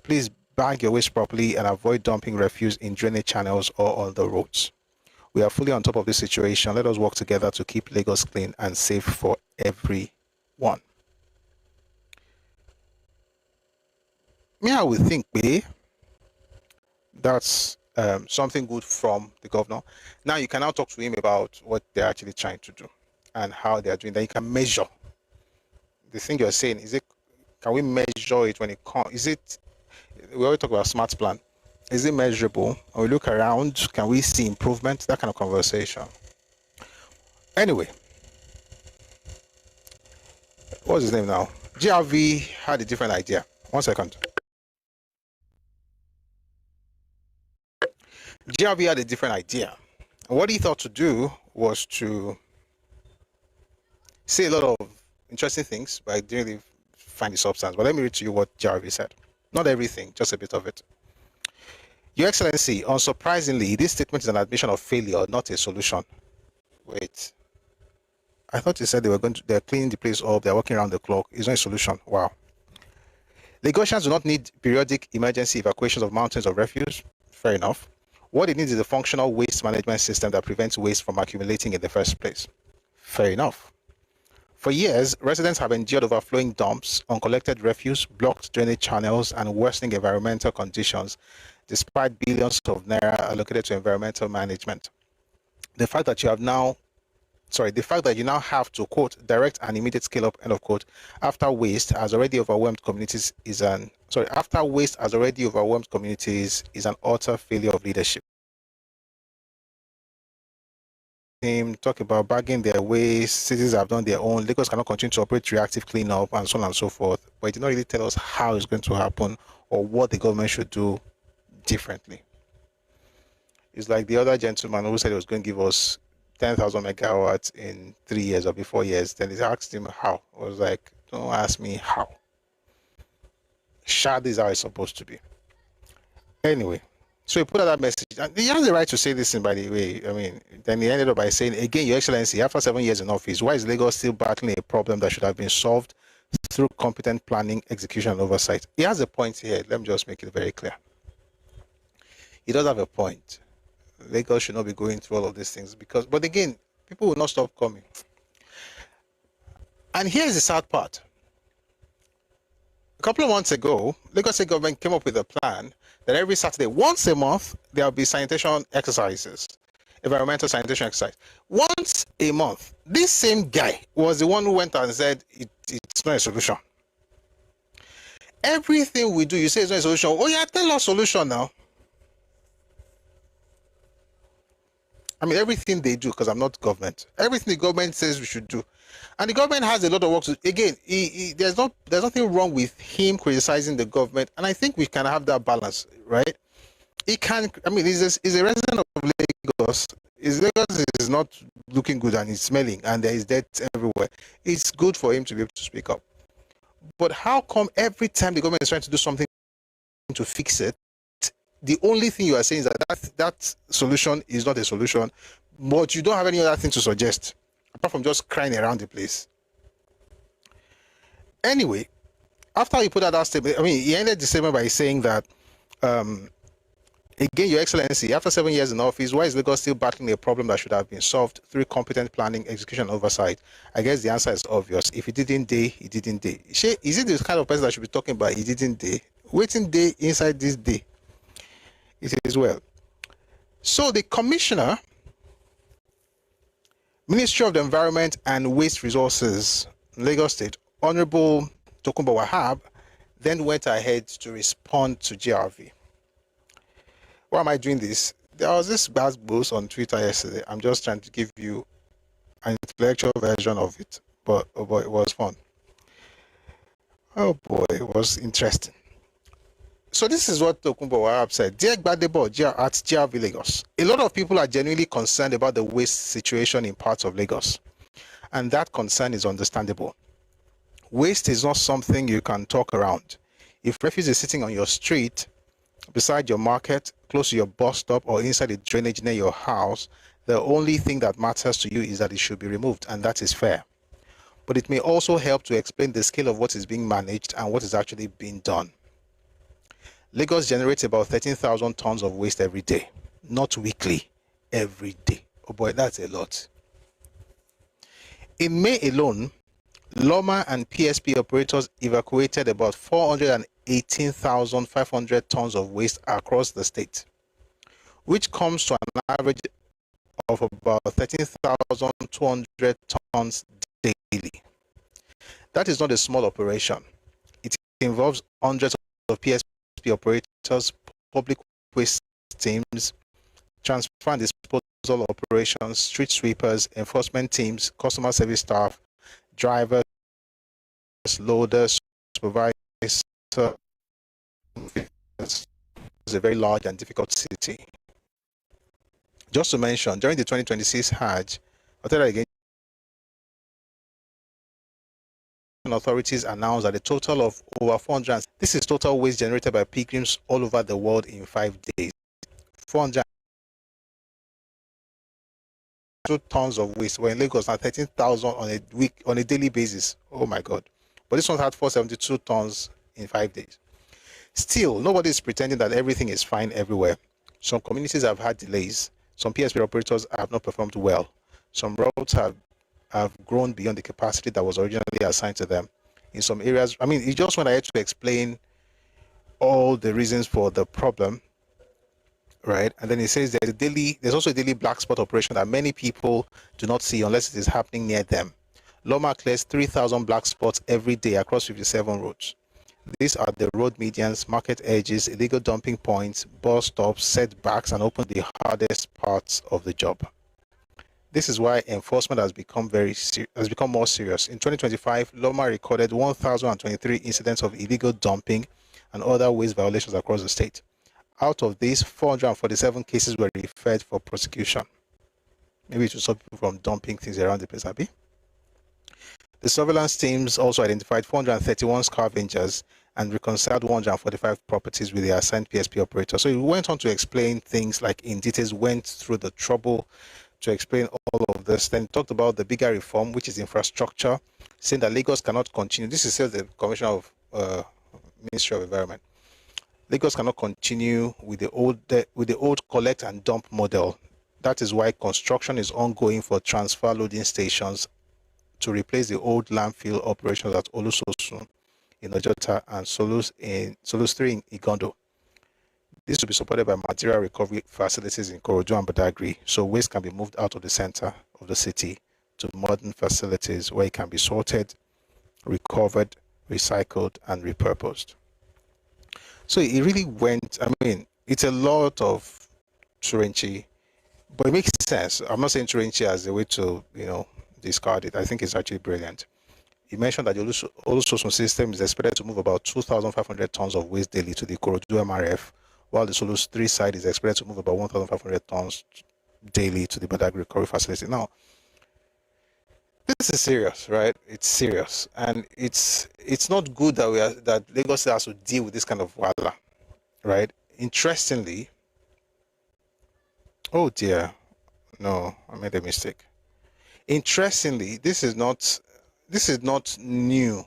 Please bag your waste properly and avoid dumping refuse in drainage channels or on the roads. We are fully on top of this situation. Let us work together to keep Lagos clean and safe for everyone." I would think that's something good from the governor. Now you can now talk to him about what they're actually trying to do and how they are doing that. You can measure the thing you're saying. Can we measure it when it comes? We always talk about smart plan. Is it measurable? When we look around, can we see improvement? That kind of conversation. Anyway, what's his name now? GRV had a different idea. 1 second. GRV had a different idea. And what he thought to do was to say a lot of interesting things, but I didn't really find the substance. But let me read to you what GRV said. Not everything, just a bit of it. "Your Excellency, unsurprisingly, this statement is an admission of failure, not a solution." Wait. I thought you said they're cleaning the place up, they're working around the clock. It's not a solution. Wow. "Lagosians do not need periodic emergency evacuations of mountains of refuse. Fair enough. What it needs is a functional waste management system that prevents waste from accumulating in the first place. Fair enough. For years, residents have endured overflowing dumps, uncollected refuse, blocked drainage channels, and worsening environmental conditions, despite billions of naira allocated to environmental management. The fact that you have now the fact that you now have to, quote, direct an immediate scale up, end of quote, after waste has already overwhelmed communities is an utter failure of leadership. Talk about bagging their waste, cities have done their own, Lagos cannot continue to operate reactive cleanup and so on and so forth. But it did not really tell us how it's going to happen or what the government should do differently. It's like the other gentleman who said he was going to give us 10,000 megawatts in 3 years or before years. Then they asked him how. I was like, don't ask me how. This is how it's supposed to be. Anyway, so he put out that message. And he has the right to say this, by the way. I mean, then he ended up by saying, again, Your Excellency, after 7 years in office, why is Lagos still battling a problem that should have been solved through competent planning, execution, and oversight? He has a point here. Let me just make it very clear. He does have a point. Lagos should not be going through all of these things but again, people will not stop coming. And here's the sad part. A couple of months ago, Lagos State government came up with a plan that every Saturday, once a month, there will be sanitation exercises, environmental sanitation exercise. Once a month. This same guy was the one who went and said it's not a solution. Everything we do, you say it's not a solution. Oh yeah, tell us solution now. I mean, everything they do, because I'm not government, everything the government says we should do. And the government has a lot of work to do. Again, there's nothing wrong with him criticizing the government. And I think we can have that balance, right? He can, I mean, he's a resident of Lagos. Lagos is not looking good and it's smelling and there is dirt everywhere. It's good for him to be able to speak up. But how come every time the government is trying to do something to fix it, the only thing you are saying is that solution is not a solution, but you don't have any other thing to suggest apart from just crying around the place? Anyway, after he put out that statement, I mean, he ended the statement by saying that, again, Your Excellency, after 7 years in office, why is Lagos still battling a problem that should have been solved through competent planning, execution, and oversight? I guess the answer is obvious. If he didn't day, he didn't day. Is it the kind of person that should be talking about he didn't day? Waiting day inside this day. It is well. So the Commissioner, Ministry of the Environment and Waste Resources, Lagos State, Honorable Tokunbo Wahab, then went ahead to respond to GRV. Why am I doing this? There was this bad boost on Twitter yesterday. I'm just trying to give you an intellectual version of it, but oh boy, it was fun. Oh boy, it was interesting. So this is what Tokunbo Wahab said. Dear Gbadebo at GRV Lagos, a lot of people are genuinely concerned about the waste situation in parts of Lagos, and that concern is understandable. Waste is not something you can talk around. If refuse is sitting on your street, beside your market, close to your bus stop, or inside a drainage near your house, the only thing that matters to you is that it should be removed, and that is fair. But it may also help to explain the scale of what is being managed and what is actually being done. Lagos generates about 13,000 tons of waste every day, not weekly, every day. Oh boy, that's a lot. In May alone, Loma and PSP operators evacuated about 418,500 tons of waste across the state, which comes to an average of about 13,200 tons daily. That is not a small operation. It involves hundreds of PSP operators, public waste teams, transfer and disposal operations, street sweepers, enforcement teams, customer service staff, drivers, loaders, supervisors. It's a very large and difficult city. Just to mention, during the 2026 Hajj, I'll tell you again, authorities announced that a total of over 400, this is total waste generated by pilgrims all over the world in 5 days. 400 tons of waste. We're in Lagos now, 13,000 on a daily basis. Oh my God. But this one had 472 tons in 5 days. Still, nobody is pretending that everything is fine everywhere. Some communities have had delays. Some PSP operators have not performed well. Some routes have grown beyond the capacity that was originally assigned to them. In some areas, I mean, he just went ahead to explain all the reasons for the problem, right? And then it says there's also a daily black spot operation that many people do not see unless it is happening near them. Loma clears 3,000 black spots every day across 57 roads. These are the road medians, market edges, illegal dumping points, bus stops, setbacks, and often the hardest parts of the job. This is why enforcement has become more serious. In 2025, Loma recorded 1,023 incidents of illegal dumping and other waste violations across the state. Out of these, 447 cases were referred for prosecution. Maybe to stop people from dumping things around the place, Abby. The surveillance teams also identified 431 scavengers and reconciled 145 properties with the assigned PSP operator. So he went on to explain things like in details, went through the trouble to explain all of this. Then talked about the bigger reform, which is infrastructure, saying that Lagos cannot continue. This is still the Commissioner of Ministry of Environment. Lagos cannot continue with the old collect and dump model. That is why construction is ongoing for transfer loading stations to replace the old landfill operations at Olusosun in Ojota and Solus 3 in Igondo. This will be supported by material recovery facilities in Korodu and Badagry, so waste can be moved out of the center of the city to modern facilities where it can be sorted, recovered, recycled, and repurposed. So it really went, I mean, it's a lot of Turenchi, but it makes sense. I'm not saying Turenchi as a way to, discard it. I think it's actually brilliant. He mentioned that the Olusosun system is expected to move about 2,500 tons of waste daily to the Korodu MRF, while the Solus 3 side is expected to move about 1,500 tons daily to the Badagry recovery facility. Now, this is serious, right? It's serious, and it's not good that Lagos has to deal with this kind of wala, right? Interestingly, oh dear, no, I made a mistake. Interestingly, this is not new,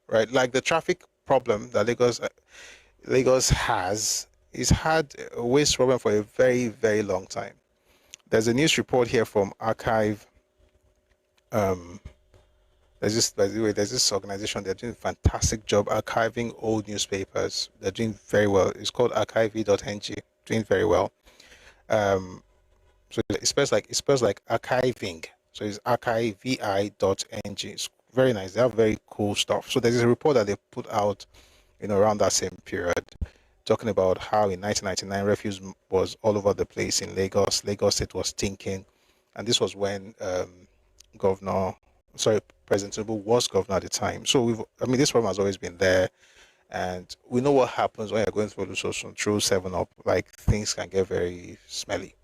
right? Like the traffic problem that Lagos has had a waste problem for a very, very long time. There's a news report here from Archive. There's this organization. They're doing a fantastic job archiving old newspapers. They're doing very well. It's called archive.ng. Doing very well. So it spells like archiving. So it's archive.vi.ng. It's very nice. They have very cool stuff. So there's a report that they put out, around that same period, talking about how in 1999 refuse was all over the place in Lagos. Lagos State was stinking, and this was when President Tokunbo was governor at the time. So this problem has always been there, and we know what happens when you're going through Olusosun through 7-Up. Like things can get very smelly.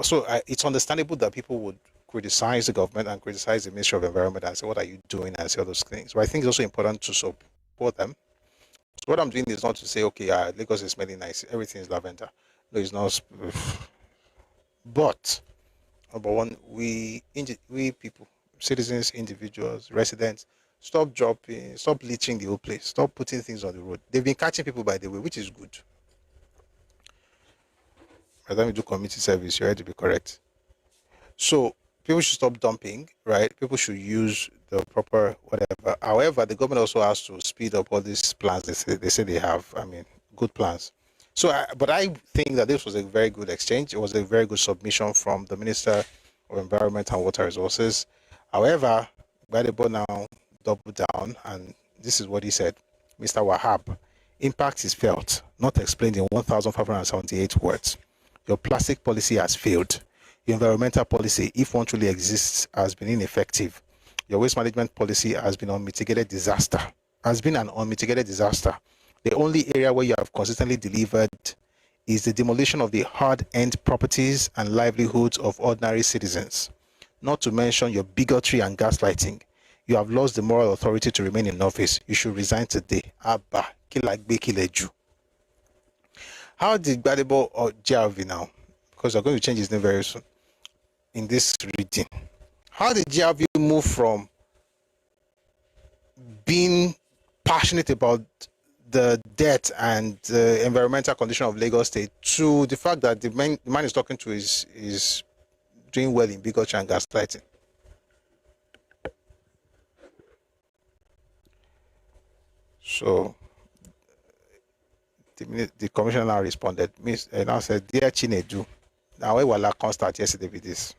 So it's understandable that people would criticize the government and criticize the Ministry of Environment and say, what are you doing, and say all those things. But I think it's also important to support them. So what I'm doing is not to say, okay, Lagos is smelling nice, everything is lavender. No, it's not. But number one, we people, citizens, individuals, residents, stop leaching the whole place, stop putting things on the road. They've been catching people by the way, which is good. By the time you do community service, you have to be correct. So people should stop dumping, right? People should use the proper whatever. However, the government also has to speed up all these plans they say they have. Good plans. So, but I think that this was a very good exchange. It was a very good submission from the Minister of Environment and Water Resources. However, Gbadebo now doubled down, and this is what he said. Mr. Wahab, impact is felt, not explained in 1,578 words. Your plastic policy has failed. Your environmental policy, if one truly exists, has been ineffective. Your waste management policy has been an unmitigated disaster. The only area where you have consistently delivered is the demolition of the hard-earned properties and livelihoods of ordinary citizens. Not to mention your bigotry and gaslighting. You have lost the moral authority to remain in office. You should resign today. Abba, kilagbe kileju. How did Gbadebo or GRV now? Because they're going to change his name very soon. In this reading, how did GRV move from being passionate about the debt and the environmental condition of Lagos State to the fact that the man is talking to is doing well in bigotry and gaslighting? So the The commissioner now responded. Now said, "Dear Chinedu, now we were constant yesterday with this."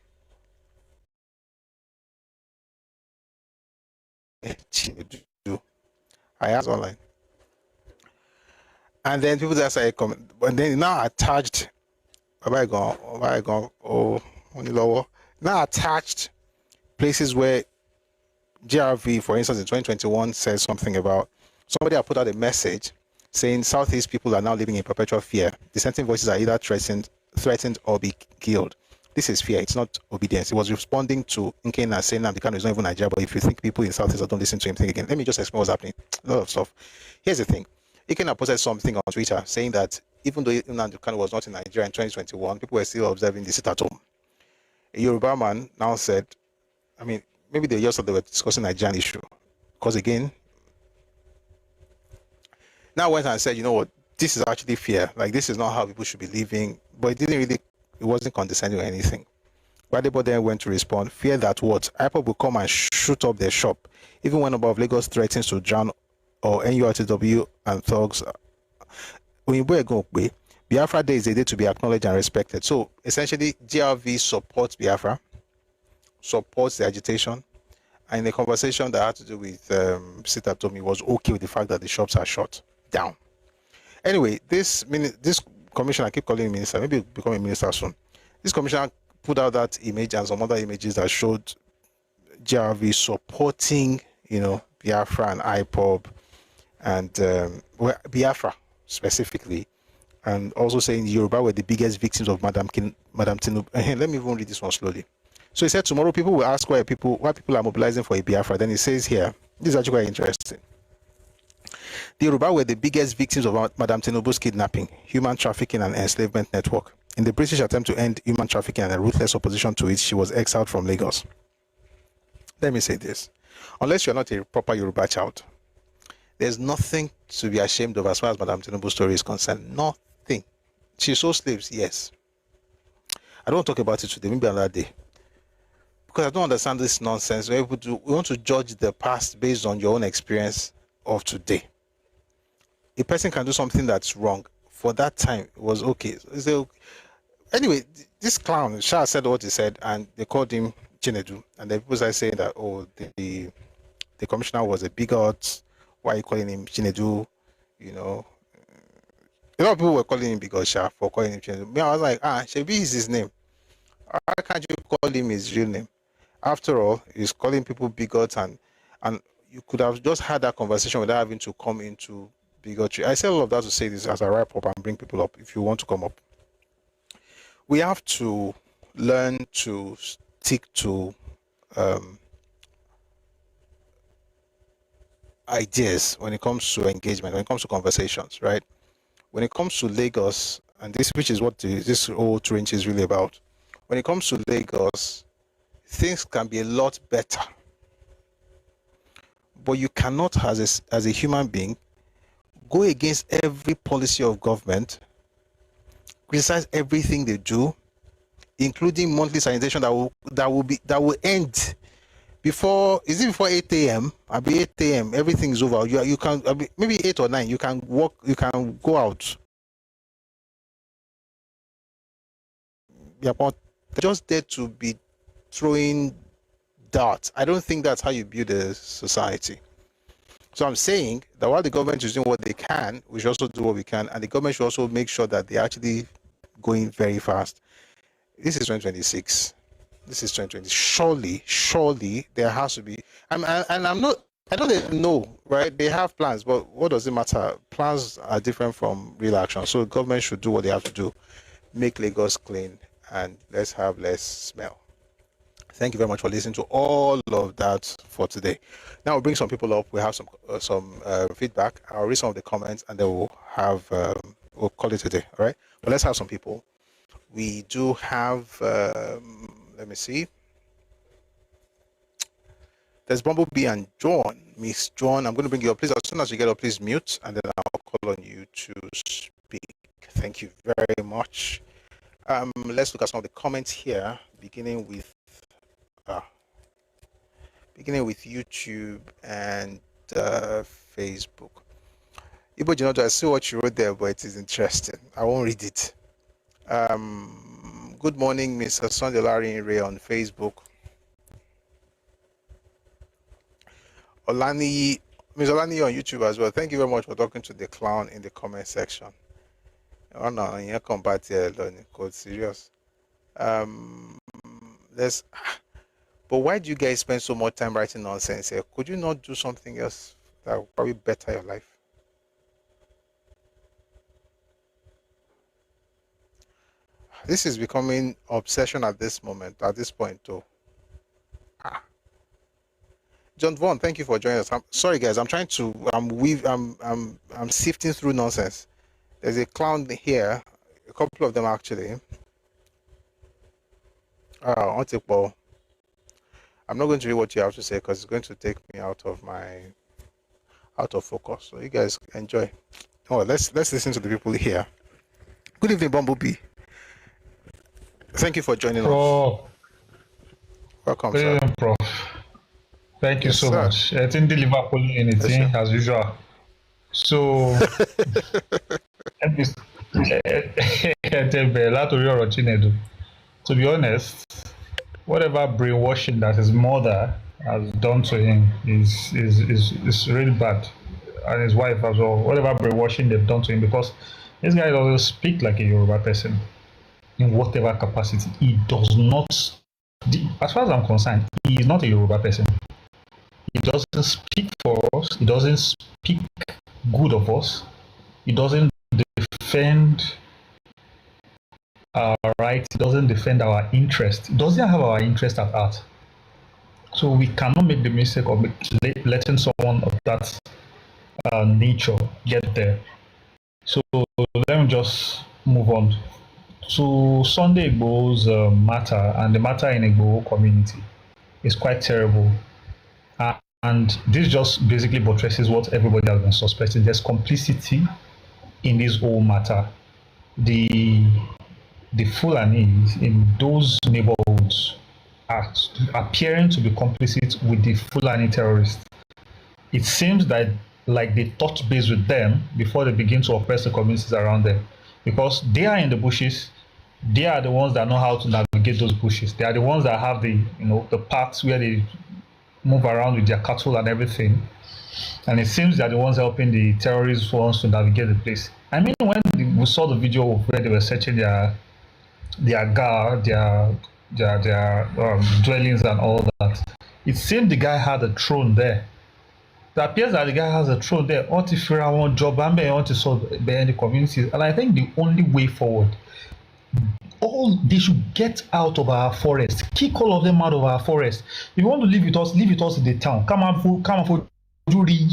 Chinedu, I asked online, and then people just started comment. But then now attached. Now attached places where GRV, for instance, in 2021 says something about somebody had put out a message saying Southeast people are now living in perpetual fear. Dissenting voices are either threatened or be killed. This is fear. It's not obedience. It was responding to Nkena saying Nnamdi Kanu is not even Nigeria, but if you think people in Southeast don't listen to him, think again. Let me just explain what's happening. A lot of stuff. Here's the thing. Nkena posted something on Twitter saying that even though Nnamdi Kanu was not in Nigeria in 2021, people were still observing the sit at home. A Yoruba man now said, I mean, maybe they just thought they were discussing Nigerian issue. Because again, now went and said, you know what, this is actually fear. Like, this is not how people should be living. But it wasn't condescending or anything. Wadebo then went to respond, fear that what? IPOB will come and shoot up their shop. Even when above Lagos threatens to drown or NURTW and thugs. Biafra Day is a day to be acknowledged and respected. So essentially, GRV supports Biafra, supports the agitation, and in a conversation that had to do with Sitatomi was okay with the fact that the shops are shut down. Anyway, this commissioner, I keep calling him minister, maybe he'll become a minister soon. This commissioner put out that image and some other images that showed GRV supporting, Biafra and IPOB and Biafra specifically, and also saying Yoruba were the biggest victims of Madam Tinubu. Let me even read this one slowly. So he said tomorrow people will ask why people are mobilizing for a Biafra. Then he says here, this is actually quite interesting. The Yoruba were the biggest victims of Madam Tinubu's kidnapping, human trafficking and enslavement network. In the British attempt to end human trafficking and a ruthless opposition to it, she was exiled from Lagos. Let me say this. Unless you're not a proper Yoruba child, there's nothing to be ashamed of as far as Madam Tinubu's story is concerned. Nothing. She sold slaves, yes. I don't talk about it today, maybe another day. Because I don't understand this nonsense. We want to judge the past based on your own experience of today. A person can do something that's wrong. For that time, it was okay. So, anyway, this clown, Shah, said what he said, and they called him Chinedu. And the people started saying that, oh, the commissioner was a bigot. Why are you calling him Chinedu? A lot of people were calling him bigot, Shah, for calling him Chinedu. Me, I was like, Shebi is his name. Why can't you call him his real name? After all, he's calling people bigots, and you could have just had that conversation without having to come into bigotry. I say all of that to say this as I wrap up and bring people up if you want to come up. We have to learn to stick to ideas when it comes to engagement, when it comes to conversations, right? When it comes to Lagos, and this, which is what this whole range is really about. When it comes to Lagos, things can be a lot better. But you cannot, as a human being, go against every policy of government, criticize everything they do, including monthly sanitation that will end before 8 a.m. I'll be 8 a.m. Everything is over. You can maybe 8 or 9. You can walk. You can go out. Yeah, but just there to be throwing darts. I don't think that's how you build a society. So I'm saying that while the government is doing what they can, we should also do what we can, and the government should also make sure that they're actually going very fast. This is 2026. This is 2020. Surely there has to be. I don't know, right? They have plans, but what does it matter? Plans are different from real action. So the government should do what they have to do, make Lagos clean, and let's have less smell. Thank you very much for listening to all of that for today. Now we'll bring some people up. We have some feedback. I'll read some of the comments, and then we'll call it a day. All right. But let's have some people. We do have. Let me see. There's Bumblebee and John. Miss John, I'm going to bring you up. Please, as soon as you get up, please mute, and then I'll call on you to speak. Thank you very much. Let's look at some of the comments here, beginning with YouTube and Facebook. Ibo Jinodo, I see what you wrote there, but it is interesting. I won't read it. Good morning, Mr. Sunday Larry Ray on Facebook. Olani, Ms. Olani on YouTube as well. Thank you very much for talking to the clown in the comment section. Oh no, you come back here, code serious. Let's. But why do you guys spend so much time writing nonsense here? Could you not do something else that would probably better your life? This is becoming obsession at this moment, at this point too. John Vaughn, thank you for joining us. I'm sorry guys, I'm sifting through nonsense. There's a clown here, a couple of them actually. I'll take ball. I'm not going to read what you have to say because it's going to take me out of focus. So you guys enjoy. Oh, let's listen to the people here. Good evening, Bumblebee. Thank you for joining us. Welcome, Good evening, Prof. Thank you so much. I think the Liverpool anything as usual. So, to be honest, whatever brainwashing that his mother has done to him is really bad, and his wife as well. Whatever brainwashing they've done to him, because this guy doesn't speak like a Yoruba person in whatever capacity. He does not, as far as I'm concerned, he is not a Yoruba person. He doesn't speak for us. He doesn't speak good of us. He doesn't defend our rights. He doesn't defend our interest. He doesn't have our interest at heart. So we cannot make the mistake of letting someone of that nature get there. So let me just move on to Sunday Igboho's matter, and the matter in Igboho community is quite terrible. And this just basically buttresses what everybody has been suspecting. There's complicity in this whole matter. The Fulani in those neighborhoods are appearing to be complicit with the Fulani terrorists. It seems that like they touch base with them before they begin to oppress the communities around them, because they are in the bushes. They are the ones that know how to navigate those bushes. They are the ones that have the paths where they move around with their cattle and everything. And it seems they're the ones helping the terrorist ones to navigate the place. I mean, when we saw the video of where they were searching their dwellings and all that, it seemed the guy had a throne there. It appears that the guy has a throne there. The communities. And I think the only way forward, they should get out of our forest. Kick all of them out of our forest. If you want to live with us in the town. Come on for jury.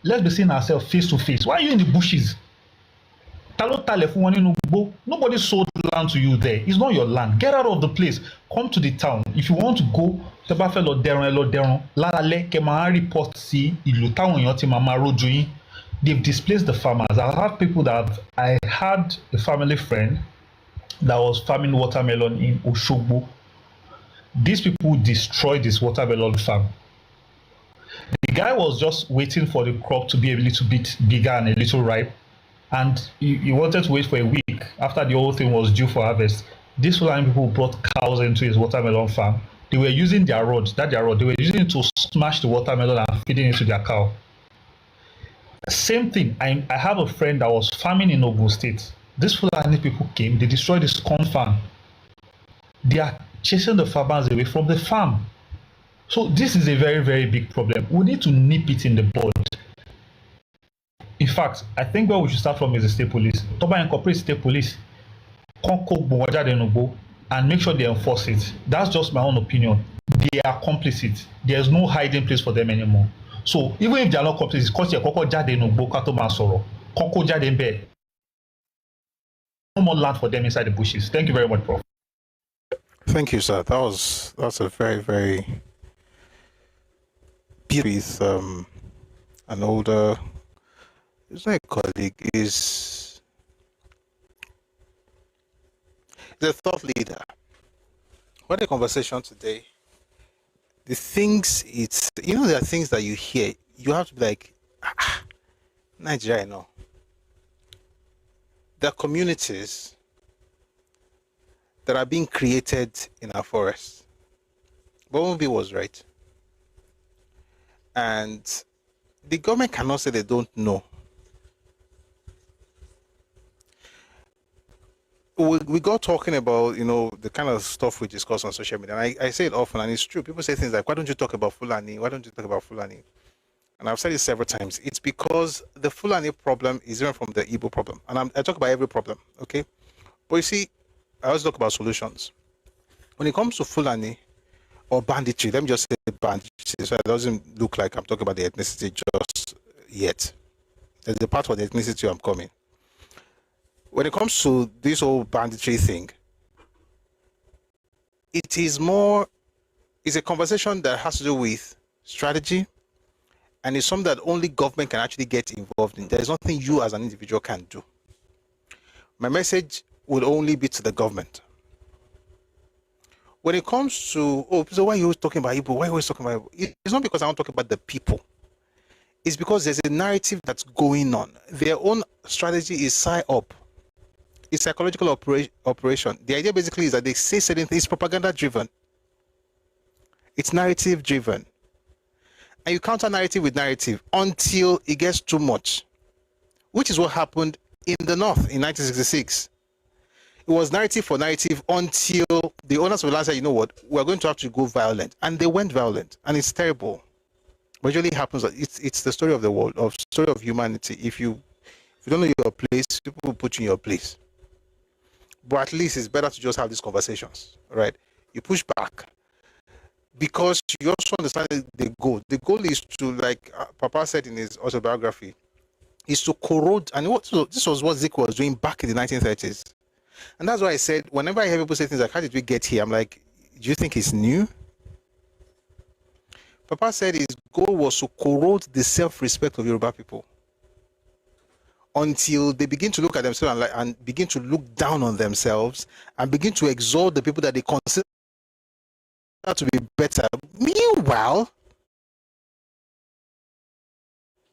Let's be seeing ourselves face to face. Why are you in the bushes? Nobody sold land to you there. It's not your land. Get out of the place. Come to the town. If you want to go, they've displaced the farmers. I had a family friend that was farming watermelon in Oshogbo. These people destroyed this watermelon farm. The guy was just waiting for the crop to be a little bit bigger and a little ripe, and he wanted to wait for a week after the whole thing was due for harvest. These Fulani people brought cows into his watermelon farm. They were using their rod, they were using it to smash the watermelon and feeding it to their cow. Same thing, I have a friend that was farming in Ogun State. These Fulani people came, they destroyed his corn farm. They are chasing the farmers away from the farm. So this is a very, very big problem. We need to nip it in the bud. In fact, I think where we should start from is the state police. Toba incorporate state police, and make sure they enforce it. That's just my own opinion. They are complicit. There's no hiding place for them anymore. So even if they are not complicit, no more land for them inside the bushes. Thank you very much, Prof. Thank you, sir. That's a very, very beautiful an older, it's not a colleague, he's a thought leader. What a conversation today. The things there are things that you hear, you have to be like, Nigeria, no. the communities that are being created in our forests. Bumblebee was right. And the government cannot say they don't know. We got talking about, the kind of stuff we discuss on social media. And I say it often, and it's true. People say things like, why don't you talk about Fulani? Why don't you talk about Fulani? And I've said it several times. It's because the Fulani problem is different from the Igbo problem. And I talk about every problem, okay? But you see, I always talk about solutions. When it comes to Fulani or banditry, let me just say banditry, so it doesn't look like I'm talking about the ethnicity just yet. There's the part of the ethnicity I'm coming. When it comes to this whole banditry thing, it's a conversation that has to do with strategy, and it's something that only government can actually get involved in. There's nothing you as an individual can do. My message would only be to the government. When it comes to, so why are you always talking about Igbo? Why are you always talking about Igbo? It's not because I want to talk about the people. It's because there's a narrative that's going on. Their own strategy is psy-op. It's psychological operation. The idea basically is that they say certain things, it's propaganda driven. It's narrative driven. And you counter narrative with narrative until it gets too much, which is what happened in the North in 1966. It was narrative for narrative until the owners of the land said, you know what, we're going to have to go violent. And they went violent. And it's terrible. But it usually happens. It's the story of the world, of story of humanity. If you don't know your place, people will put you in your place. But at least it's better to just have these conversations, right? You push back because you also understand the goal. The goal is to, like Papa said in his autobiography, is to corrode. And this was what Zik was doing back in the 1930s. And that's why I said, whenever I hear people say things like, how did we get here? I'm like, do you think it's new? Papa said his goal was to corrode the self-respect of Yoruba people until they begin to look at themselves and begin to look down on themselves and begin to exalt the people that they consider to be better. Meanwhile,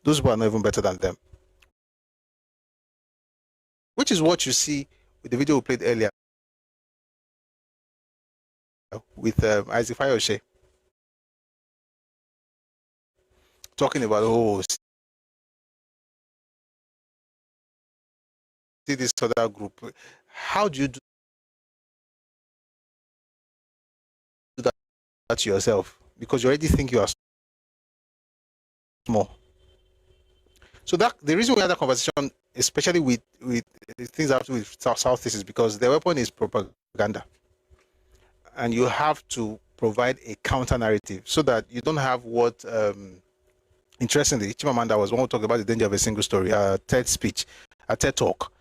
those people are not even better than them. Which is what you see with the video we played earlier with Isaac Fayoshe talking about, see this other group. How do you do that to yourself? Because you already think you are small. So that the reason we had that conversation, especially with things that have to do with Southeast, is because their weapon is propaganda, and you have to provide a counter narrative so that you don't have what. Interestingly, Chimamanda was one who talked about the danger of a single story. A TED speech, a TED talk,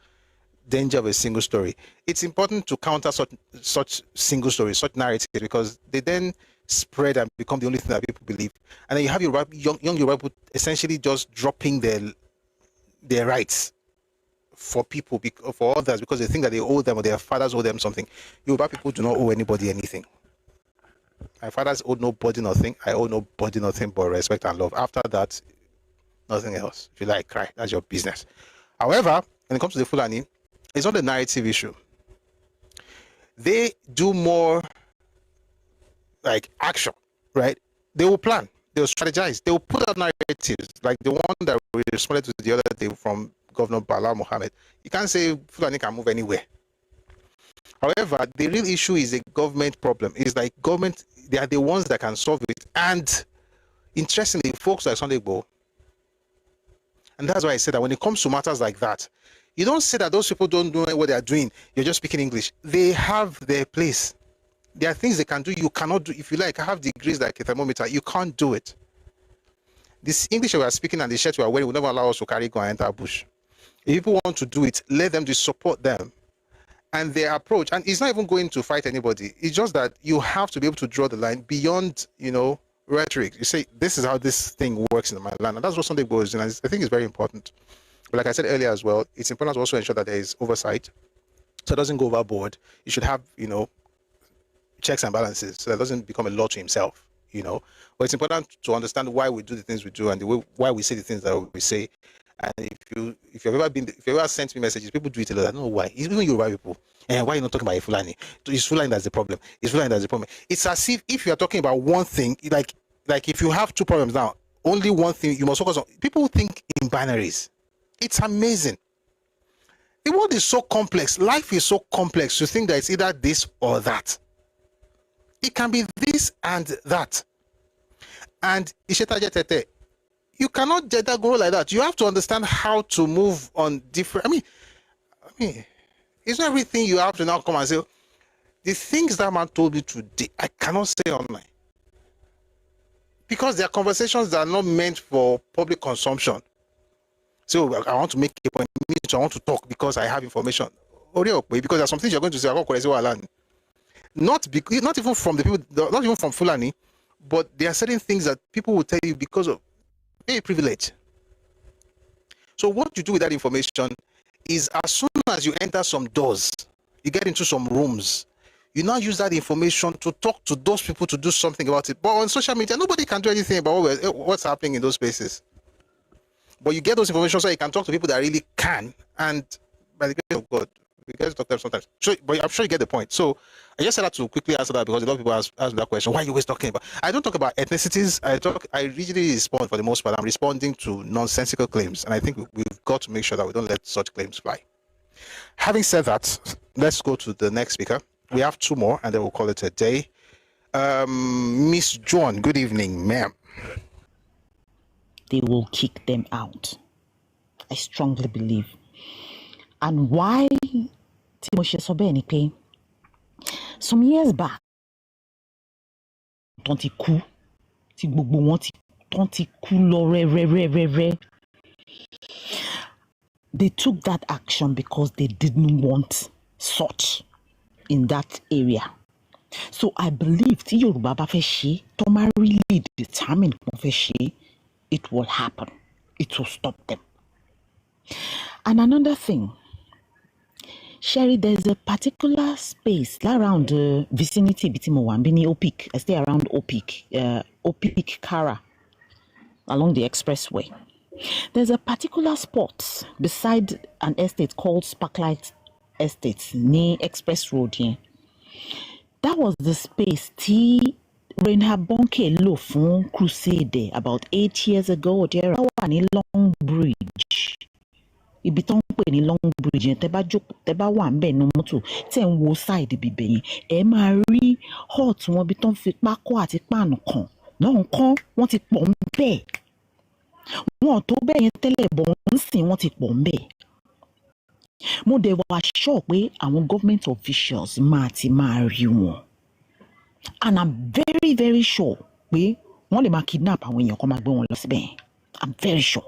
danger of a single story. It's important to counter such single stories, such narratives, because they then spread and become the only thing that people believe. And then you have young Yoruba people essentially just dropping their rights for people, for others, because they think that they owe them or their fathers owe them something. Yoruba people do not owe anybody anything. My fathers owe nobody nothing. I owe nobody nothing but respect and love. After that, nothing else. If you like, cry. That's your business. However, when it comes to the Fulani, it's not a narrative issue. They do more like action, right? They will plan. They will strategize. They will put out narratives like the one that we responded to the other day from Governor Bala Mohammed. You can't say Fulani can move anywhere. However, the real issue is a government problem. It's like government, they are the ones that can solve it. And interestingly, folks like Sunday Igboho, and that's why I said that when it comes to matters like that, you don't say that those people don't know what they are doing. You're just speaking English. They have their place. There are things they can do. You cannot do. If you like, I have degrees like a thermometer. You can't do it. This English we are speaking and the shirt we are wearing will never allow us to carry go and enter a bush. If people want to do it, let them just support them. And their approach, and it's not even going to fight anybody. It's just that you have to be able to draw the line beyond, rhetoric. You say, this is how this thing works in my land. And that's what Sunday goes in. And I think it's very important. But like I said earlier as well, it's important to also ensure that there is oversight so it doesn't go overboard. You should have, checks and balances so that it doesn't become a law to himself, But it's important to understand why we do the things we do and why we say the things that we say. And if you've ever sent me messages, people do it a lot. I don't know why. Even Yoruba people. And why are you not talking about a Fulani? It's Fulani that's the problem. It's Fulani that's the problem. It's as if you are talking about one thing, like if you have two problems now, only one thing you must focus on. People think in binaries. It's amazing. The world is so complex. Life is so complex to think that it's either this or that. It can be this and that. And you cannot grow like that. You have to understand how to move on different. I mean, it's not everything you have to now come and say. The things that man told me today, I cannot say online because they are conversations that are not meant for public consumption. So I want to make a point. I want to talk because I have information. Because there are some things you're going to say. Not even from the people, not even from Fulani, but there are certain things that people will tell you because of a privilege. So what you do with that information is, as soon as you enter some doors, you get into some rooms, you now use that information to talk to those people to do something about it. But on social media, nobody can do anything about what's happening in those spaces. But you get those information so you can talk to people that really can, and by the grace of God, we get to talk to them sometimes. So, but I'm sure you get the point. So I just said that to quickly answer that because a lot of people ask that question. Why are you always talking about? I don't talk about ethnicities. I usually respond for the most part. I'm responding to nonsensical claims, and I think we've got to make sure that we don't let such claims fly. Having said that, let's go to the next speaker. We have two more, and then we'll call it a day. Miss John, good evening, ma'am. They will kick them out. I strongly believe. And why Timoshe Sobenipe? Some years back, they took that action because they didn't want such in that area. So I believe Toma really determined it will happen. It will stop them. And another thing, Sherry, there's a particular space around the vicinity between Mwambini, Opik. I stay around Opik, Opik Kara, along the expressway. There's a particular spot beside an estate called Sparklight Estate near Express Road here. That was the space Reinhard Bonke lo fun crusade about 8 years ago. There was Long Bridge. Ibi ton pe ni Long Bridge yẹn tẹ́ bá wà ńbẹ̀ no moto tẹ́ ń wo side bíbẹ̀ yẹn ẹ máa rí hut wọn bí ton fi pákó àti páànù kan náà kan wọ́n ti pọ̀ ńbẹ̀. Wọ́n tó bẹ́ẹ̀ yẹn tẹ́lẹ̀ bọ̀ ńsìn wọ́n ti pọ̀ ńbẹ̀. Mo dẹ̀ wá sure pé àwọn government officials máa rí wọn. And I'm very, very sure pé wọ́n lè máa kidnap àwọn èèyàn kan máa gbé wọn lọ síbẹ̀. I'm very sure.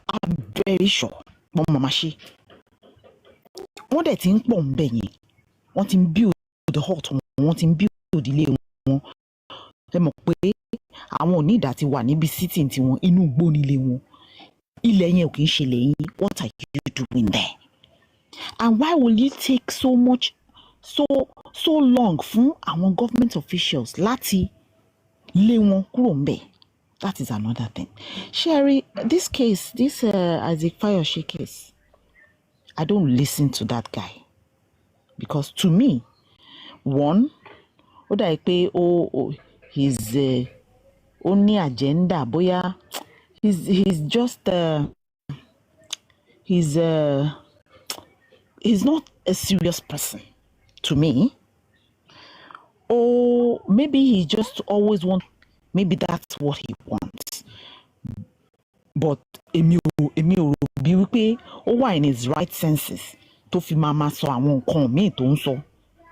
I'm very sure. Mama ṣe. Wọ́n dẹ̀ ti ń pọ̀ ńbẹ̀ yẹn. Wọ́n ti ń build the hut wọn. Wọ́n ti ń build ilé wọn. Ẹ mọ̀ pé àwọn ò ní ìdá ti wà níbi sitting tí wọn inú igbó nílé wọn. Ilẹ̀ yẹn ò kì í ṣe lẹ́yìn. What are you doing there? And why will you take so long fún àwọn government officials láti lé wọn kúrò ńbẹ̀? That is another thing. Sherry, this case, this Isaac Fayoshe case, I don't listen to that guy. Because to me, one, what I pay, his only agenda, boya, he's just, he's not a serious person to me. Or maybe he just always wants, maybe that's what he wants. But Emi ò bí wípé ó wà in his right senses tó fi máa sọ àwọn nǹkan míì tó ń sọ,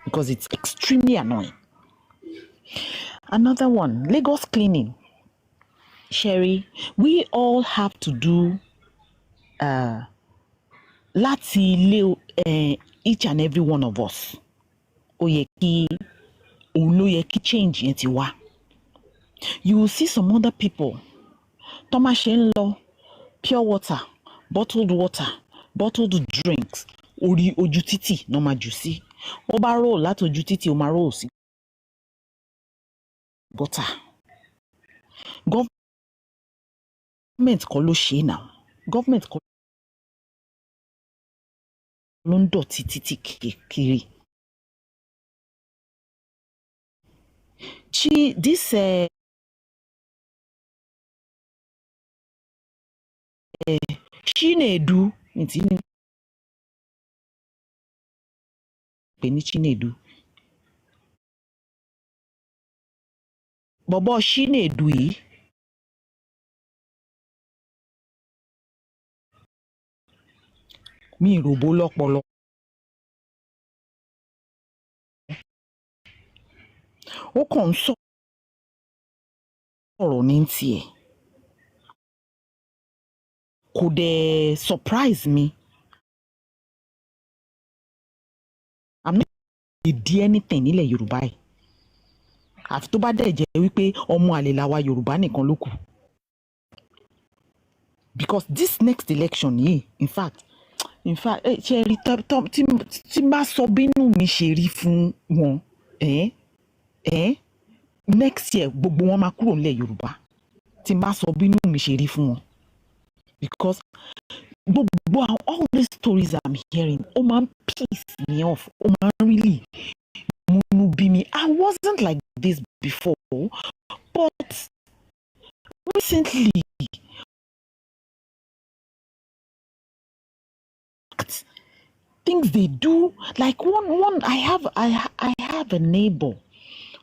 because it's extremely annoying. Another one, Lagos cleaning. Sherry, we all have to do láti each and every one of us. Ó yẹ kí change yẹn ti wá. You will see some other people. Thomas Shenlo, pure water, bottled drinks, orí ojú títì no ma jù sí. Ó bá roll láti ojú títì ó máa roll sí gutter. Government kọ́ ló ṣe now. government kan ló ń dọ̀tí títí kiri. This Chinedu, Chinedu. Bọ̀bọ́ Chinedu yìí mi ìròbó lọ́pọlọ. Ó kàn ń sọ̀rọ̀ ní tiẹ̀. Kò dẹ̀ surprise me. I'm not di anything nílẹ̀ Yorùbá yìí. Àfi tó bá dẹ̀ jẹ́ wípé ọmọ àlè làwa Yorùbá nìkan ló kù. Because this next election yìí, in fact, ṣe rí tí bá sọ bínú mi ṣe rí fún wọn, next year gbogbo wọn máa kúrò nílẹ̀ Yorùbá. Tí bá sọ bínú mi ṣe rí fún wọn. Because gbogbo all these stories I'm hearing, ó máa ń piss me off, ó máa ń really múnú bí mi. I wasn't like this before, but recently things they do, like one I have a neighbor.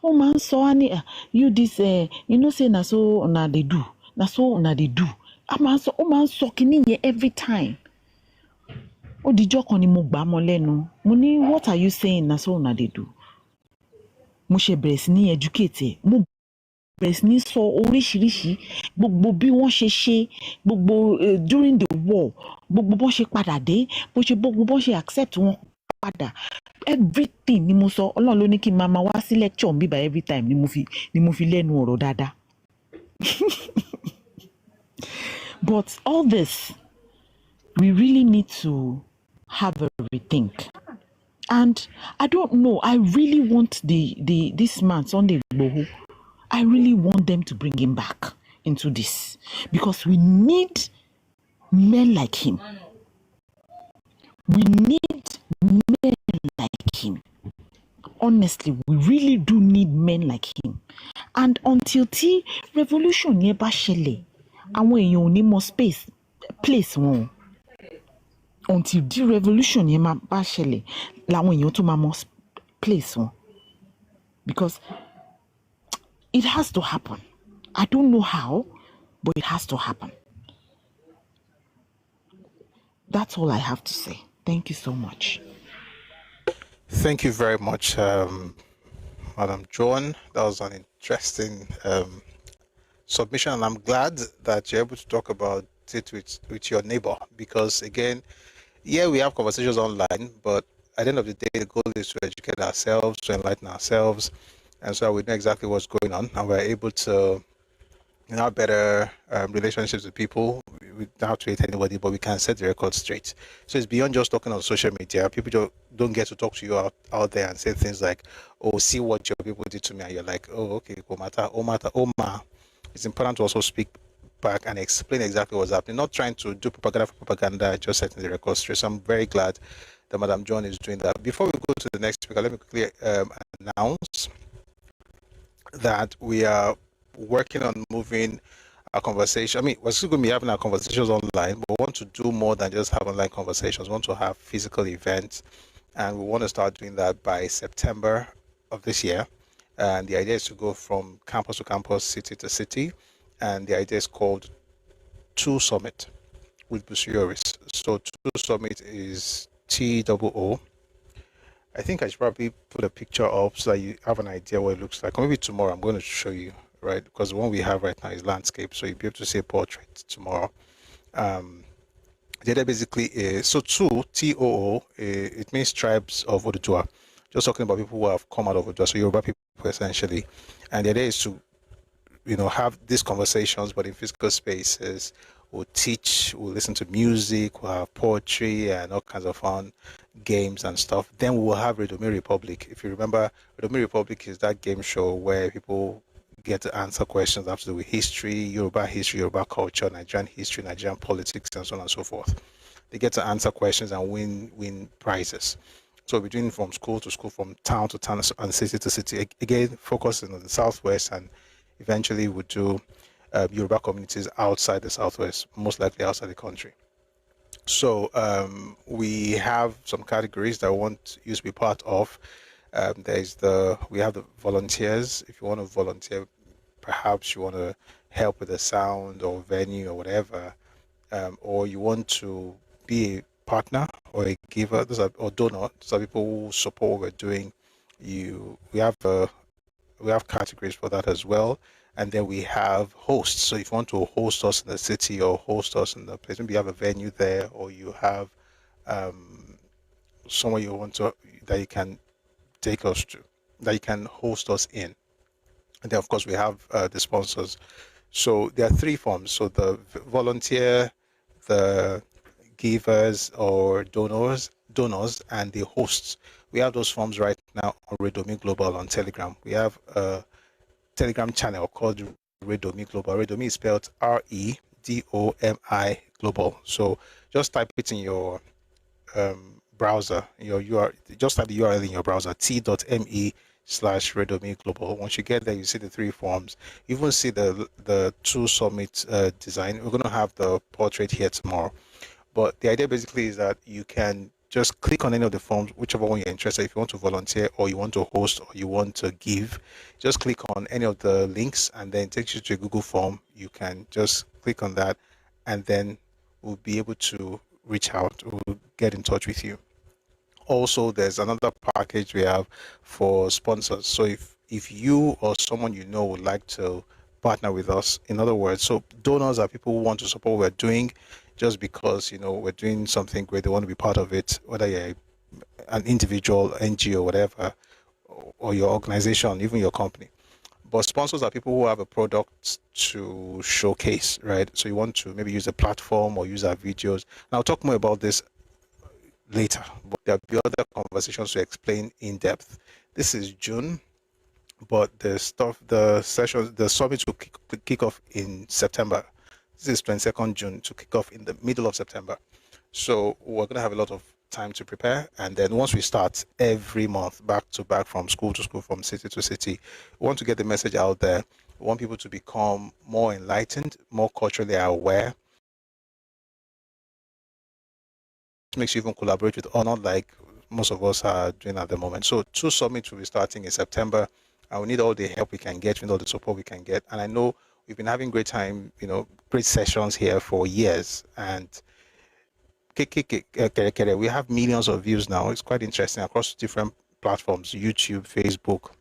Oh man, so you this you know say na so una dey do, na so una dey do. Oh man, so kini here every time. Oh dijọ́ kan ni mo gbà mọ́ lẹ́nu. Mo ní, what are you saying na so una dey do? Mo ṣe bẹ̀rẹ̀ sí ní educate. Mo bẹ̀rẹ̀ sí ní sọ oríṣiríṣi gbogbo bí wọ́n ṣe gbogbo during the war, gbogbo bó ṣe padà dé, gbogbo bó ṣe accept wọn padà. Everything ni mo sọ. Ọlọ́run ló ní kí n máa wá sí lecture mi by every time ni mo fi lẹ́nu ọ̀rọ̀ dáadáa. But all this, we really need to have a rethink. And I don't know, I really want this man, Sunday Igboho, I really want them to bring him back into this. Because we need men like him. We need men like him. Honestly, we really do need men like him. And until the revolution yẹn bá ṣẹlẹ̀, àwọn èèyàn ò ní mọ place wọn. Until the revolution yẹn bá ṣẹlẹ̀, làwọn èèyàn tó máa mọ place wọn. Because it has to happen. I don't know how, but it has to happen. That's all I have to say. Thank you so much. Thank you very much, Madam Joan. That was an interesting submission, and I'm glad that you're able to talk about it with your neighbor, because again, yeah, we have conversations online, but at the end of the day, the goal is to educate ourselves, to enlighten ourselves, and so we know exactly what's going on, and we're able to have better relationships with people. We don't have to hate anybody, but we can set the record straight. So it's beyond just talking on social media. People just don't get to talk to you out there and say things like, oh, see what your people did to me, and you're like, oh, okay, Oma. It's important to also speak back and explain exactly what's happening, not trying to do propaganda for propaganda, just setting the record straight. So I'm very glad that Madam Joan is doing that. Before we go to the next speaker, let me quickly announce that we are working on moving our conversation. I mean, we're still going to be having our conversations online, but we want to do more than just have online conversations. We want to have physical events, and we want to start doing that by September of this year. And the idea is to go from campus to campus, city to city, and the idea is called 2 Summit with Busioris. So 2 Summit is TOO. I think I should probably put a picture up so that you have an idea what it looks like. Or maybe tomorrow I'm going to show you, right? Because the one we have right now is landscape, so you'll be able to see a portrait tomorrow. The idea basically is, so 2, TOO, it means tribes of Oduduwa. Just talking about people who have come out of Oduduwa, so Yoruba people essentially. And the idea is to, have these conversations, but in physical spaces. We'll teach, we'll listen to music, we'll have poetry and all kinds of fun games and stuff. Then we'll have Redomi Republic. If you remember, Redomi Republic is that game show where people get to answer questions that have to do with history, Yoruba culture, Nigerian history, Nigerian politics, and so on and so forth. They get to answer questions and win prizes. So we're doing from school to school, from town to town, and city to city. Again, focusing on the Southwest, and eventually we'll do Yoruba communities outside the Southwest, most likely outside the country. So we have some categories that I want you to be part of. We have the volunteers. If you want to volunteer, perhaps you want to help with the sound or venue or whatever, or you want to be a partner or a giver, or donor. Those are people who support what we're doing. We have categories for that as well. And then we have hosts. So if you want to host us in the city or host us in the place, maybe you have a venue there, or you have somewhere you want to that you can take us to, that you can host us in. And then of course we have the sponsors. So there are three forms. So the volunteer, the givers or donors, and the hosts. We have those forms right now on Redomi Global on Telegram. We have a Telegram channel called Redomi Global. Redomi is spelled REDOMI Global. So just type it in your browser, your URL, just type the URL in your browser, t.me/Redomi Global. Once you get there, you see the three forms. You even see the two summit design. We're going to have the portrait here tomorrow. But the idea basically is that you can just click on any of the forms, whichever one you're interested in. If you want to volunteer, or you want to host, or you want to give, just click on any of the links, and then it takes you to a Google form. You can just click on that, and then we'll be able to reach out. We'll get in touch with you. Also, there's another package we have for sponsors. So if you or someone you know would like to partner with us, in other words, so donors are people who want to support what we're doing, just because we're doing something great, they want to be part of it, whether you're an individual, NGO, whatever, or your organization, even your company. But sponsors are people who have a product to showcase, right? So you want to maybe use a platform or use our videos. And I'll talk more about this later, but there'll be other conversations to explain in depth. This is June, but the summit will kick off in September. This is 22nd June to kick off in the middle of September. So we're going to have a lot of time to prepare. And then once we start every month, back to back, from school to school, from city to city, we want to get the message out there. We want people to become more enlightened, more culturally aware. It makes you even collaborate with honor, like most of us are doing at the moment. So 2 summits will be starting in September, and we need all the help we can get, we need all the support we can get. And I know we've been having great time, great sessions here for years, and we have millions of views now. It's quite interesting across different platforms, YouTube, Facebook,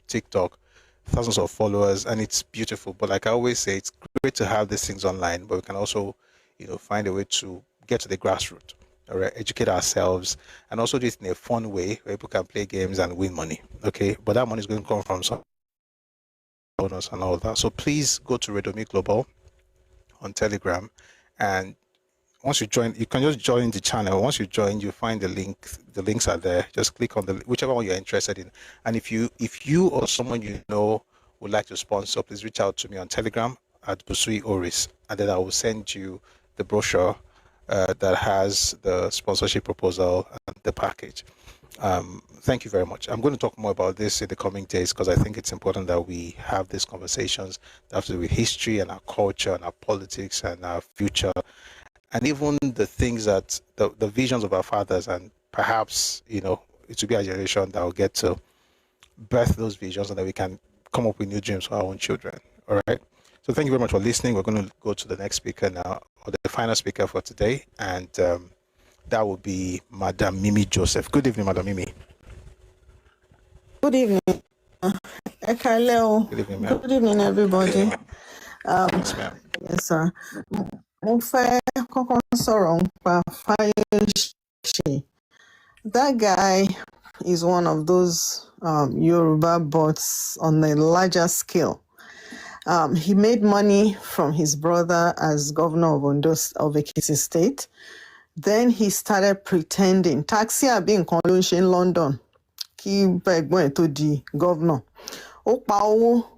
TikTok, thousands of followers, and it's beautiful. But like I always say, it's great to have these things online, but we can also, find a way to get to the grassroots, all right, educate ourselves, and also do it in a fun way where people can play games and win money, okay? But that money is going to come from some bonus and all that. So please go to Redomi Global on Telegram, and once you join, you can just join the channel. Once you join, you find the link. The links are there. Just click on whichever one you're interested in. And if you or someone you know would like to sponsor, please reach out to me on Telegram at Busui Oris, and then I will send you the brochure that has the sponsorship proposal and the package. Thank you very much. I'm going to talk more about this in the coming days, because I think it's important that we have these conversations that have to do with history and our culture and our politics and our future, and even the things that the visions of our fathers, and perhaps it will be a generation that will get to birth those visions, and that we can come up with new dreams for our own children. All right. So thank you very much for listening. We're going to go to the next speaker now, or the final speaker for today, and that will be Madam Mimi Joseph. Good evening, Madam Mimi. Good evening. Good evening, ma'am. Good evening, everybody. Yes, ma'am. Yes, sir. That guy is one of those Yoruba bots on a larger scale. He made money from his brother as governor of Ekiti State. Then he started pretending. Taxi being in London. Kí bẹ́gbọ́n ẹ̀ tó di governor. Opawo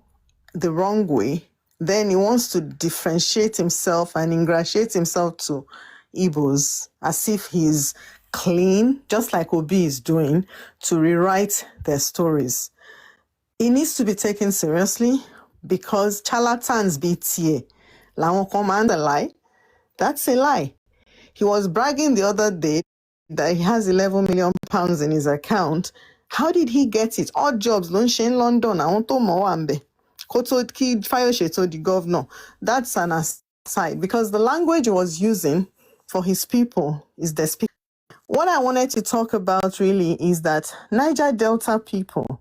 the wrong way, then he wants to differentiate himself and ingratiate himself to Igbos as if he's clean, just like Obi is doing, to rewrite their stories. It needs to be taken seriously because charlatans BTA, lawon command a lie. That's a lie. He was bragging the other day that he has 11 million pounds in his account. How did he get it? Odd jobs, don't in London. I want to Moambe. Koto Kid Fayoshe told the governor. That's an aside because the language he was using for his people is despicable. What I wanted to talk about really is that Niger Delta people,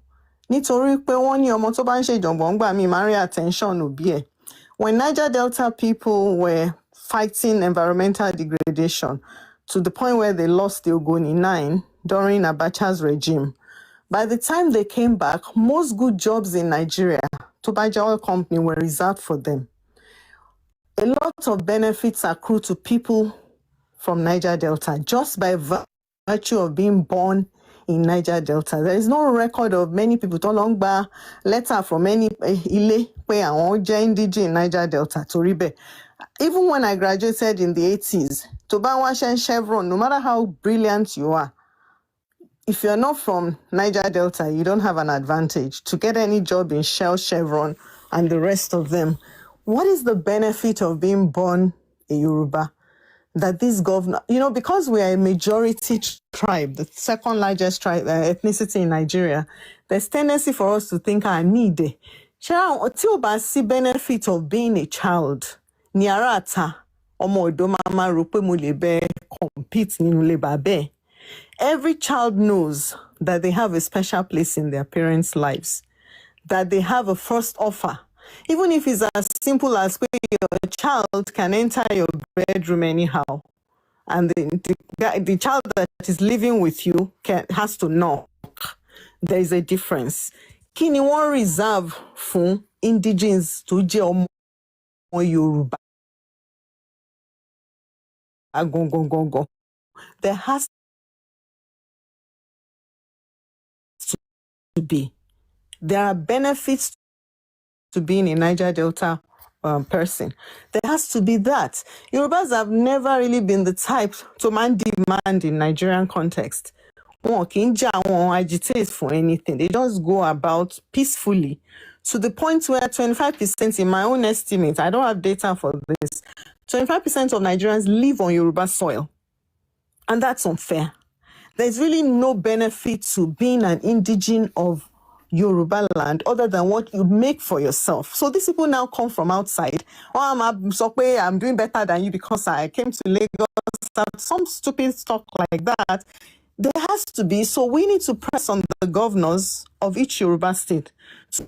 nítorí pé wọ́n ní ọmọ tó bá ń ṣe ìjọ̀ngbọ̀n gbà mí máa ń rí attention òbí ẹ̀. When Niger Delta people were fighting environmental degradation to the point where they lost the Ogoni 9 during Abacha's regime, by the time they came back, most good jobs in Nigeria, Tobaja Oil Company, were reserved for them. A lot of benefits accrue to people from Niger Delta just by virtue of being born in Niger Delta. There is no record of many people to long by letter from any ile pe awon je indige in Niger Delta to ribe. Even when I graduated in the 80s, to Banwash and Chevron, no matter how brilliant you are, if you're not from Niger Delta, you don't have an advantage to get any job in Shell, Chevron, and the rest of them. What is the benefit of being born a Yoruba? That this governor, because we are a majority tribe, the second largest tribe ethnicity in Nigeria, there's tendency for us to think I need it. See benefit of being a child. Niarata, omo odo mama ro pe mo le be compete nínú ilé bàbá. Every child knows that they have a special place in their parents' lives, that they have a first offer. Even if it's as simple as your child can enter your bedroom anyhow, and the child that is living with you has to knock. There is a difference. Kini won reserve fún indigenes to je omo Yoruba. There has to be. There are benefits to being a Niger Delta person. There has to be that. Yorubas have never really been the type to demand in Nigerian context. Won't agitate for anything. They just go about peacefully to the point where 25%, in my own estimate, I don't have data for this, 25% of Nigerians live on Yoruba soil. And that's unfair. There's really no benefit to being an indigene of Yoruba land other than what you make for yourself. So these people now come from outside. I'm doing better than you because I came to Lagos. Some stupid talk like that. There has to be. So we need to press on the governors of each Yoruba state. So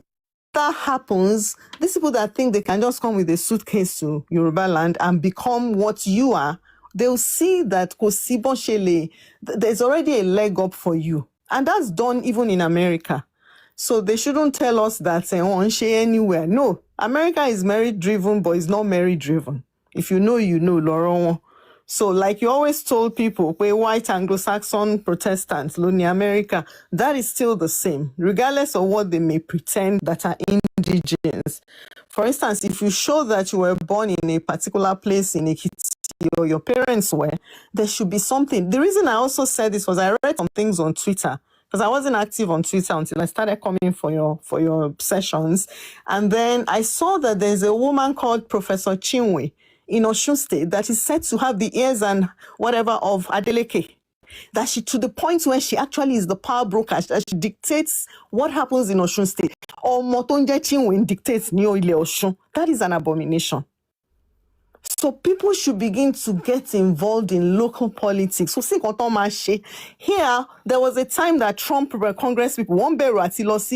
that happens, these people that think they can just come with a suitcase to Yoruba land and become what you are, they'll see that there's already a leg up for you. And that's done even in America. So they shouldn't tell us that anywhere. No, America is merit-driven, but it's not merit-driven. If you know, you know, Laurent. So like you always told people, white Anglo-Saxon Protestants, Lonely America, that is still the same, regardless of what they may pretend that are indigenous. For instance, if you show that you were born in a particular place in Ekiti, or your parents were, there should be something. The reason I also said this was I read some things on Twitter, because I wasn't active on Twitter until I started coming for your sessions. And then I saw that there's a woman called Professor Chinwe in Osun State that is said to have the ears and whatever of Adeleke. That she, to the point where she actually is the power broker, that she dictates what happens in Osun State. Or Motonje Chinwe dictates New Ile Osun. That is an abomination. So people should begin to get involved in local politics. So here, there was a time that Trump Congress people, one bear regions, you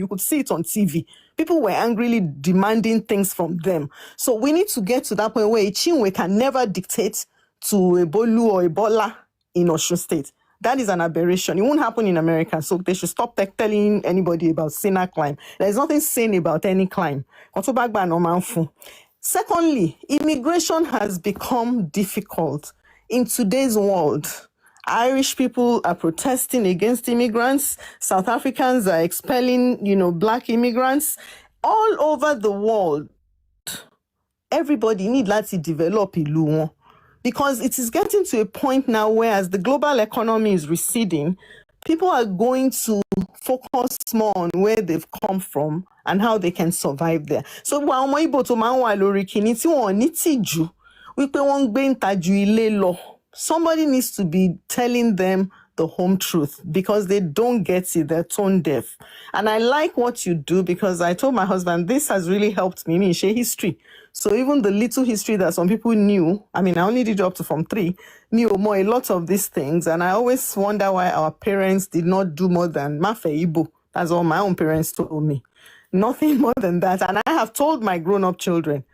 could see it on TV. People were angrily demanding things from them. So we need to get to that point where Chinwe can never dictate to Ebolu or Ebola in Osun State. That is an aberration. It won't happen in America. So they should stop telling anybody about sinner climb. There's nothing sane about any climb. Secondly, immigration has become difficult in today's world. Irish people are protesting against immigrants. South Africans are expelling, black immigrants. All over the world, everybody need to develop ìlú wọn. Because it is getting to a point now where as the global economy is receding, people are going to focus more on where they've come from and how they can survive there. So àwọn ọmọ Ìgbò tó máa ń wà lórí kìíní tí wọn ò ní tìjú wípé wọ́n ń gbé ìtajú ilé lọ. Somebody needs to be telling them the home truth because they don't get it, they're tone deaf. And I like what you do because I told my husband, this has really helped me share history. So even the little history that some people knew, I mean, I only did up to Form 3, knew more a lot of these things. And I always wonder why our parents did not do more than Mafe Igbo. That's all my own parents told me. Nothing more than that. And I have told my grown-up children,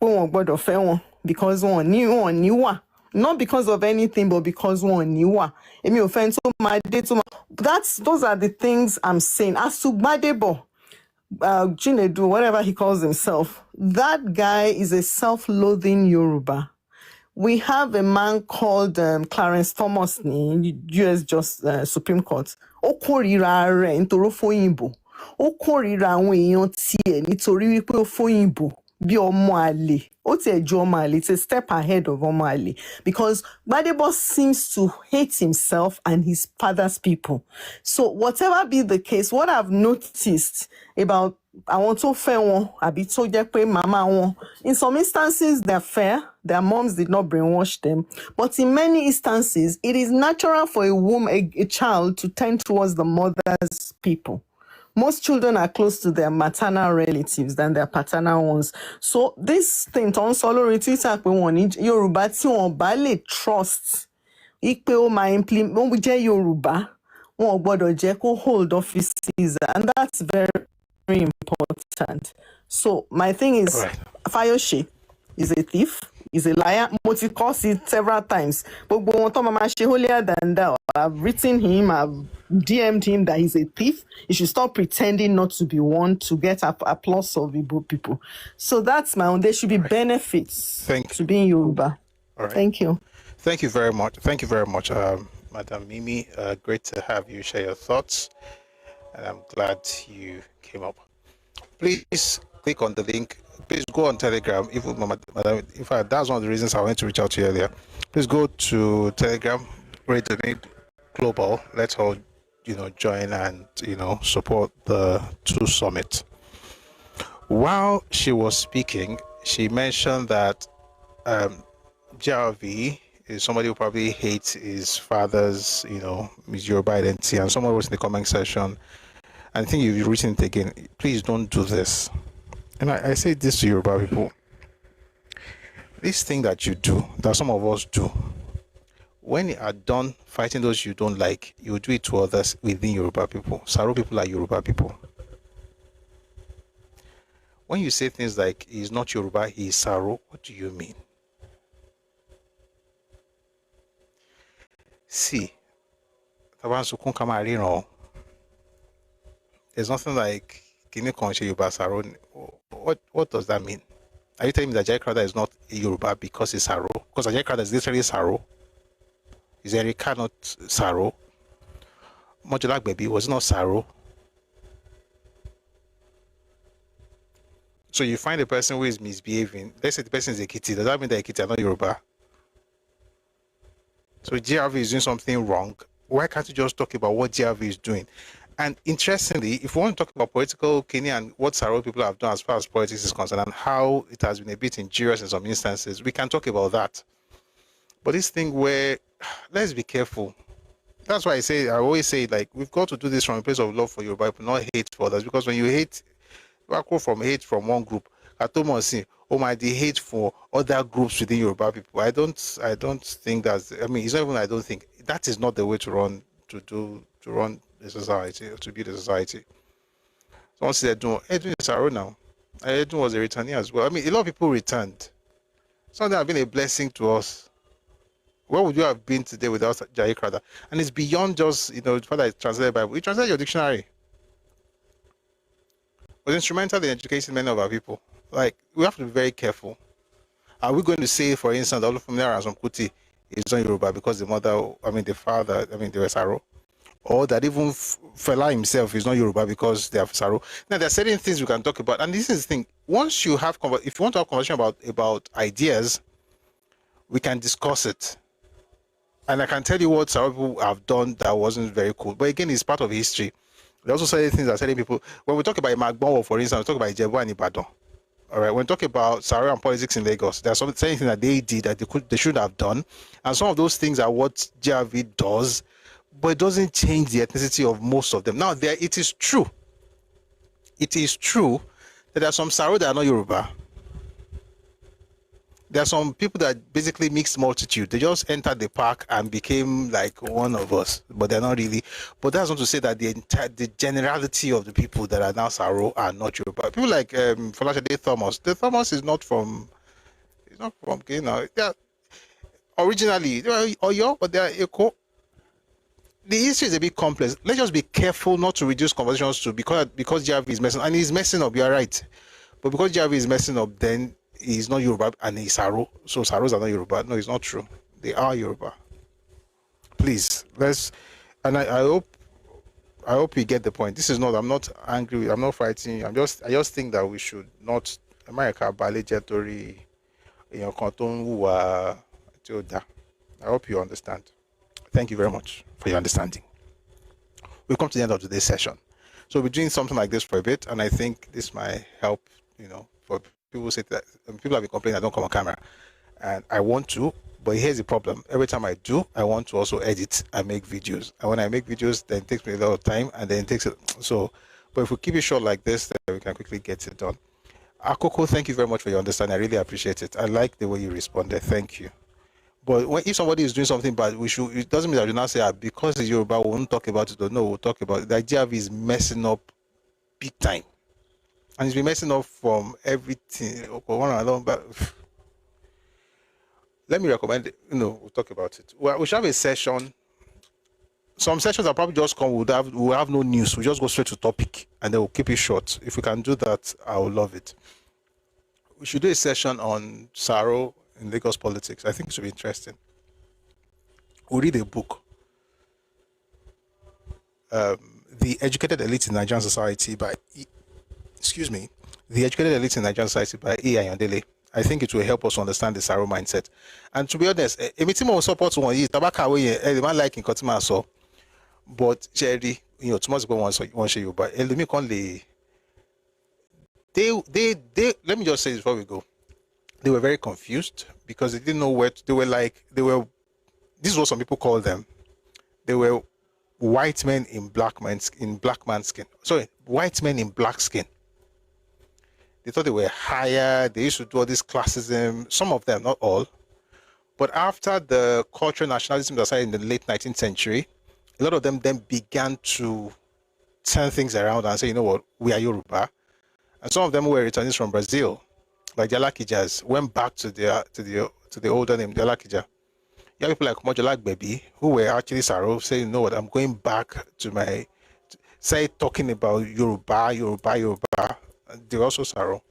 because one knew. Not because of anything, but because one knew. Those are the things I'm saying. As to Gbadebo, Chinedu, whatever he calls himself, that guy is a self-loathing Yoruba. We have a man called Clarence Thomas in U.S. Supreme Court. Ó kórìíra rẹ̀ nítorí ó fóyìnbó. Ó kórìíra àwọn èèyàn tiẹ̀ nítorí wípé ó fóyìnbó. Bí ọmọ àlè. Ó tiẹ̀ ju ọmọ àlè. It's a step ahead of ọmọ àlè. Because Gbadebo seems to hate himself and his father's people. So whatever be the case, what I've noticed about àwọn tó fẹ́ wọn àbí tó jẹ́ pé màmá wọn, in some instances they're fair, their moms did not brainwash them, but in many instances it is natural for a woman, a child to tend towards the mother's people. Most children are close to their maternal relatives than their paternal ones. So this thing, ton solo retweet pé wọ́n ní Yorùbá tí wọ́n bá lè trust, ipe ó máa implement, wọ́n jẹ́ Yorùbá, wọn ò gbọ́dọ̀ jẹ́ kó hold offices, and that's very important. So my thing is, Fayose is a thief, is a liar. Moti calls it several times. Holier than thou. I've written him, I've DM'd him that he's a thief. He should stop pretending not to be one to get applause of Igbo people. So that's my own. There should be benefits to being Yoruba. Thank you. Thank you very much. Thank you very much, Madam Mimi. Great to have you share your thoughts. And I'm glad you came up. Please click on the link. Please go on Telegram. Madam, in fact, that's one of the reasons I wanted to reach out to you earlier. Please go to Telegram, Donate Global. Let's all, join and, support the 2 Summit. While she was speaking, she mentioned that GRV is somebody who probably hates his father's, his Yoruba identity. And someone wrote in the comment section, I think you've written it again, please don't do this. And I say this to Yoruba people. This thing that you do, that some of us do, when you are done fighting those you don't like, you do it to others within Yoruba people. Saro people are Yoruba people. When you say things like, he's not Yoruba, he is Saro, what do you mean? See, there's nothing like Yoruba Saro. What does that mean? Are you telling me that Jai Crowder is not a Yoruba because he's Saro? Because Jai Crowder is literally Saro. Is Erika not Saro? Modulak Baby was not Saro. So you find a person who is misbehaving. Let's say the person is Ekiti. Does that mean that Ekiti are not Yoruba? So GRV is doing something wrong. Why can't you just talk about what GRV is doing? And interestingly, if we want to talk about political Kenya and what Saro people have done as far as politics is concerned and how it has been a bit injurious in some instances, we can talk about that. But this thing where, let's be careful. That's why I always say, like, we've got to do this from a place of love for Yoruba people, not hate for others. Because when you hate, you go from hate from one group, they hate for other groups within Yoruba people. I don't think that's, it's not even I don't think, that is not the way to run the society, to build a society. So once they're doing Saro now, Edwin was a returnee as well. A lot of people returned. Some have been a blessing to us. Where would you have been today without Jai Crowder? And it's beyond just, Father is translated Bible. You translate your dictionary. It was instrumental in educating many of our people. Like, we have to be very careful. Are we going to say, for instance, Olufumi and some Kuti is not Yoruba because the father, they were Saro. Or that even Fela himself is not Yoruba because they have Saro. Now, there are certain things we can talk about. And this is the thing. Once you have, if you want to have a conversation about ideas, we can discuss it. And I can tell you what Saro people have done that wasn't very cool. But again, it's part of history. There are also certain things that certain people, when we talk about Magbowo, for instance, we talk about Ijebu and Ibadan. All right, when we talk about Saro and politics in Lagos, there are some certain things that they did that they should have done. And some of those things are what GRV does, but it doesn't change the ethnicity of most of them. Now, it is true that there are some Saro that are not Yoruba. There are some people that basically mixed multitude. They just entered the park and became like one of us, but they're not really. But that's not to say that the generality of the people that are now Saro are not Yoruba. People like Folashade Thomas. The Thomas is not from. He's not from Ghana. Yeah, originally they are Oyo, but they are Eko. The issue is a bit complex. Let's just be careful not to reduce conversations to because GRV is messing, and he's messing up. You're right, but because GRV is messing up, then he's not Yoruba and he's Saro. So Saros are not Yoruba. No, it's not true. They are Yoruba. Please, and I hope you get the point. This is not. I'm not angry. I'm not fighting. I just think that we should not. America balejetory, I hope you understand. Thank you very much for your understanding. We've come to the end of today's session. So we're doing something like this for a bit, and I think this might help, for people who say that people have been complaining I don't come on camera. And I want to, but here's the problem. Every time I do, I want to also edit and make videos. And when I make videos, then it takes me a lot of time, and then it takes it. So, but if we keep it short like this, then we can quickly get it done. Akoko, thank you very much for your understanding. I really appreciate it. I like the way you responded. Thank you. But if somebody is doing something bad, it doesn't mean that you now say, because it's Yoruba, we won't talk about it. Or no, we'll talk about it. The GRV is messing up big time. And it's been messing up from everything. But let me recommend it. We'll talk about it. We should have a session. Some sessions are probably just come. We'll have no news. We'll just go straight to topic, and then we'll keep it short. If we can do that, I will love it. We should do a session on Saro in Lagos politics. I think it should be interesting. We'll read a book. The Educated Elite in Nigerian Society by The Educated Elite in Nigerian Society by E. Ayondele. I think it will help us understand the Saro mindset. And to be honest, Emitimo support one is Tabaka way, the man like in Kotima so. But Jerry, too much go one show you, but let me let me just say this before we go. They were very confused because they didn't know where this is what some people call them. They were white men in black man's skin. Sorry, white men in black skin. They thought they were higher. They used to do all this classism. Some of them, not all. But after the cultural nationalism that started in the late 19th century, a lot of them then began to turn things around and say, you know what, we are Yoruba. And some of them were returnees from Brazil, like the Alakijas, went back to the older name, the Alakija. You have people like Mojolak Baby, who were actually Saro, saying, you know what, I'm going back to talking about Yoruba. They're also Saro,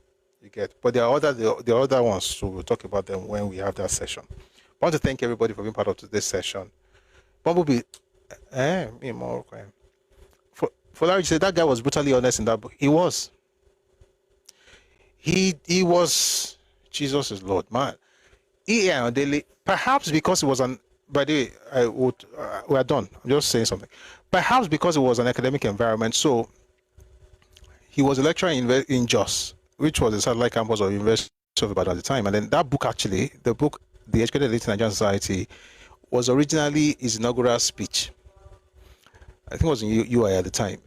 you get. But there are other ones, so we'll talk about them when we have that session. I want to thank everybody for being part of today's session. Bumblebee, me more. For Larry, said that guy was brutally honest in that book. He was. He was. Jesus is Lord, man. Daily, perhaps because it was an. By the way, we are done. I'm just saying something. Perhaps because it was an academic environment, so he was a lecturer in Jos, which was a satellite campus of University of Ibadan at the time. And then that book, actually, the book, The Educated Elite in Nigerian Society, was originally his inaugural speech. I think it was in UI at the time.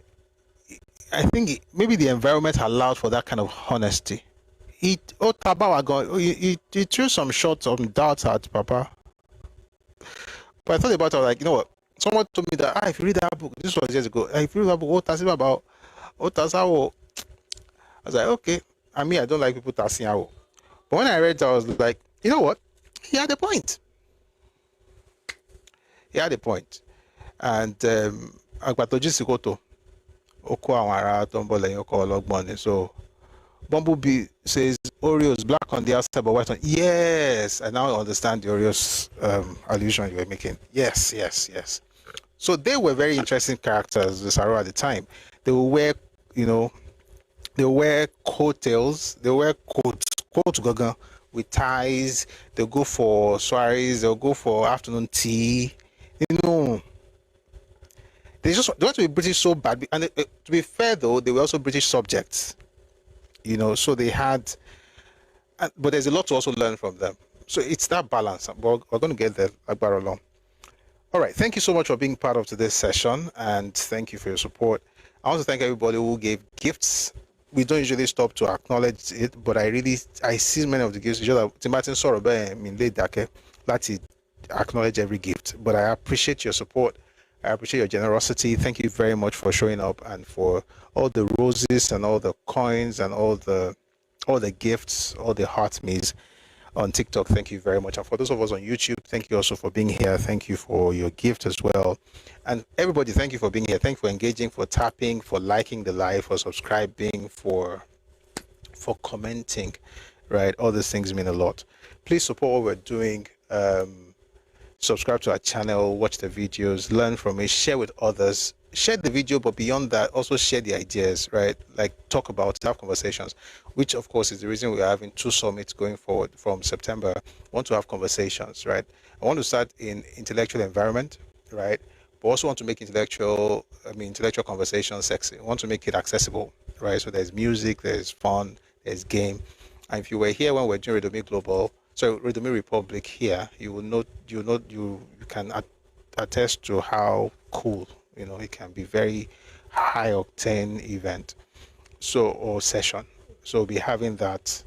I think maybe the environment allowed for that kind of honesty. He threw some shots on darts at Papa. But I thought about it, I was like, you know what? Someone told me that, if you read that book, this was years ago, if you read that book, what does it about? What does I was like, okay. I mean, I don't like people tasking out. But when I read that, I was like, you know what? He had a point. And Agbatoji Sikoto, Oko Awara Tombo Leyon Ko Ologbon. So Bumblebee says Oreos black on the outside but white on. Yes, I now understand the Oreos allusion you were making. Yes. So they were very interesting characters, the Saro at the time. They will wear, they wear coattails, they wear coat gaga with ties. They'll go for soirees, they'll go for afternoon tea. They want to be British so bad. And to be fair, though, they were also British subjects. So they had, but there's a lot to also learn from them. So it's that balance. We're going to get there, Akbar along. All right. Thank you so much for being part of today's session, and thank you for your support. I want to thank everybody who gave gifts. We don't usually stop to acknowledge it, but I see many of the gifts. Martin Sorobe, let's acknowledge every gift. But I appreciate your support. I appreciate your generosity. Thank you very much for showing up and for all the roses and all the coins and all the gifts, all the heart me's on TikTok. Thank you very much. And for those of us on YouTube, thank you also for being here. Thank you for your gift as well. And everybody, thank you for being here. Thank you for engaging, for tapping, for liking the live, for subscribing, for commenting, right? All these things mean a lot. Please support what we're doing. Subscribe to our channel, watch the videos, learn from it, share with others, share the video, but beyond that, also share the ideas, right? Like talk about it, have conversations, which of course is the reason we are having 2 summits going forward from September. I want to have conversations, right? I want to start in intellectual environment, right? But also want to make intellectual conversation sexy. I want to make it accessible, right? So there's music, there's fun, there's game. And if you were here when we're doing Redomi Global, so Redomi Republic here, you can attest to how cool, it can be very high octane event, or session. So we'll be having that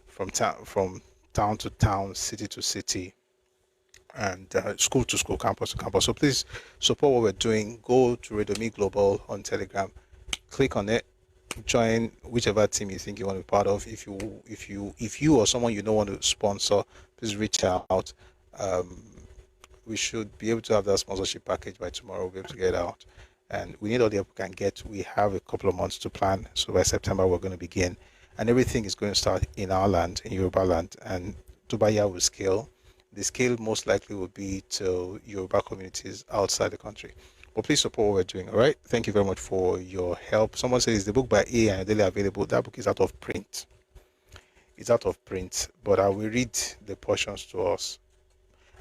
from town to town, city to city, and school to school, campus to campus. So please support what we're doing. Go to Redomi Global on Telegram, click on it, join whichever team you think you want to be part of. If you or someone want to sponsor, please reach out. We should be able to have that sponsorship package by tomorrow. We'll be able to get it out, and we need all the help we can get. We have a couple of months to plan, so by September we're going to begin, and everything is going to start in our land, in Yoruba land, and Tubaya will scale. The scale most likely will be to Yoruba communities outside the country. But please support what we're doing, all right? Thank you very much for your help. Someone says the book by A and Adele available. That book is out of print. It's out of print, but I will read the portions to us.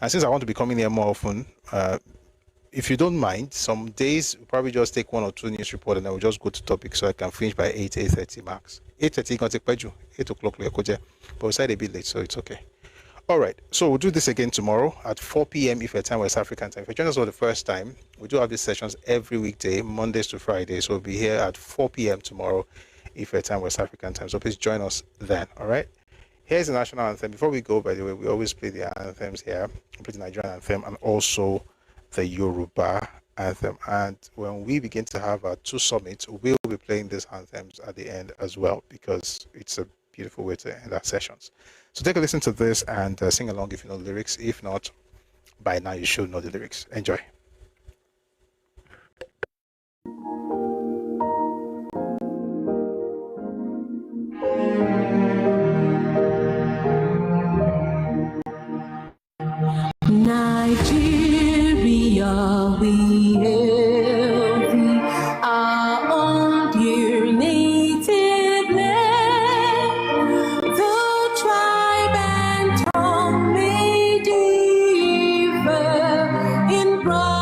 And since I want to be coming here more often, if you don't mind, some days we'll probably just take 1 or 2 news reports and then we'll just go to topics so I can finish by 8:30 max. 8:30 can take 8 o'clock, but we'll start a bit late, so it's okay. All right, so we'll do this again tomorrow at 4 p.m. if you're time West African time. If you join us for the first time, we do have these sessions every weekday, Mondays to Fridays. So we'll be here at 4 p.m. tomorrow if you're time West African time. So please join us then, all right? Here's the national anthem. Before we go, by the way, we always play the anthems here. We play the Nigerian anthem and also the Yoruba anthem. And when we begin to have our 2 summits, we'll be playing these anthems at the end as well, because it's a beautiful way to end our sessions. So take a listen to this and sing along if you know the lyrics. If not, by now you should know the lyrics. Enjoy. Nigeria, we hail thee, our own dear native land. The tribe and tongue may differ in broad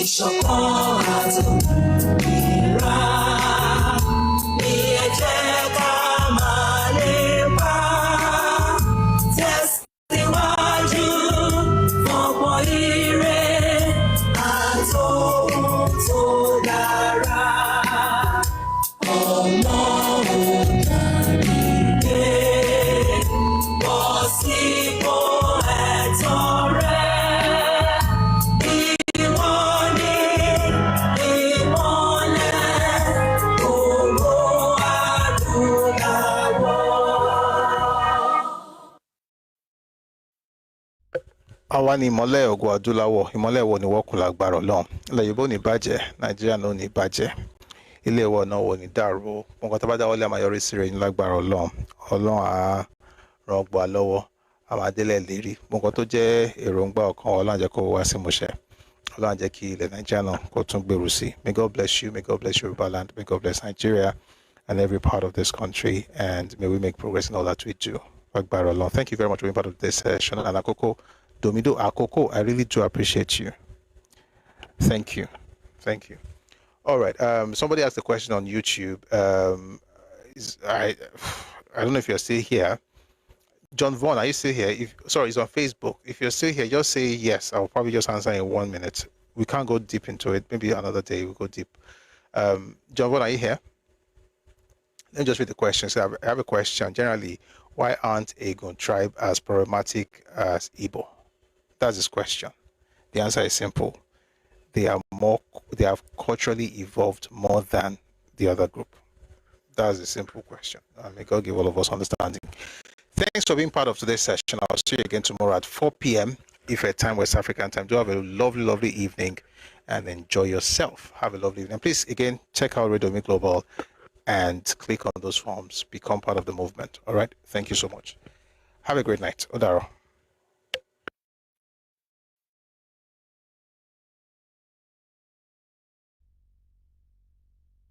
ìṣọ̀kan àtòmìnira ni ẹ jẹ́ ká máa lépa tẹ̀síwájú fọ̀pọ̀ ire àtòhun tó dára. Ọmọ òkàdìdé bọ́ sípò ẹ̀tọ́ rẹ̀. Ìwọ ni ìmọ́lẹ̀ gbogbo adúláwọ̀. Àwa ni ìmọ́lẹ̀ ògo adúláwọ̀, ìmọ́lẹ̀ wo ni wọ́n kù lágbára Ọlọ́run. Ilẹ̀ Yorùbá ò ní bàjẹ́, Nàìjíríà náà ò ní bàjẹ́, ilé ìwọ náà ò ní dàrú. Nǹkan tó bá dáwọ́lé a máa yọrí sí rere ní lágbára Ọlọ́run. Ọlọ́run á ràn gbọ́ wa lọ́wọ́, a máa délẹ̀ lérí. Nǹkan tó jẹ́ èròǹgbà ọkàn wa, Ọlọ́run á jẹ́ kó wá sí ìmúṣẹ. Ọlọ́run á jẹ́ kí ilẹ̀ Nàìjíríà náà kó tún gbèrú sí. May God bless you, may God bless Yoruba land, may God bless Nigeria and every part of this country, and may we make progress in all that we do. Lágbára Ọlọ́run. Thank you very much for being part of this session. And Akoko, Domido Akoko, I really do appreciate you. Thank you. Thank you. All right. Somebody asked a question on YouTube. I don't know if you're still here. John Vaughn, are you still here? Sorry, it's on Facebook. If you're still here, just say yes. I'll probably just answer in 1 minute. We can't go deep into it. Maybe another day we'll go deep. John Vaughn, are you here? Let me just read the question. So I have a question. Generally, why aren't Egun tribe as problematic as Igbo? That's his question. The answer is simple. They have culturally evolved more than the other group. That's a simple question. May God give all of us understanding. Thanks for being part of today's session. I'll see you again tomorrow at 4 p.m. if at time West African time. Do have a lovely, lovely evening and enjoy yourself. Have a lovely evening. Please, again, check out Radio Me Global and click on those forms. Become part of the movement. All right? Thank you so much. Have a great night. Odaro.